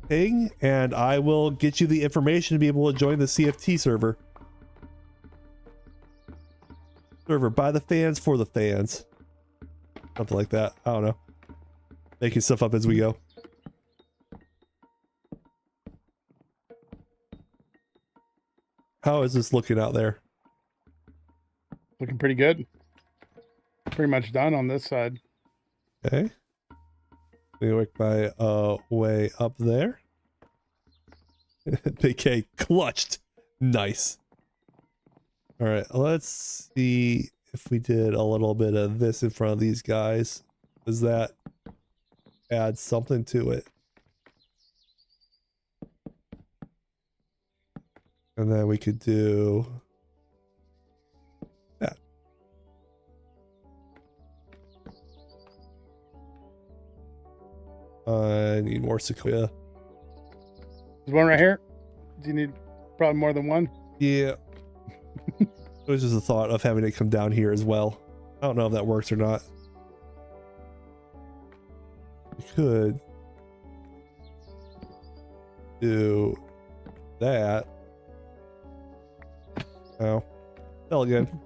ping and I will get you the information to be able to join the CFT server by the fans for the fans, something like that. I don't know, making stuff up as we go. How is this looking out there? Looking pretty good. Pretty much done on this side. Okay. Let me work my way up there. Big K clutched. Nice. All right, let's see if we did a little bit of this in front of these guys. Does that add something to it? And then we could do that. I need more sequoia. There's one right here. Do you need probably more than one? Yeah. It was just a thought of having it come down here as well. I don't know if that works or not. We could do that. Oh, fell again.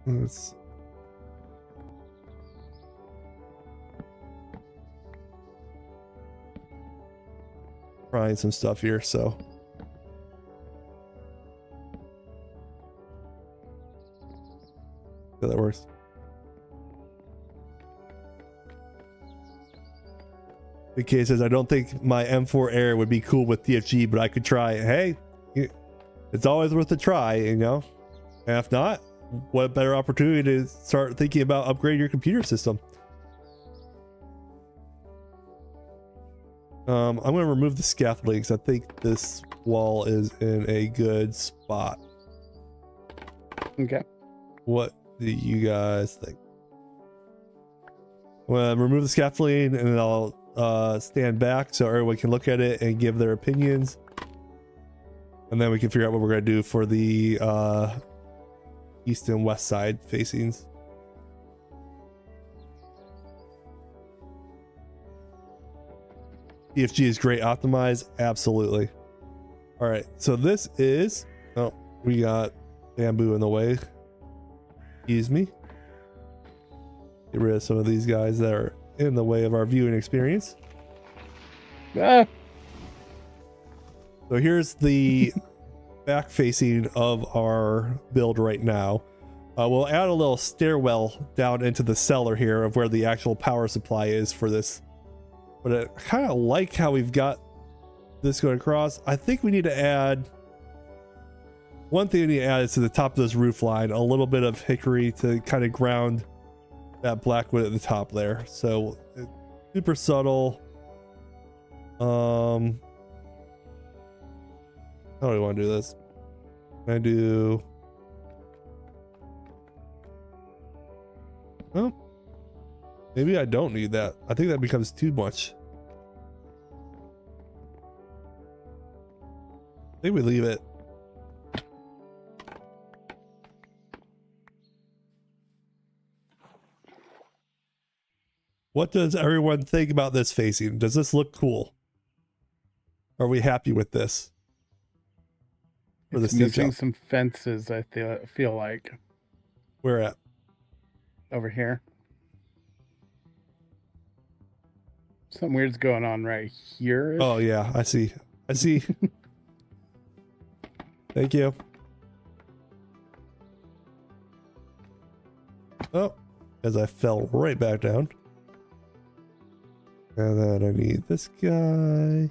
Let's trying some stuff here, so yeah, that works. Big K says, I don't think my M4 Air would be cool with TFG, but I could try. Hey, it's always worth a try, you know? And if not, what a better opportunity to start thinking about upgrading your computer system. I'm going to remove the scaffolding because I think this wall is in a good spot. Okay. What do you guys think? Well, remove the scaffolding and then I'll stand back so everyone can look at it and give their opinions. And then we can figure out what we're going to do for the east and west side facings. EFG is great optimized, absolutely. All right, so this is, oh, we got bamboo in the way. Excuse me. Get rid of some of these guys that are in the way of our viewing experience. Ah. So here's the back facing of our build right now. We'll add a little stairwell down into the cellar here of where the actual power supply is for this. But I kind of like how we've got this going across. I think we need to add One thing I need to add is to the top of this roof line, a little bit of hickory to kind of ground that black wood at the top there. So it's super subtle. How do I want to do this? Can I do... Oh, maybe I don't need that. I think that becomes too much. I think we leave it. What does everyone think about this facing? Does this look cool? Are we happy with this? For It's missing some fences, I feel like. Where at? Over here. Something weird's going on right here. Oh yeah, I see. I see. Thank you. Oh, as I fell right back down. And then I need this guy.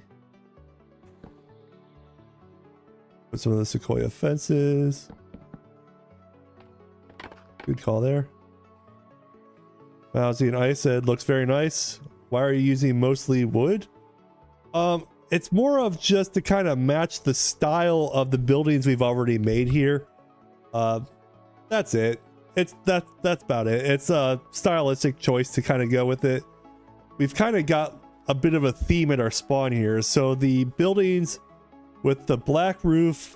Put some of the sequoia fences. Good call there. Mousy and Ice said, looks very nice. Why are you using mostly wood? It's more of just to kind of match the style of the buildings we've already made here. That's it. That's about it. It's a stylistic choice to kind of go with it. We've kind of got a bit of a theme in our spawn here. So the buildings with the black roof,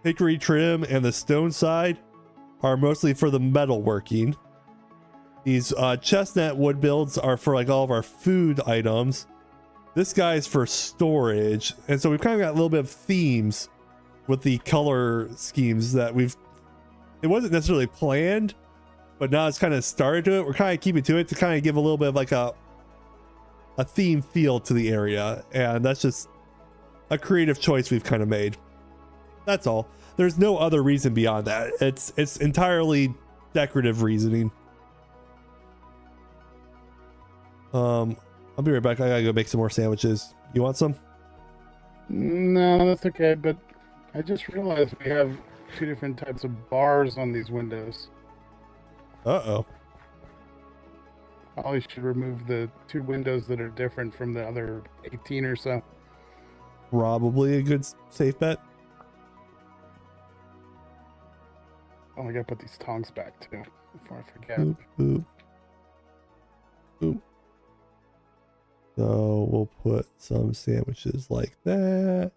hickory trim, and the stone side are mostly for the metalworking. These chestnut wood builds are for like all of our food items. This guy is for storage. And so we've kind of got a little bit of themes with the color schemes that it wasn't necessarily planned, but now it's kind of started to it. We're kind of keeping to it to kind of give a little bit of like a theme feel to the area. And that's just a creative choice we've kind of made. That's all. There's no other reason beyond that. It's entirely decorative reasoning. I'll be right back. I gotta go make some more sandwiches. You want some? No, that's okay, but I just realized we have 2 different types of bars on these windows. Uh-oh. Probably should remove the 2 windows that are different from the other 18 or so. Probably a good safe bet. Oh, I gotta put these tongs back too, before I forget. Boop, boop. Boop. So we'll put some sandwiches like that.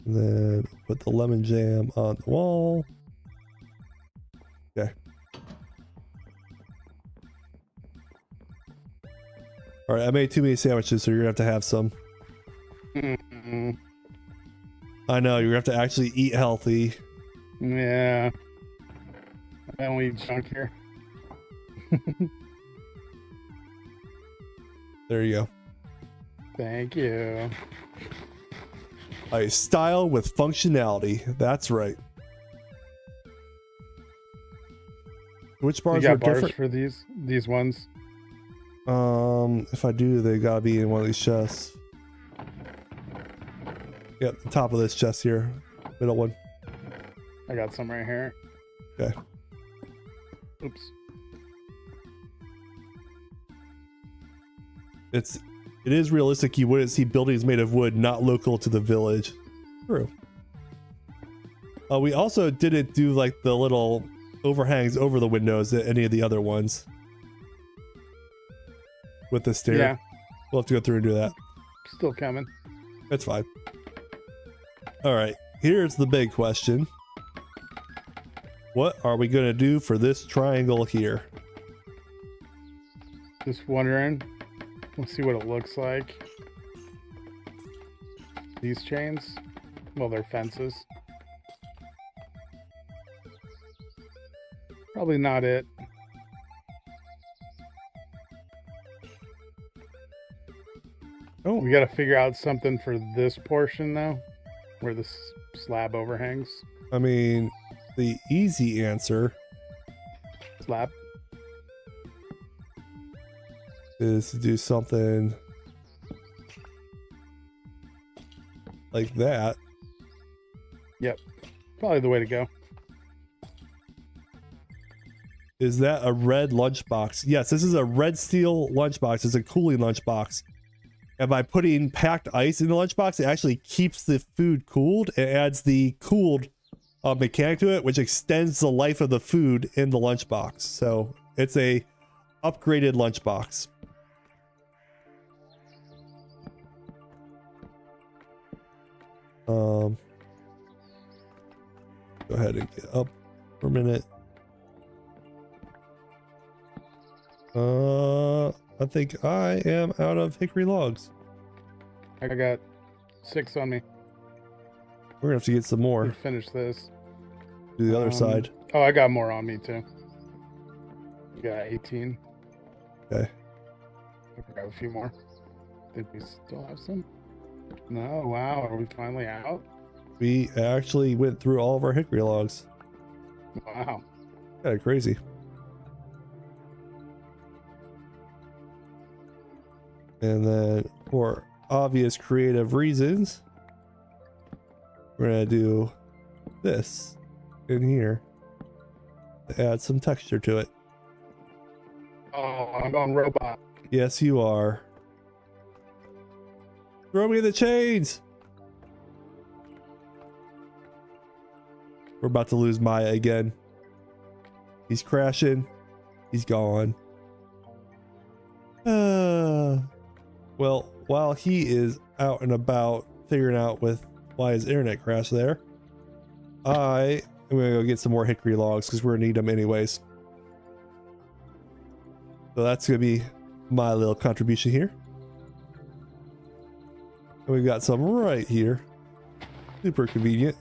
And then put the lemon jam on the wall. Okay. All right, I made too many sandwiches, so you're gonna have some. Mm-hmm. I know, you're gonna have to actually eat healthy. Yeah. I don't eat junk here. There you go. Thank you. A style with functionality. That's right. Which bars you got are bars different for these ones? If I do, they gotta be in one of these chests. Yep, the top of this chest here. Middle one. I got some right here. Okay. Oops. It is realistic you wouldn't see buildings made of wood not local to the village. True. We also didn't do like the little overhangs over the windows at any of the other ones. With the stair. Yeah. We'll have to go through and do that. Still coming. That's fine. Alright, here's the big question. What are we gonna do for this triangle here? Just wondering. Let's see what it looks like. These chains? Well, they're fences. Probably not it. Oh, we gotta figure out something for this portion though, where this slab overhangs. I mean, the easy answer. Slab. is to do something like that. Yep. Probably the way to go. Is that a red lunchbox? Yes, this is a red steel lunchbox. It's a cooling lunchbox. And by putting packed ice in the lunchbox, it actually keeps the food cooled. It adds the cooled mechanic to it, which extends the life of the food in the lunchbox. So it's a upgraded lunchbox. Go ahead and get up for a minute. I think I am out of hickory logs. I got 6 on me. We're gonna have to get some more. Finish this. Do the other side. Oh, I got more on me too. Got 18. Okay. I got a few more. Did we still have some? No. Wow. Are we finally out? We actually went through all of our hickory logs. Wow. Kind of crazy. And then for obvious creative reasons, we're gonna do this in here to add some texture to it. Oh, I'm on robot. Yes, you are. Throw me the chains. We're about to lose Maya again. He's crashing. He's gone. Well, while he is out and about figuring out why his internet crashed there, I am gonna go get some more hickory logs because we're gonna need them anyways. So that's gonna be my little contribution here. And we've got some right here. Super convenient.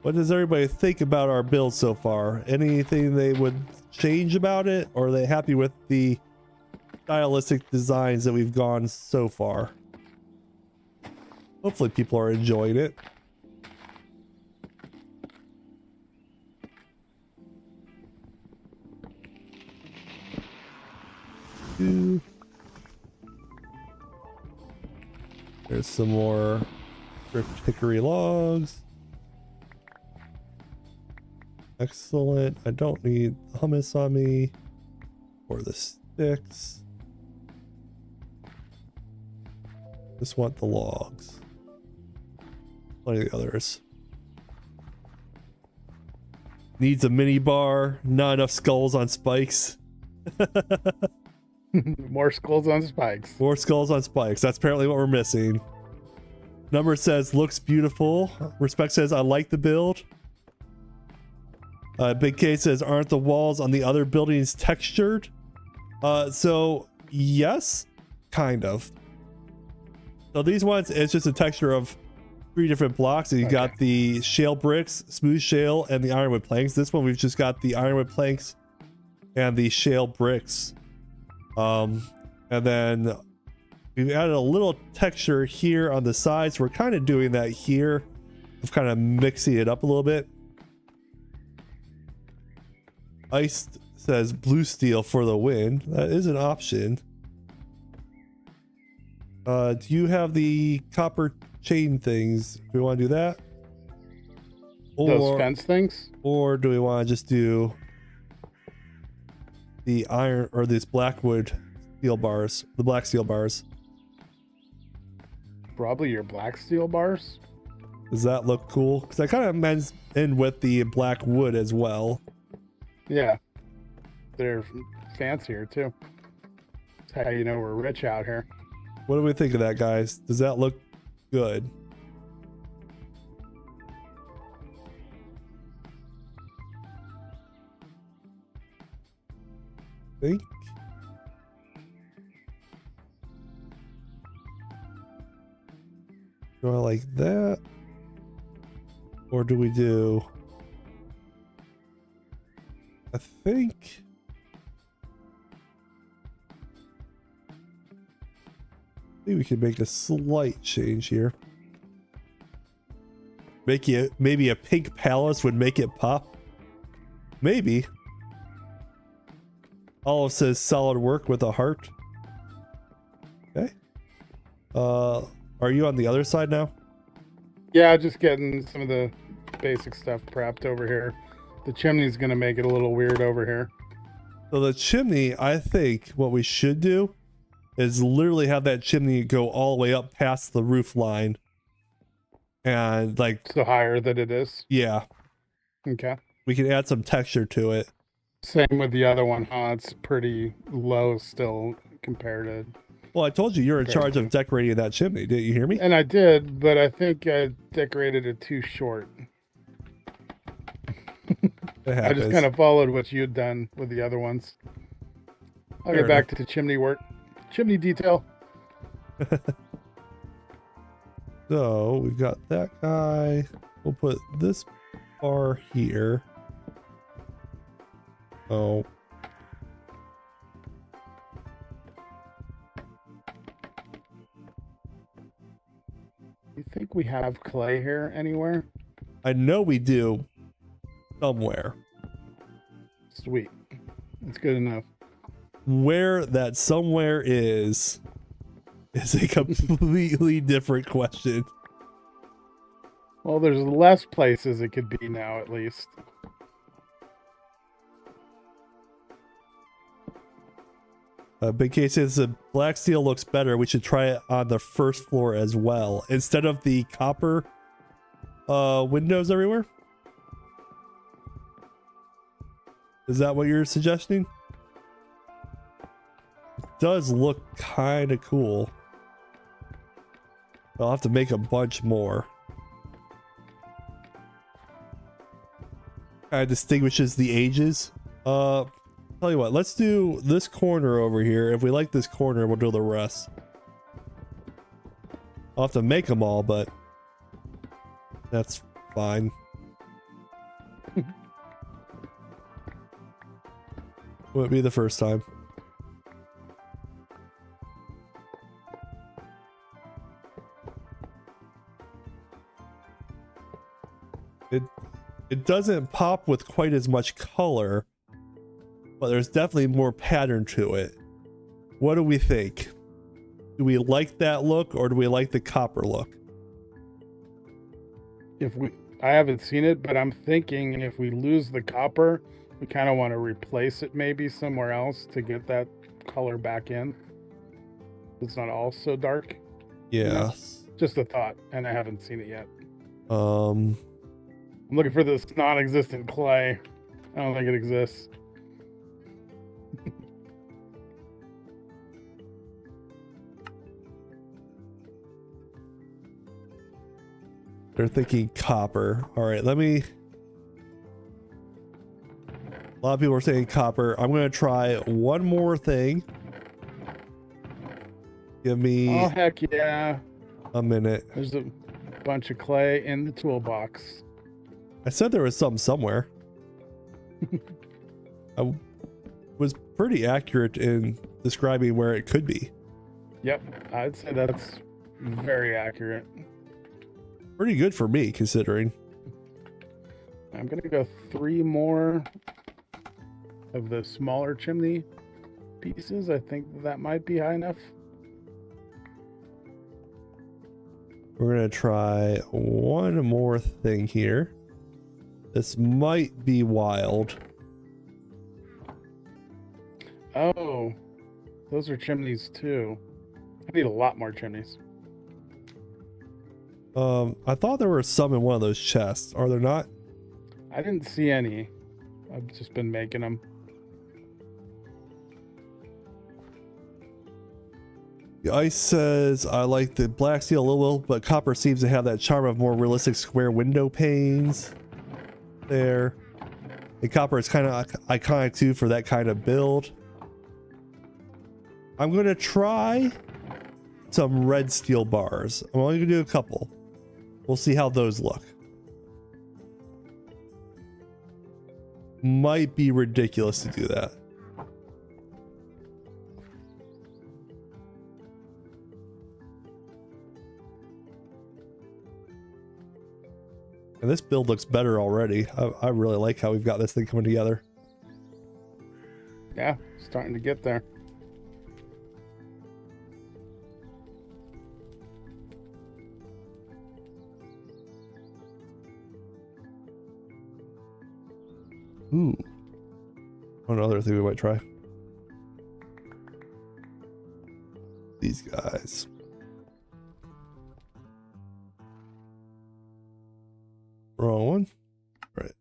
What does everybody think about our build so far? Anything they would change about it, or are they happy with the stylistic designs that we've gone so far? Hopefully people are enjoying it. There's some more ripped hickory logs. Excellent. I don't need hummus on me or the sticks. Just want the logs. Plenty of the others. Needs a mini bar. Not enough skulls on spikes. More skulls on spikes. More skulls on spikes. That's apparently what we're missing. Number says looks beautiful. Respect says I like the build. Big K says aren't the walls on the other buildings textured? So yes, kind of. So these ones, it's just a texture of 3 different blocks. And you got the shale bricks, smooth shale, and the ironwood planks. This one we've just got the ironwood planks and the shale bricks. And then we've added a little texture here on the sides. We're kind of doing that here, of kind of mixing it up a little bit. Ice says blue steel for the win. That is an option. Do you have the copper chain things? Do we want to do that? Those fence things? Or do we want to just do the iron or these blackwood steel bars, the black steel bars? Probably your black steel bars. Does that look cool? Because I kind of meant in with the black wood as well. Yeah, they're fancier too. That's how you know we're rich out here. What do we think of that, guys? Does that look good? Think. Do I like that? Or do we do... I think we can make a slight change here. Maybe a pink palace would make it pop. Maybe. Olive says solid work with a heart. Okay. Are you on the other side now? Yeah, just getting some of the basic stuff prepped over here. The chimney's gonna make it a little weird over here. So the chimney, I think what we should do is literally have that chimney go all the way up past the roof line. And like, So higher that it is. yeah, Okay. we can add some texture to it. Same with the other one, huh? It's pretty low still compared to. Well, I told you you're in charge of decorating that chimney. Didn't you hear me? And I did, but I think I decorated it too short. I just kind of followed what you'd done with the other ones. I'll get back to the chimney work. Chimney detail. So we've got that guy. We'll put this bar here. Oh. You think we have clay here anywhere? I know we do. Somewhere. Sweet. That's good enough. Where that somewhere is a completely different question. Well, there's less places it could be now, at least. Big K says the black steel looks better. We should try it on the first floor as well. Instead of the copper windows everywhere? Is that what you're suggesting? It does look kind of cool. I'll have to make a bunch more. Kind of distinguishes the ages. Tell you what, let's do this corner over here. If we like this corner, we'll do the rest. I'll have to make them all, but that's fine. Wouldn't be the first time. It doesn't pop with quite as much color, but there's definitely more pattern to it. What do we think? Do we like that look or do we like the copper look? I haven't seen it, but I'm thinking if we lose the copper, we kind of want to replace it maybe somewhere else to get that color back in. It's not all so dark. Yeah. You know? Just a thought, and I haven't seen it yet. I'm looking for this non-existent clay. I don't think it exists. They're thinking copper. All right, let me... A lot of people are saying copper. I'm going to try one more thing. Give me... Oh, heck yeah. A minute. There's a bunch of clay in the toolbox. I said there was some somewhere. I was pretty accurate in describing where it could be. Yep, I'd say that's very accurate. Pretty good for me, considering. I'm gonna go 3 more of the smaller chimney pieces. I think that might be high enough. We're gonna try one more thing here. This might be wild. Oh, those are chimneys too. I need a lot more chimneys. I thought there were some in one of those chests. Are there not? I didn't see any. I've just been making them. The ice says, I like the black steel a little, but copper seems to have that charm of more realistic square window panes. There. The copper is kind of iconic too for that kind of build. I'm going to try some red steel bars. I'm only going to do a couple. We'll see how those look. Might be ridiculous to do that. And this build looks better already. I really like how we've got this thing coming together. Yeah, starting to get there. Ooh. Another thing we might try. These guys. Wrong one. Right.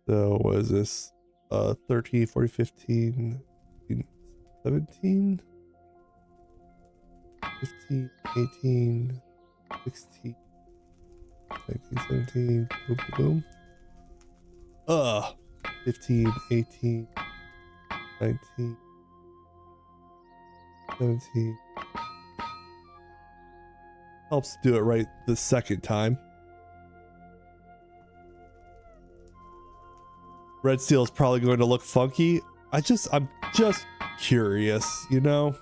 So what is this? 13, 40, 15, 17, 15, 18, 16, 19, 17, boom, boom, boom. 15, 18, 19, 17. Helps do it right the second time. Red steel is probably going to look funky. I'm just curious, you know.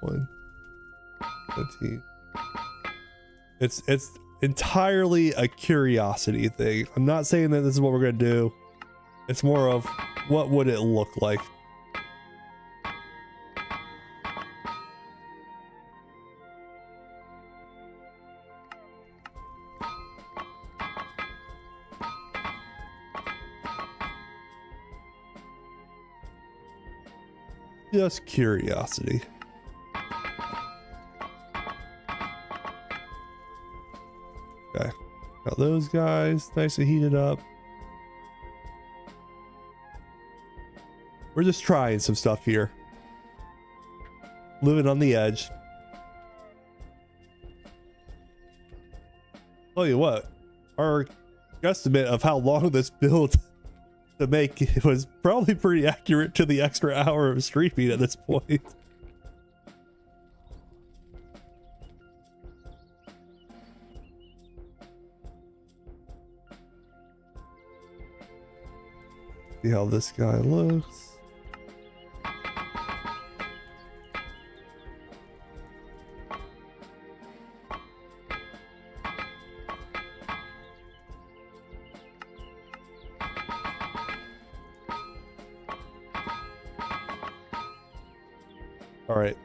1, 17. It's entirely a curiosity thing. I'm not saying that this is what we're gonna do. It's more of what would it look like. Just curiosity. Okay, got those guys nice and heated up. We're just trying some stuff here. Living on the edge. Tell you what, our guesstimate of how long this build to make it was probably pretty accurate to the extra hour of streaming at this point. See how this guy looks. All right,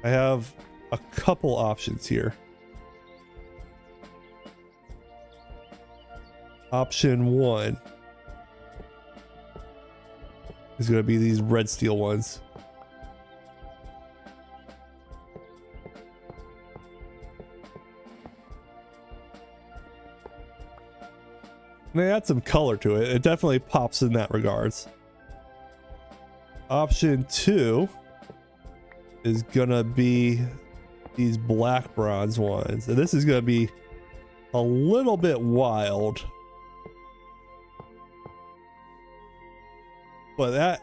I have a couple options here. Option 1 is going to be these red steel ones. And they add some color to it. It definitely pops in that regards. Option 2 is gonna be these black bronze ones, and this is gonna be a little bit wild, but that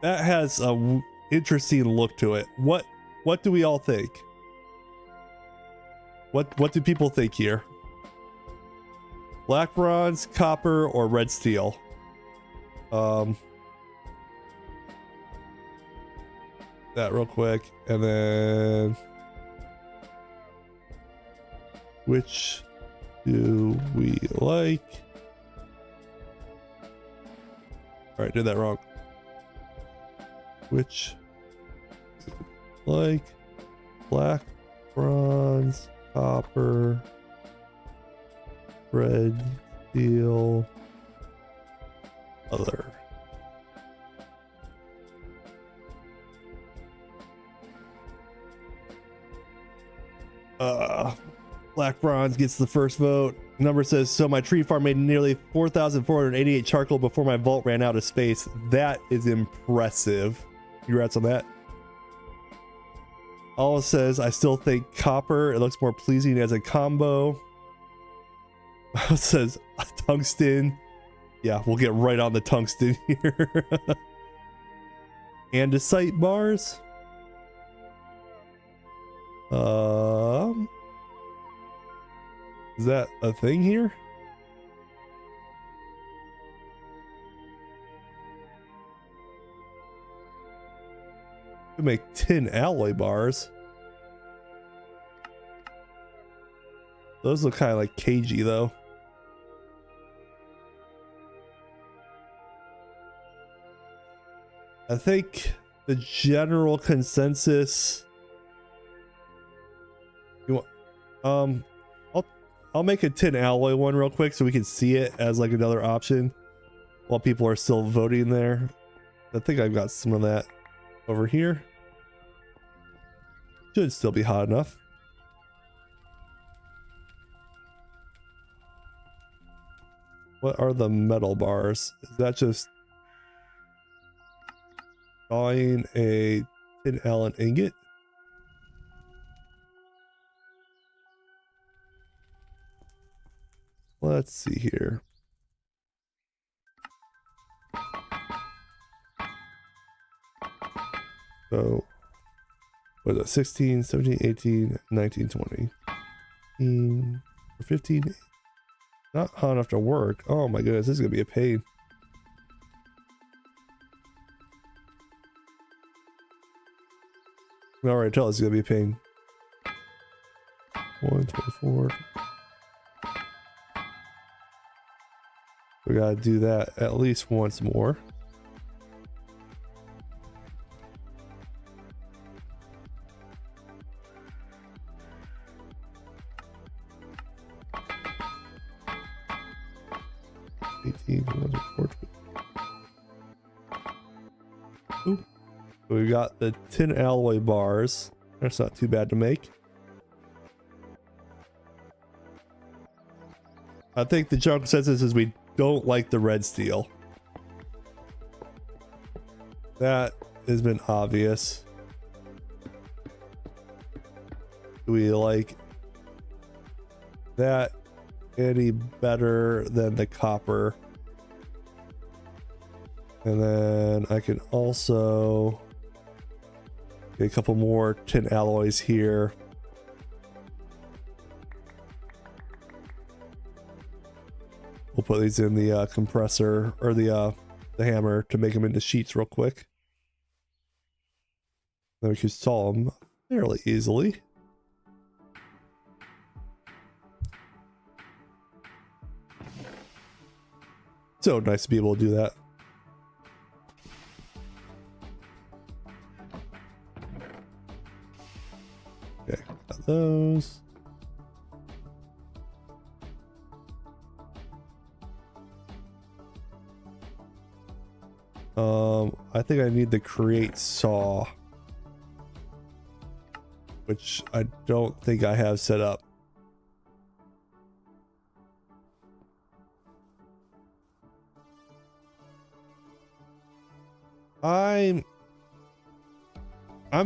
has a interesting look to it. What do we all think? What do people think here? Black bronze, copper, or red steel? That real quick, and then which do we like? All right, did that wrong. Which do we like? Black, bronze, copper, red, steel, other. Black bronze gets the first vote. Number says, so my tree farm made nearly 4,488 charcoal before my vault ran out of space. That is impressive. Congrats on that. All says, I still think copper. It looks more pleasing as a combo. It says tungsten. Yeah, we'll get right on the tungsten here. Andesite bars. Is that a thing here? Could make tin alloy bars. Those look kind of like cagey though. I think the general consensus. You want, I'll make a tin alloy one real quick so we can see it as like another option while people are still voting there. I think I've got some of that over here. Should still be hot enough. What are the metal bars? Is that just buying a tin Allen ingot? Let's see here. So, what is it? 16, 17, 18, 19, 20. 15, or 15. Not hot enough to work. Oh my goodness, this is going to be a pain. I can already tell this is going to be a pain. 124. We gotta do that at least once more. Ooh. So we got the tin alloy bars. That's not too bad to make. I think the general consensus is we don't like the red steel. That has been obvious. Do we like that any better than the copper? And then I can also get a couple more tin alloys here. We'll put these in the compressor or the hammer to make them into sheets real quick. Then we can saw them fairly easily. So nice to be able to do that. Okay, got those. I think I need the create saw, which I don't think I have set up. I'm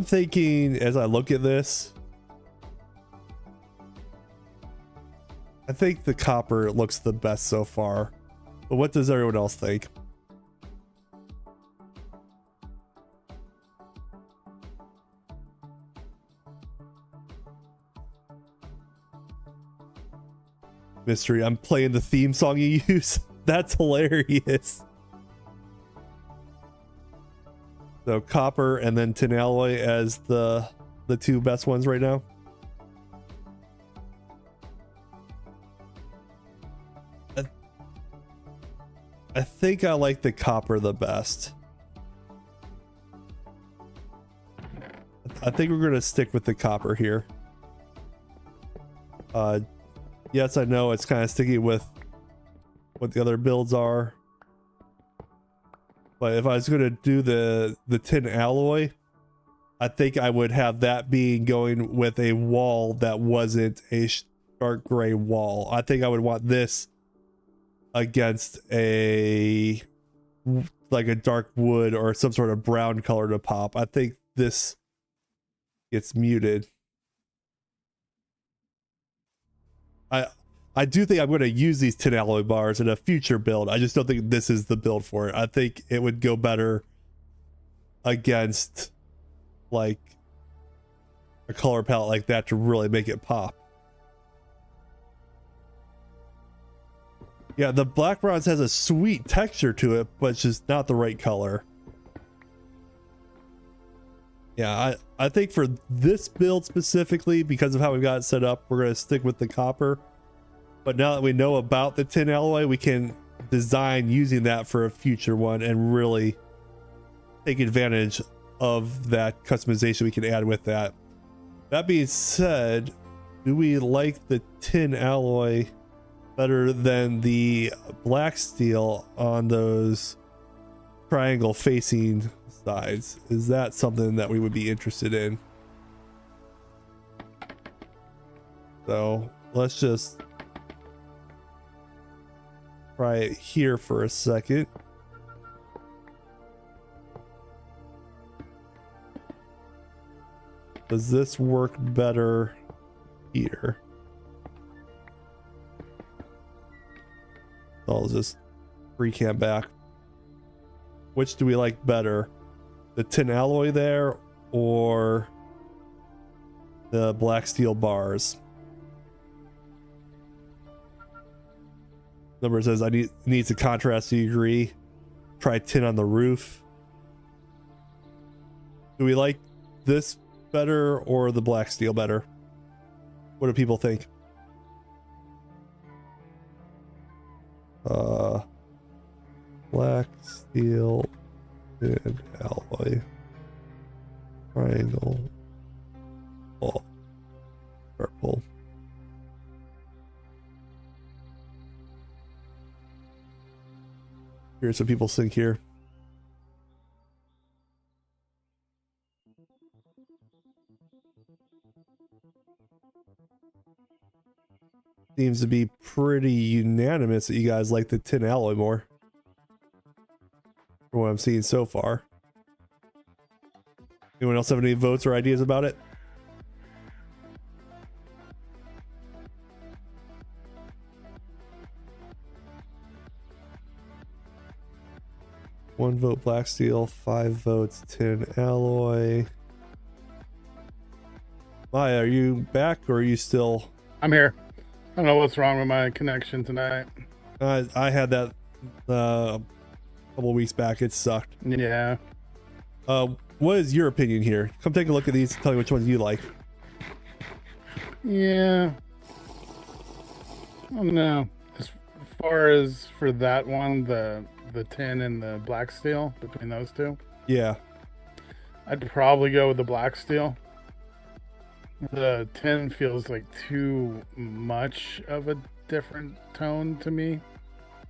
thinking as I look at this, I think the copper looks the best so far. But what does everyone else think? Mystery, I'm playing the theme song you use. That's hilarious. So copper and then tin alloy as the two best ones right now. I think I like the copper the best. I think we're gonna stick with the copper here. Yes, I know it's kind of sticky with what the other builds are. But if I was going to do the tin alloy, I think I would have that being going with a wall that wasn't a dark gray wall. I think I would want this against a like a dark wood or some sort of brown color to pop. I think this gets muted. I do think I'm going to use these tin alloy bars in a future build. I just don't think this is the build for it. I think it would go better against like a color palette like that to really make it pop. Yeah, the black bronze has a sweet texture to it, but it's just not the right color. Yeah, I think for this build specifically, because of how we got it set up, we're going to stick with the copper. But now that we know about the tin alloy, we can design using that for a future one and really take advantage of that customization we can add with that. That being said, do we like the tin alloy better than the black steel on those triangle facing sides? Is that something that we would be interested in? So let's just try it here for a second. Does this work better here? I'll just recant back. Which do we like better? The tin alloy there or the black steel bars? Number says needs a contrast. Do you agree? Try tin on the roof. Do we like this better or the black steel better? What do people think? Black steel and alloy triangle purple. Here's what people think here. Seems to be pretty unanimous that you guys like the tin alloy more, from what I'm seeing so far. Anyone else have any votes or ideas about it? One vote black steel, 5 votes tin alloy. Maya, are you back or are you still? I'm here. I don't know what's wrong with my connection tonight. I had that a couple weeks back. It sucked. Yeah. What is your opinion here? Come take a look at these and tell me which ones you like. Yeah. I don't know. As far as for that one, the tin and the black steel, between those two, Yeah. I'd probably go with the black steel. The tin feels like too much of a different tone to me.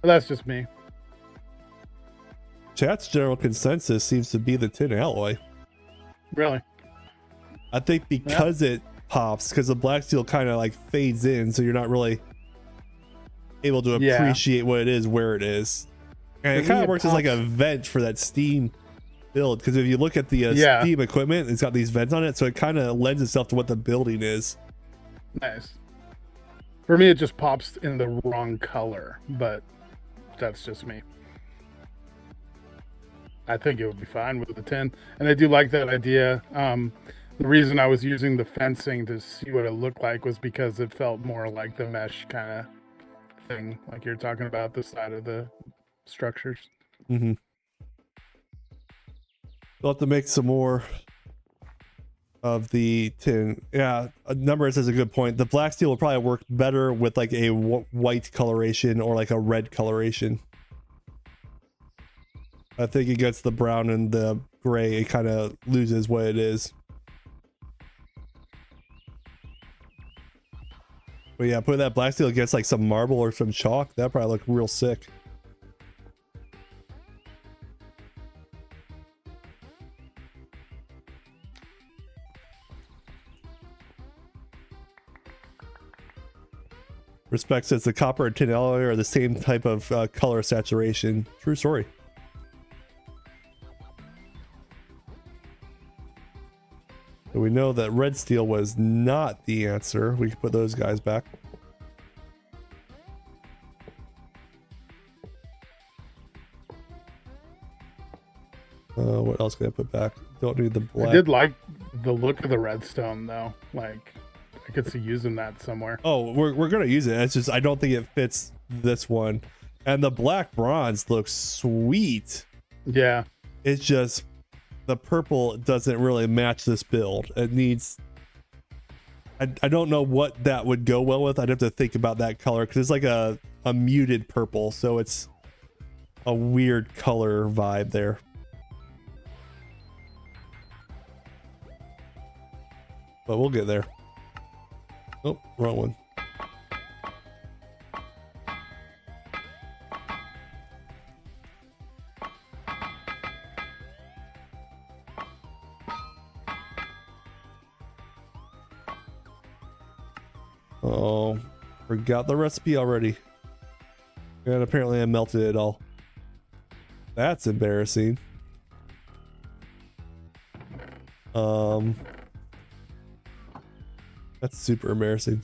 But that's just me. Chat's general consensus seems to be the tin alloy. Really? I think because it pops, because the black steel kind of like fades in, so you're not really able to appreciate what it is where it is. And it kind of works as like a vent for that steam build, because if you look at the steam equipment, it's got these vents on it, so it kind of lends itself to what the building is. Nice. For me, it just pops in the wrong color, but that's just me. I think it would be fine with the tin, and I do like that idea. The reason I was using the fencing to see what it looked like was because it felt more like the mesh kind of thing, like you're talking about, the side of the structures. Mm-hmm. We'll have to make some more of the tin. Yeah, Number says a good point. The black steel will probably work better with like a white coloration or like a red coloration. I think it gets the brown and the gray, it kind of loses what it is. But yeah, put that black steel against like some marble or some chalk, that probably look real sick. Respect says the copper and tin alloy are the same type of color saturation. True story. So we know that red steel was not the answer. We can put those guys back. What else can I put back? Don't need the black. I did like the look of the redstone though. Like, I could see using that somewhere. Oh, we're gonna use it. It's just I don't think it fits this one. And the black bronze looks sweet. Yeah. It's just the purple doesn't really match this build. It needs, I don't know what that would go well with. I'd have to think about that color because it's like a muted purple, so it's a weird color vibe there. But we'll get there. Oh, wrong one. Oh, forgot the recipe already. And apparently I melted it all. That's embarrassing. That's super embarrassing.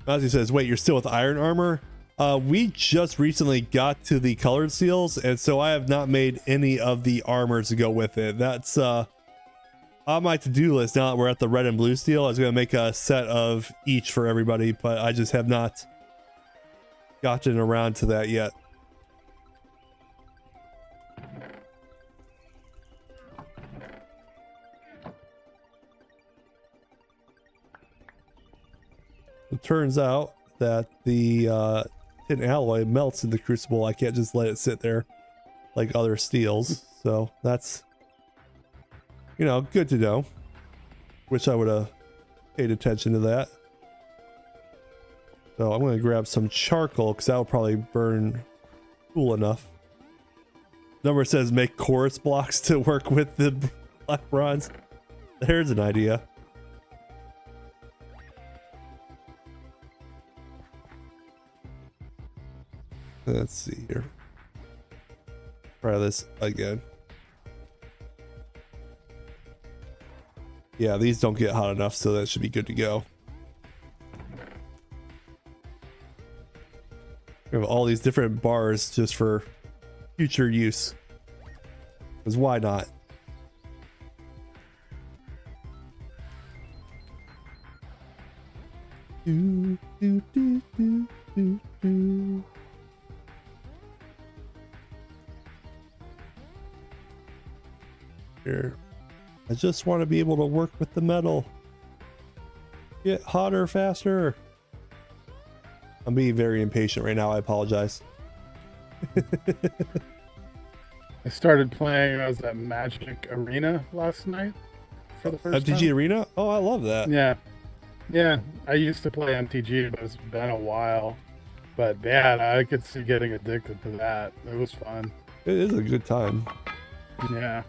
Ozzy says, wait, you're still with iron armor? We just recently got to the colored seals, and so I have not made any of the armors to go with it. That's on my to-do list now that we're at the red and blue steel. I was going to make a set of each for everybody, but I just have not gotten around to that yet. It turns out that the tin alloy melts in the crucible. I can't just let it sit there like other steels. So that's, you know, good to know. Wish I would have paid attention to that. So I'm going to grab some charcoal because that will probably burn cool enough. Number says make chorus blocks to work with the black bronze. There's an idea. Let's see here. Try this again. Yeah, these don't get hot enough, so that should be good to go. We have all these different bars just for future use. Because why not? Do, do, do, do, do, do. Here. I just want to be able to work with the metal. Get hotter faster. I'm being very impatient right now. I apologize. I started playing. I was at Magic Arena last night for the first MTG time. Arena? Oh, I love that. Yeah. I used to play MTG, but it's been a while. But yeah, I could see getting addicted to that. It was fun. It is a good time. Yeah.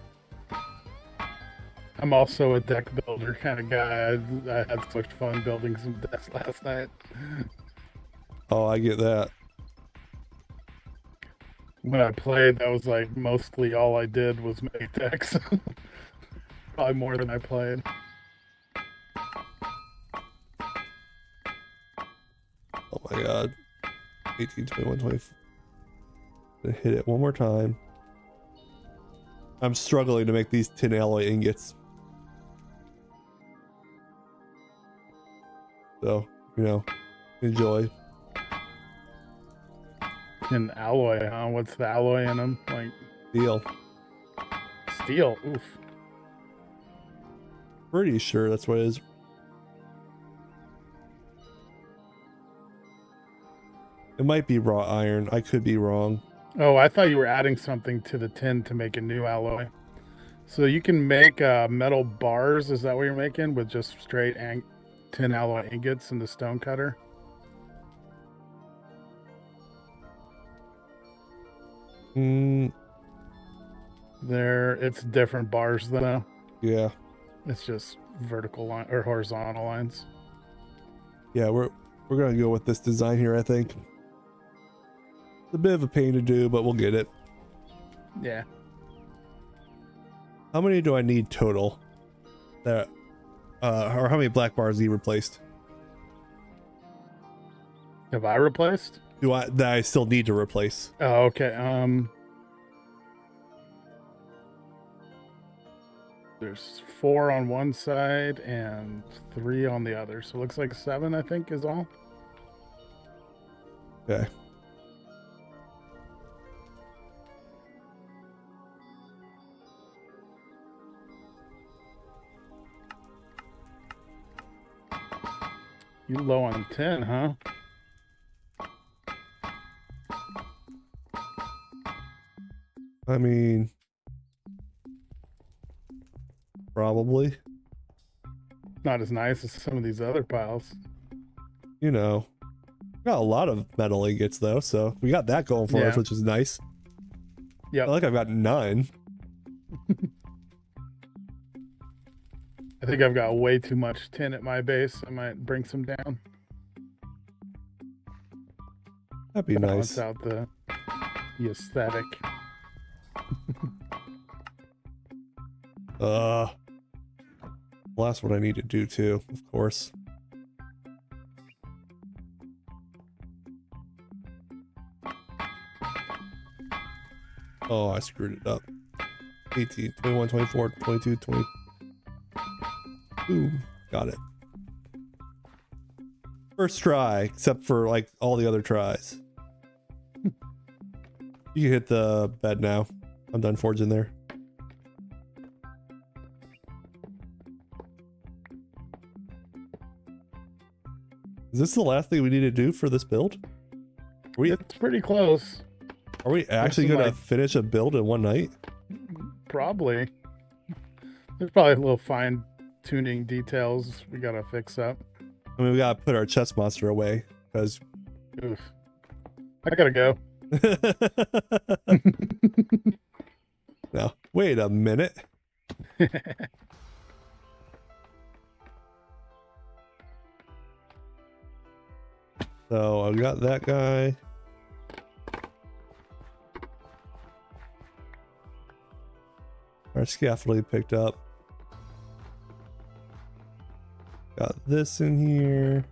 I'm also a deck builder kind of guy. I had so much fun building some decks last night. Oh, I get that. When I played, that was like mostly all I did was make decks. Probably more than I played. Oh my god. 18, 21, 24. Gonna hit it one more time. I'm struggling to make these tin alloy ingots. So, you know, enjoy. An alloy, huh? What's the alloy in them? Like Deal. steel. Oof. Pretty sure that's what it is. It might be raw iron. I could be wrong. Oh, I thought you were adding something to the tin to make a new alloy. So you can make metal bars. Is that what you're making with just straight tin alloy ingots in the stone cutter? It's different bars though. Yeah. It's just vertical line or horizontal lines. Yeah, we're gonna go with this design here, I think. It's a bit of a pain to do, but we'll get it. Yeah. How many do I need total? That or how many black bars need replaced? Have I replaced? That I still need to replace? Oh, okay. There's 4 on one side and 3 on the other. So it looks like 7, I think, is all. Okay. You low on 10, huh? I mean, probably. Not as nice as some of these other piles. You know, got a lot of metal ingots though, so we got that going for us, which is nice. Yeah. I feel like I've got 9. I think I've got way too much tin at my base. I might bring some down. That'd be Balance nice. out the aesthetic. Well, that's what I need to do too, of course. Oh, I screwed it up. 18, 21, 24, 22, 20. Boom. Got it. First try, except for like all the other tries. You can hit the bed now. I'm done forging there. Is this the last thing we need to do for this build? It's pretty close. Are we actually going to finish a build in one night? Probably. There's probably little fine tuning details we gotta fix up. I mean, we gotta put our chest monster away because. Oof. I gotta go. No, wait a minute. So I got that guy. Our scaffolding picked up. Got this in here.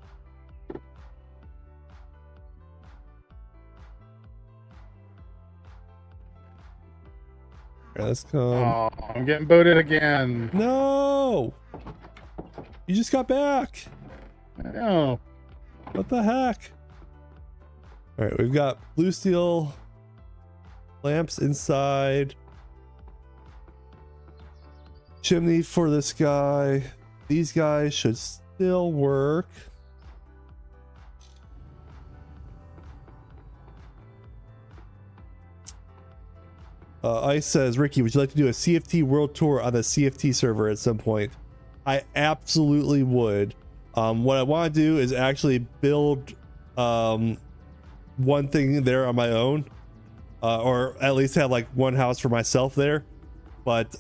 Alright, let's come. Oh, I'm getting booted again. No! You just got back. I know. What the heck? Alright, we've got blue steel lamps inside. Chimney for this guy. These guys should still work. Ice says, Ricky, would you like to do a CFT world tour on the CFT server at some point? I absolutely would. What I want to do is actually build one thing there on my own, or at least have like one house for myself there. But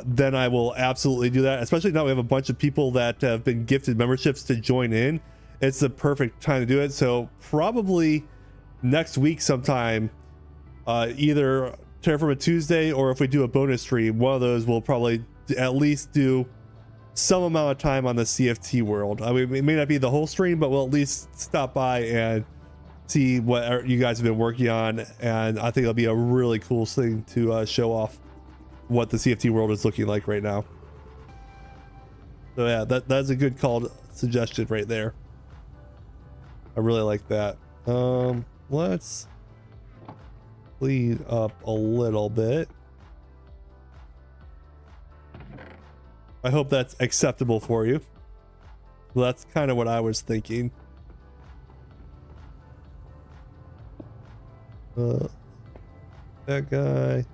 then I will absolutely do that, especially now we have a bunch of people that have been gifted memberships to join in. It's the perfect time to do it. So probably next week sometime, either Terraform Tuesday, or if we do a bonus stream, one of those will probably at least do some amount of time on the CFT world. I mean, it may not be the whole stream, but we'll at least stop by and see what you guys have been working on. And I think it'll be a really cool thing to show off what the CFT world is looking like right now. So yeah, that's a good call suggestion right there. I really like that. Let's clean up a little bit. I hope that's acceptable for you. Well, that's kind of what I was thinking. That guy,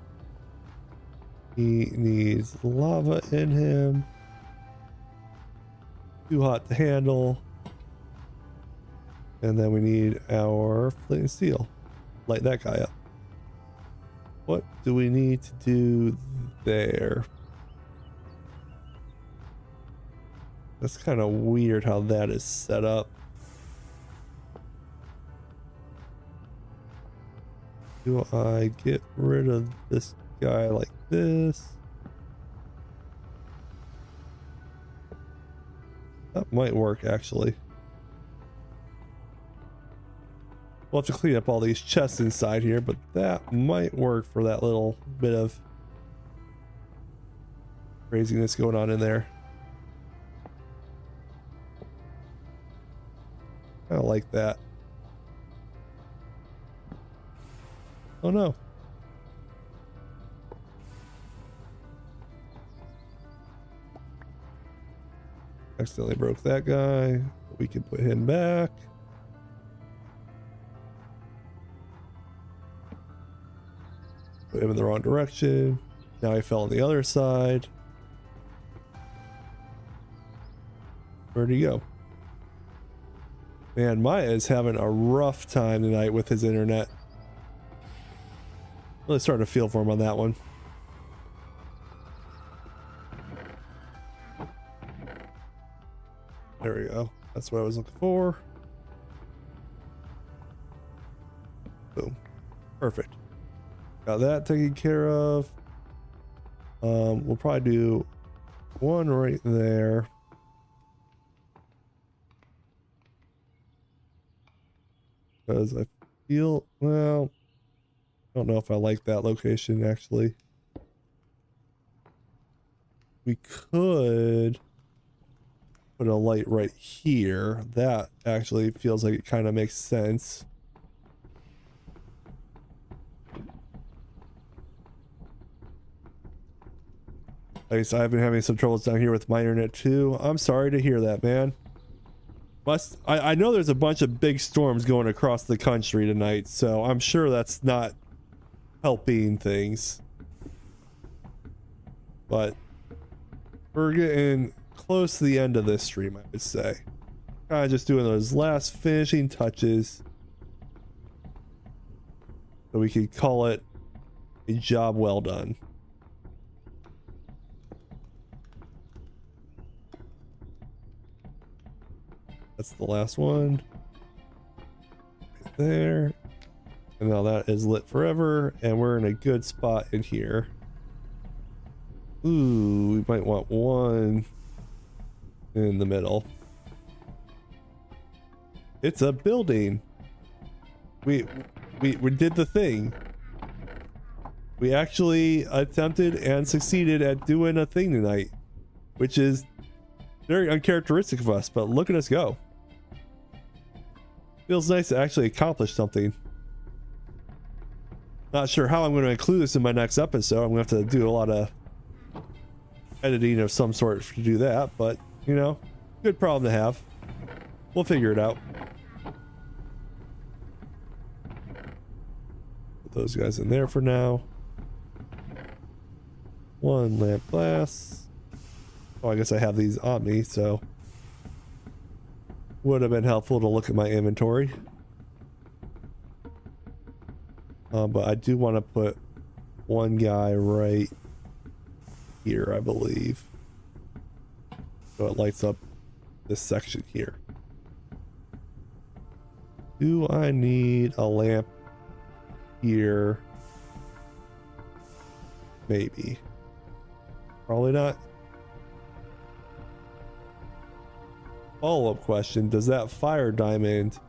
he needs lava in him. Too hot to handle. And then we need our flint and steel. Light that guy up. What do we need to do there? That's kind of weird how that is set up. Do I get rid of this guy like this? That might work actually. We'll have to clean up all these chests inside here, but that might work for that little bit of craziness going on in there. I don't like that. Oh no. Accidentally broke that guy. We can put him back. Put him in the wrong direction. Now he fell on the other side. Where'd he go? Man, Maya is having a rough time tonight with his internet. Really starting to feel for him on that one. There we go. That's what I was looking for. Boom. Perfect. Got that taken care of. We'll probably do one right there. Because I feel, well, I don't know if I like that location actually. We could put a light right here. That actually feels like it kind of makes sense. I guess I've been having some troubles down here with my internet too. I'm sorry to hear that, man. I know there's a bunch of big storms going across the country tonight, so I'm sure that's not helping things. But we're getting close to the end of this stream, I would say. Kind of just doing those last finishing touches so we could call it a job well done. That's the last one. Right there. And now that is lit forever, and we're in a good spot in here. Ooh, we might want one in the middle. It's a building. We did the thing. We actually attempted and succeeded at doing a thing tonight, which is very uncharacteristic of us, but look at us go. Feels nice to actually accomplish something. Not sure how I'm going to include this in my next episode. I'm going to have to do a lot of editing of some sort to do that, but you know, good problem to have. We'll figure it out. Put those guys in there for now. One lamp glass. Oh, I guess I have these on me, so would have been helpful to look at my inventory. But I do want to put one guy right here, I believe, so it lights up this section here. Do I need a lamp here? Maybe. Probably not. Follow-up question, does that fire diamond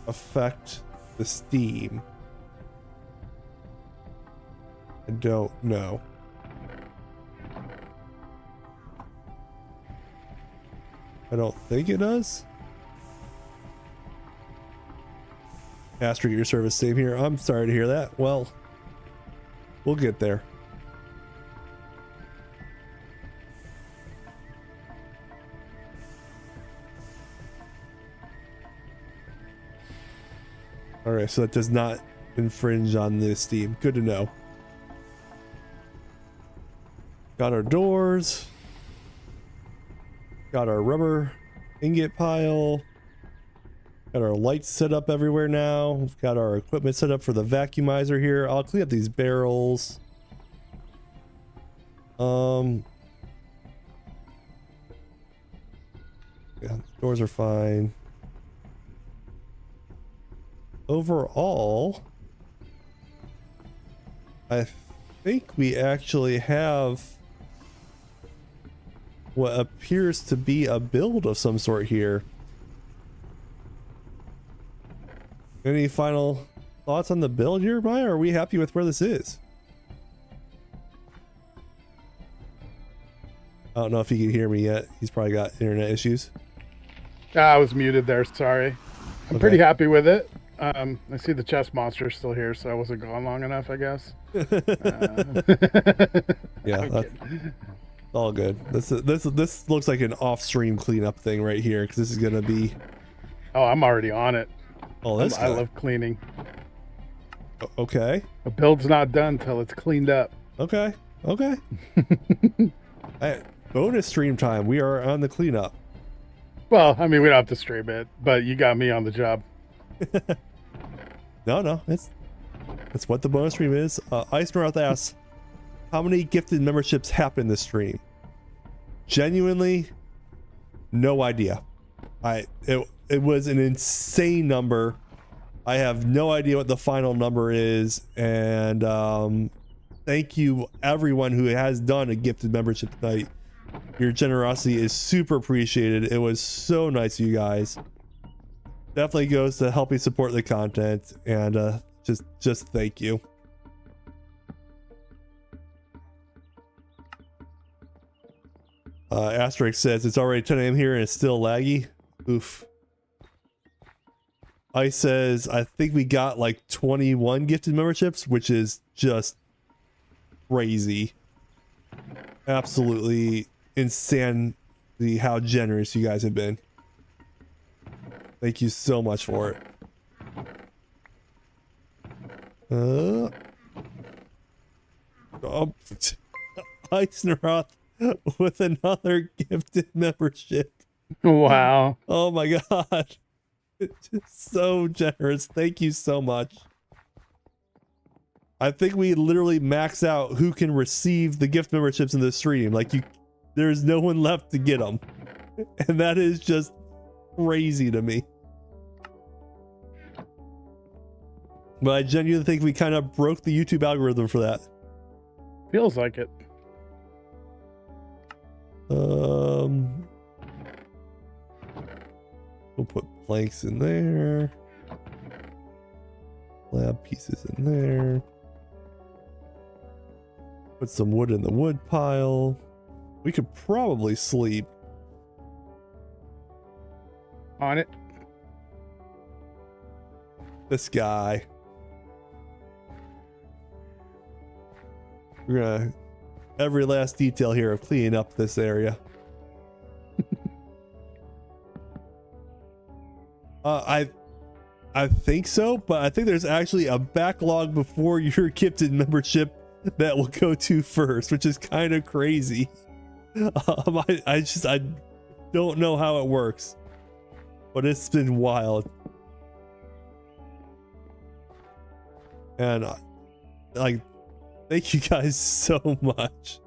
affect the steam? I don't know. I don't think it does. Astrid, your service same here. I'm sorry to hear that. Well, we'll get there. Alright, so that does not infringe on the steam. Good to know. Got our doors. Got our rubber ingot pile. Got our lights set up everywhere now. We've got our equipment set up for the vacuumizer here. I'll clean up these barrels. Yeah, doors are fine. Overall, I think we actually have what appears to be a build of some sort here. Any final thoughts on the build here, Maya? Are we happy with where this is? I don't know if he can hear me yet. He's probably got internet issues. I was muted there, sorry. I'm pretty happy with it. I see the chest monster still here, so I wasn't gone long enough, I guess. Yeah, All good. This looks like an off-stream cleanup thing right here, because this is gonna be. Oh, I'm already on it. Oh, that's I love cleaning. Okay. A build's not done till it's cleaned up. Okay. Okay. Hey, bonus stream time. We are on the cleanup. Well, I mean, we don't have to stream it, but you got me on the job. No, that's what the bonus stream is. Ice North asks, how many gifted memberships happen this stream? Genuinely, no idea. It was an insane number. I have no idea what the final number is, and thank you everyone who has done a gifted membership tonight. Your generosity is super appreciated. It was so nice of you guys. Definitely goes to helping support the content, and just thank you. Asterisk says it's already 10 a.m. here and it's still laggy. Oof. Ice says I think we got like 21 gifted memberships, which is just crazy. Absolutely insanity how generous you guys have been. Thank you so much for it. Eisneroth with another gifted membership. Wow. Oh my god. It's just so generous. Thank you so much. I think we literally max out who can receive the gift memberships in the stream. Like there's no one left to get them. And that is just crazy to me. But I genuinely think we kind of broke the YouTube algorithm for that. Feels like it. We'll put planks in there. Slab pieces in there. Put some wood in the wood pile. We could probably sleep. On it. This guy. We're gonna every last detail here of cleaning up this area. I think so, but I think there's actually a backlog before your gifted membership that will go to first, which is kind of crazy. I don't know how it works, but it's been wild. And like, thank you guys so much.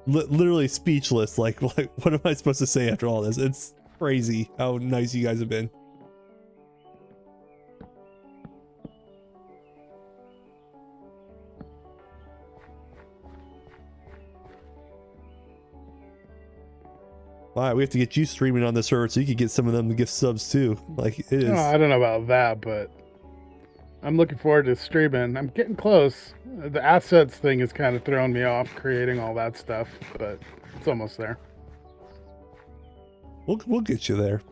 Literally speechless. Like what am I supposed to say after all this? It's crazy how nice you guys have been. All right, we have to get you streaming on the server so you can get some of them to gift subs too. Like it is. I don't know about that, but I'm looking forward to streaming. I'm getting close. The assets thing is kind of throwing me off, creating all that stuff, but it's almost there. We'll get you there.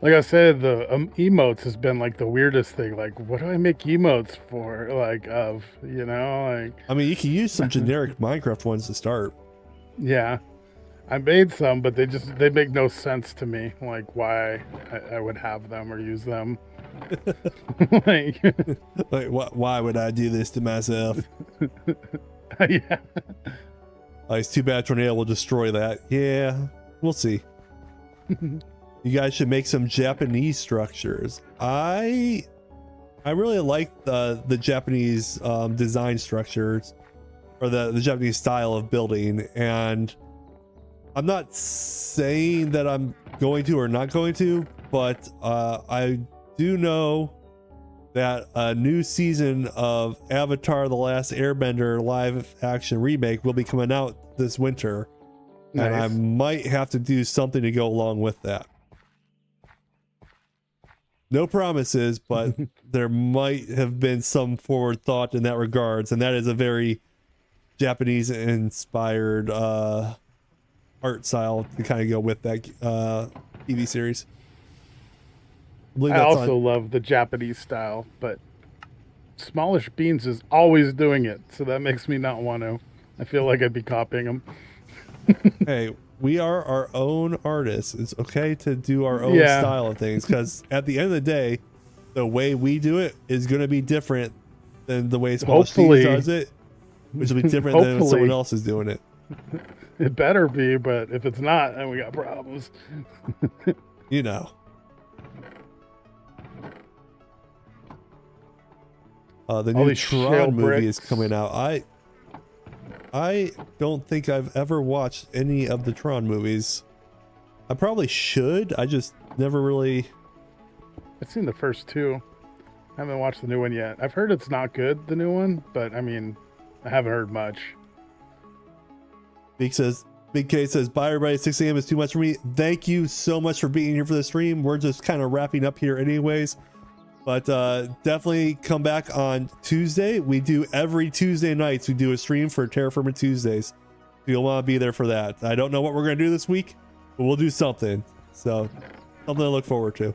Like I said, the emotes has been like the weirdest thing. Like, what do I make emotes for? Like, like. I mean, you can use some generic Minecraft ones to start. Yeah, I made some, but they make no sense to me. Like, why I would have them or use them. like why would I do this to myself? Yeah. It's too bad Tornado will destroy that. Yeah, we'll see. You guys should make some Japanese structures. I really like the Japanese design structures, or the Japanese style of building, and I'm not saying that I'm going to or not going to, but I do know that a new season of Avatar: The Last Airbender live action remake will be coming out this winter. Nice. And I might have to do something to go along with that. No promises, but there might have been some forward thought in that regards, and that is a very Japanese inspired art style to kind of go with that TV series. I also love the Japanese style, but Smallish Beans is always doing it, so that makes me not want to. I feel like I'd be copying him. Hey, we are our own artists. It's okay to do our own Yeah. style of things, because at the end of the day, the way we do it is going to be different than the way Small Hopefully. Steve does it, which will be different than Hopefully. someone else is doing it. It better be, but if it's not, then we got problems. You know. The All new these shale Tron movie is bricks. coming out. I don't think I've ever watched any of the Tron movies. I probably should. I just never really. I've seen the first two. I haven't watched the new one yet. I've heard it's not good, the new one, but I mean, I haven't heard much. Big K says, bye everybody, 6 a.m. is too much for me. Thank you so much for being here for the stream. We're just kind of wrapping up here anyways. But definitely come back on Tuesday. We do every Tuesday nights. We do a stream for Terrafirmagreg Tuesdays. You'll want to be there for that. I don't know what we're going to do this week, but we'll do something. So something to look forward to.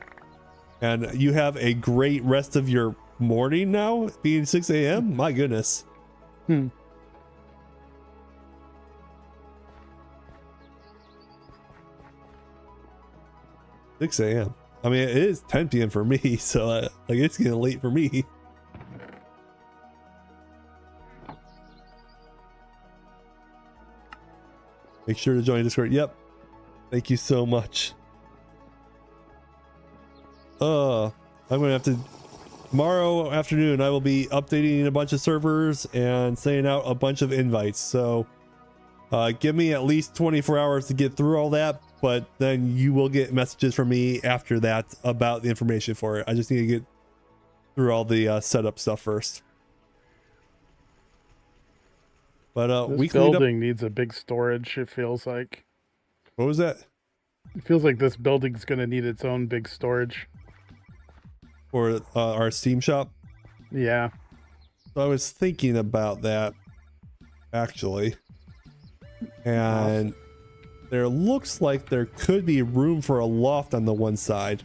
And you have a great rest of your morning now, being 6 a.m. My goodness. 6 a.m. I mean, it is 10 p.m. for me, so like it's getting late for me. Make sure to join Discord. Yep. Thank you so much. I'm gonna have to tomorrow afternoon. I will be updating a bunch of servers and sending out a bunch of invites. So give me at least 24 hours to get through all that. But then you will get messages from me after that about the information for it. I just need to get through all the setup stuff first. But This we cleaned building needs a big storage, it feels like. What was that? It feels like this building's going to need its own big storage. For our Steam shop? Yeah. So I was thinking about that, actually. And there looks like there could be room for a loft on the one side.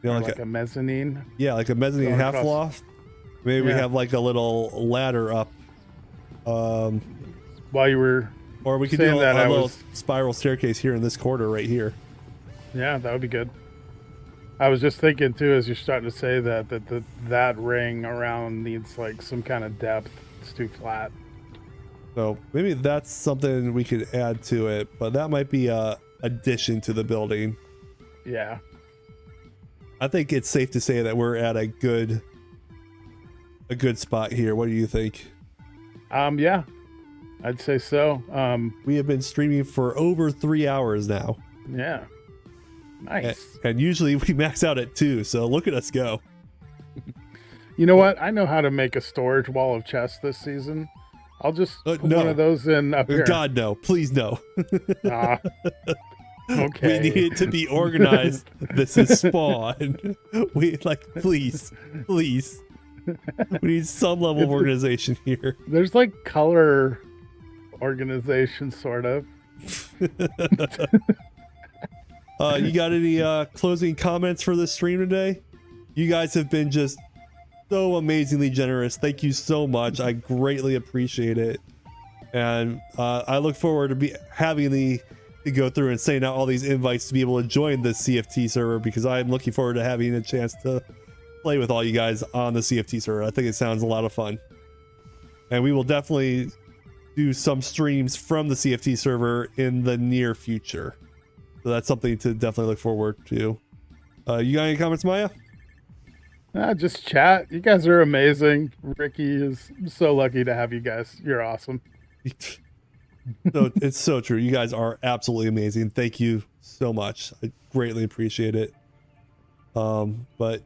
You know, like a mezzanine. Yeah, like a mezzanine Going half across. loft. Maybe we Yeah. have like a little ladder up. While you were Or we could do saying that, a I little was... spiral staircase here in this corner right here. Yeah, that would be good. I was just thinking too, as you're starting to say that ring around needs like some kind of depth. It's too flat. So maybe that's something we could add to it, but that might be a addition to the building. Yeah. I think it's safe to say that we're at a good spot here. What do you think? Yeah, I'd say so. We have been streaming for over 3 hours now. Yeah. Nice. And usually we max out at 2, so look at us go. You know what? I know how to make a storage wall of chests this season. I'll just put no. one of those in up here. God, no. Please, no. Ah. Okay. We need it to be organized. This is Spawn. We, like, please. We need some level of organization here. There's like color organization, sort of. You got any closing comments for this stream today? You guys have been just so amazingly generous. Thank you so much. I greatly appreciate it. And I look forward to having to go through and sending out all these invites to be able to join the CFT server, because I'm looking forward to having a chance to play with all you guys on the CFT server. I think it sounds a lot of fun. And we will definitely do some streams from the CFT server in the near future. So that's something to definitely look forward to. You got any comments, Maya? Just chat. You guys are amazing. Ricky is so lucky to have you guys. You're awesome. So it's so true. You guys are absolutely amazing. Thank you so much. I greatly appreciate it. But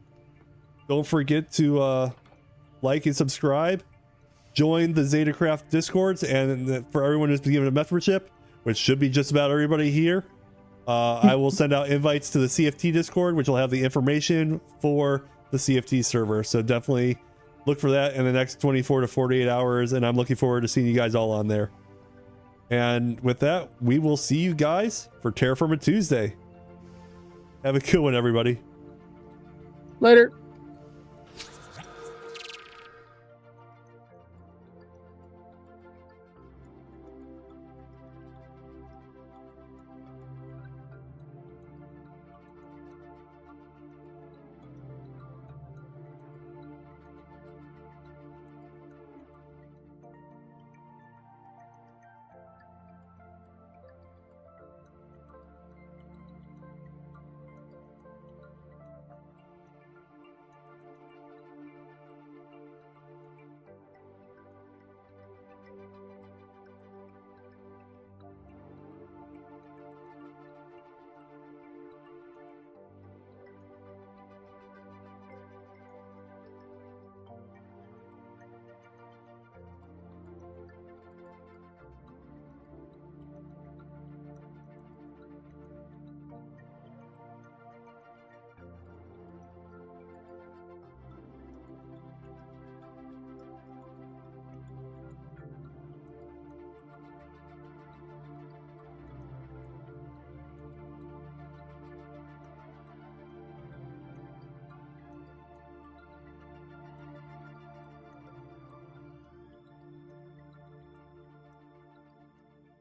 don't forget to like and subscribe. Join the Zetacraft Discords, and for everyone who's been given a membership, which should be just about everybody here, I will send out invites to the CFT Discord, which will have the information for the CFT server. So definitely look for that in the next 24 to 48 hours, and I'm looking forward to seeing you guys all on there. And with that, we will see you guys for Terrafirmagreg Tuesday. Have a good one, everybody. Later.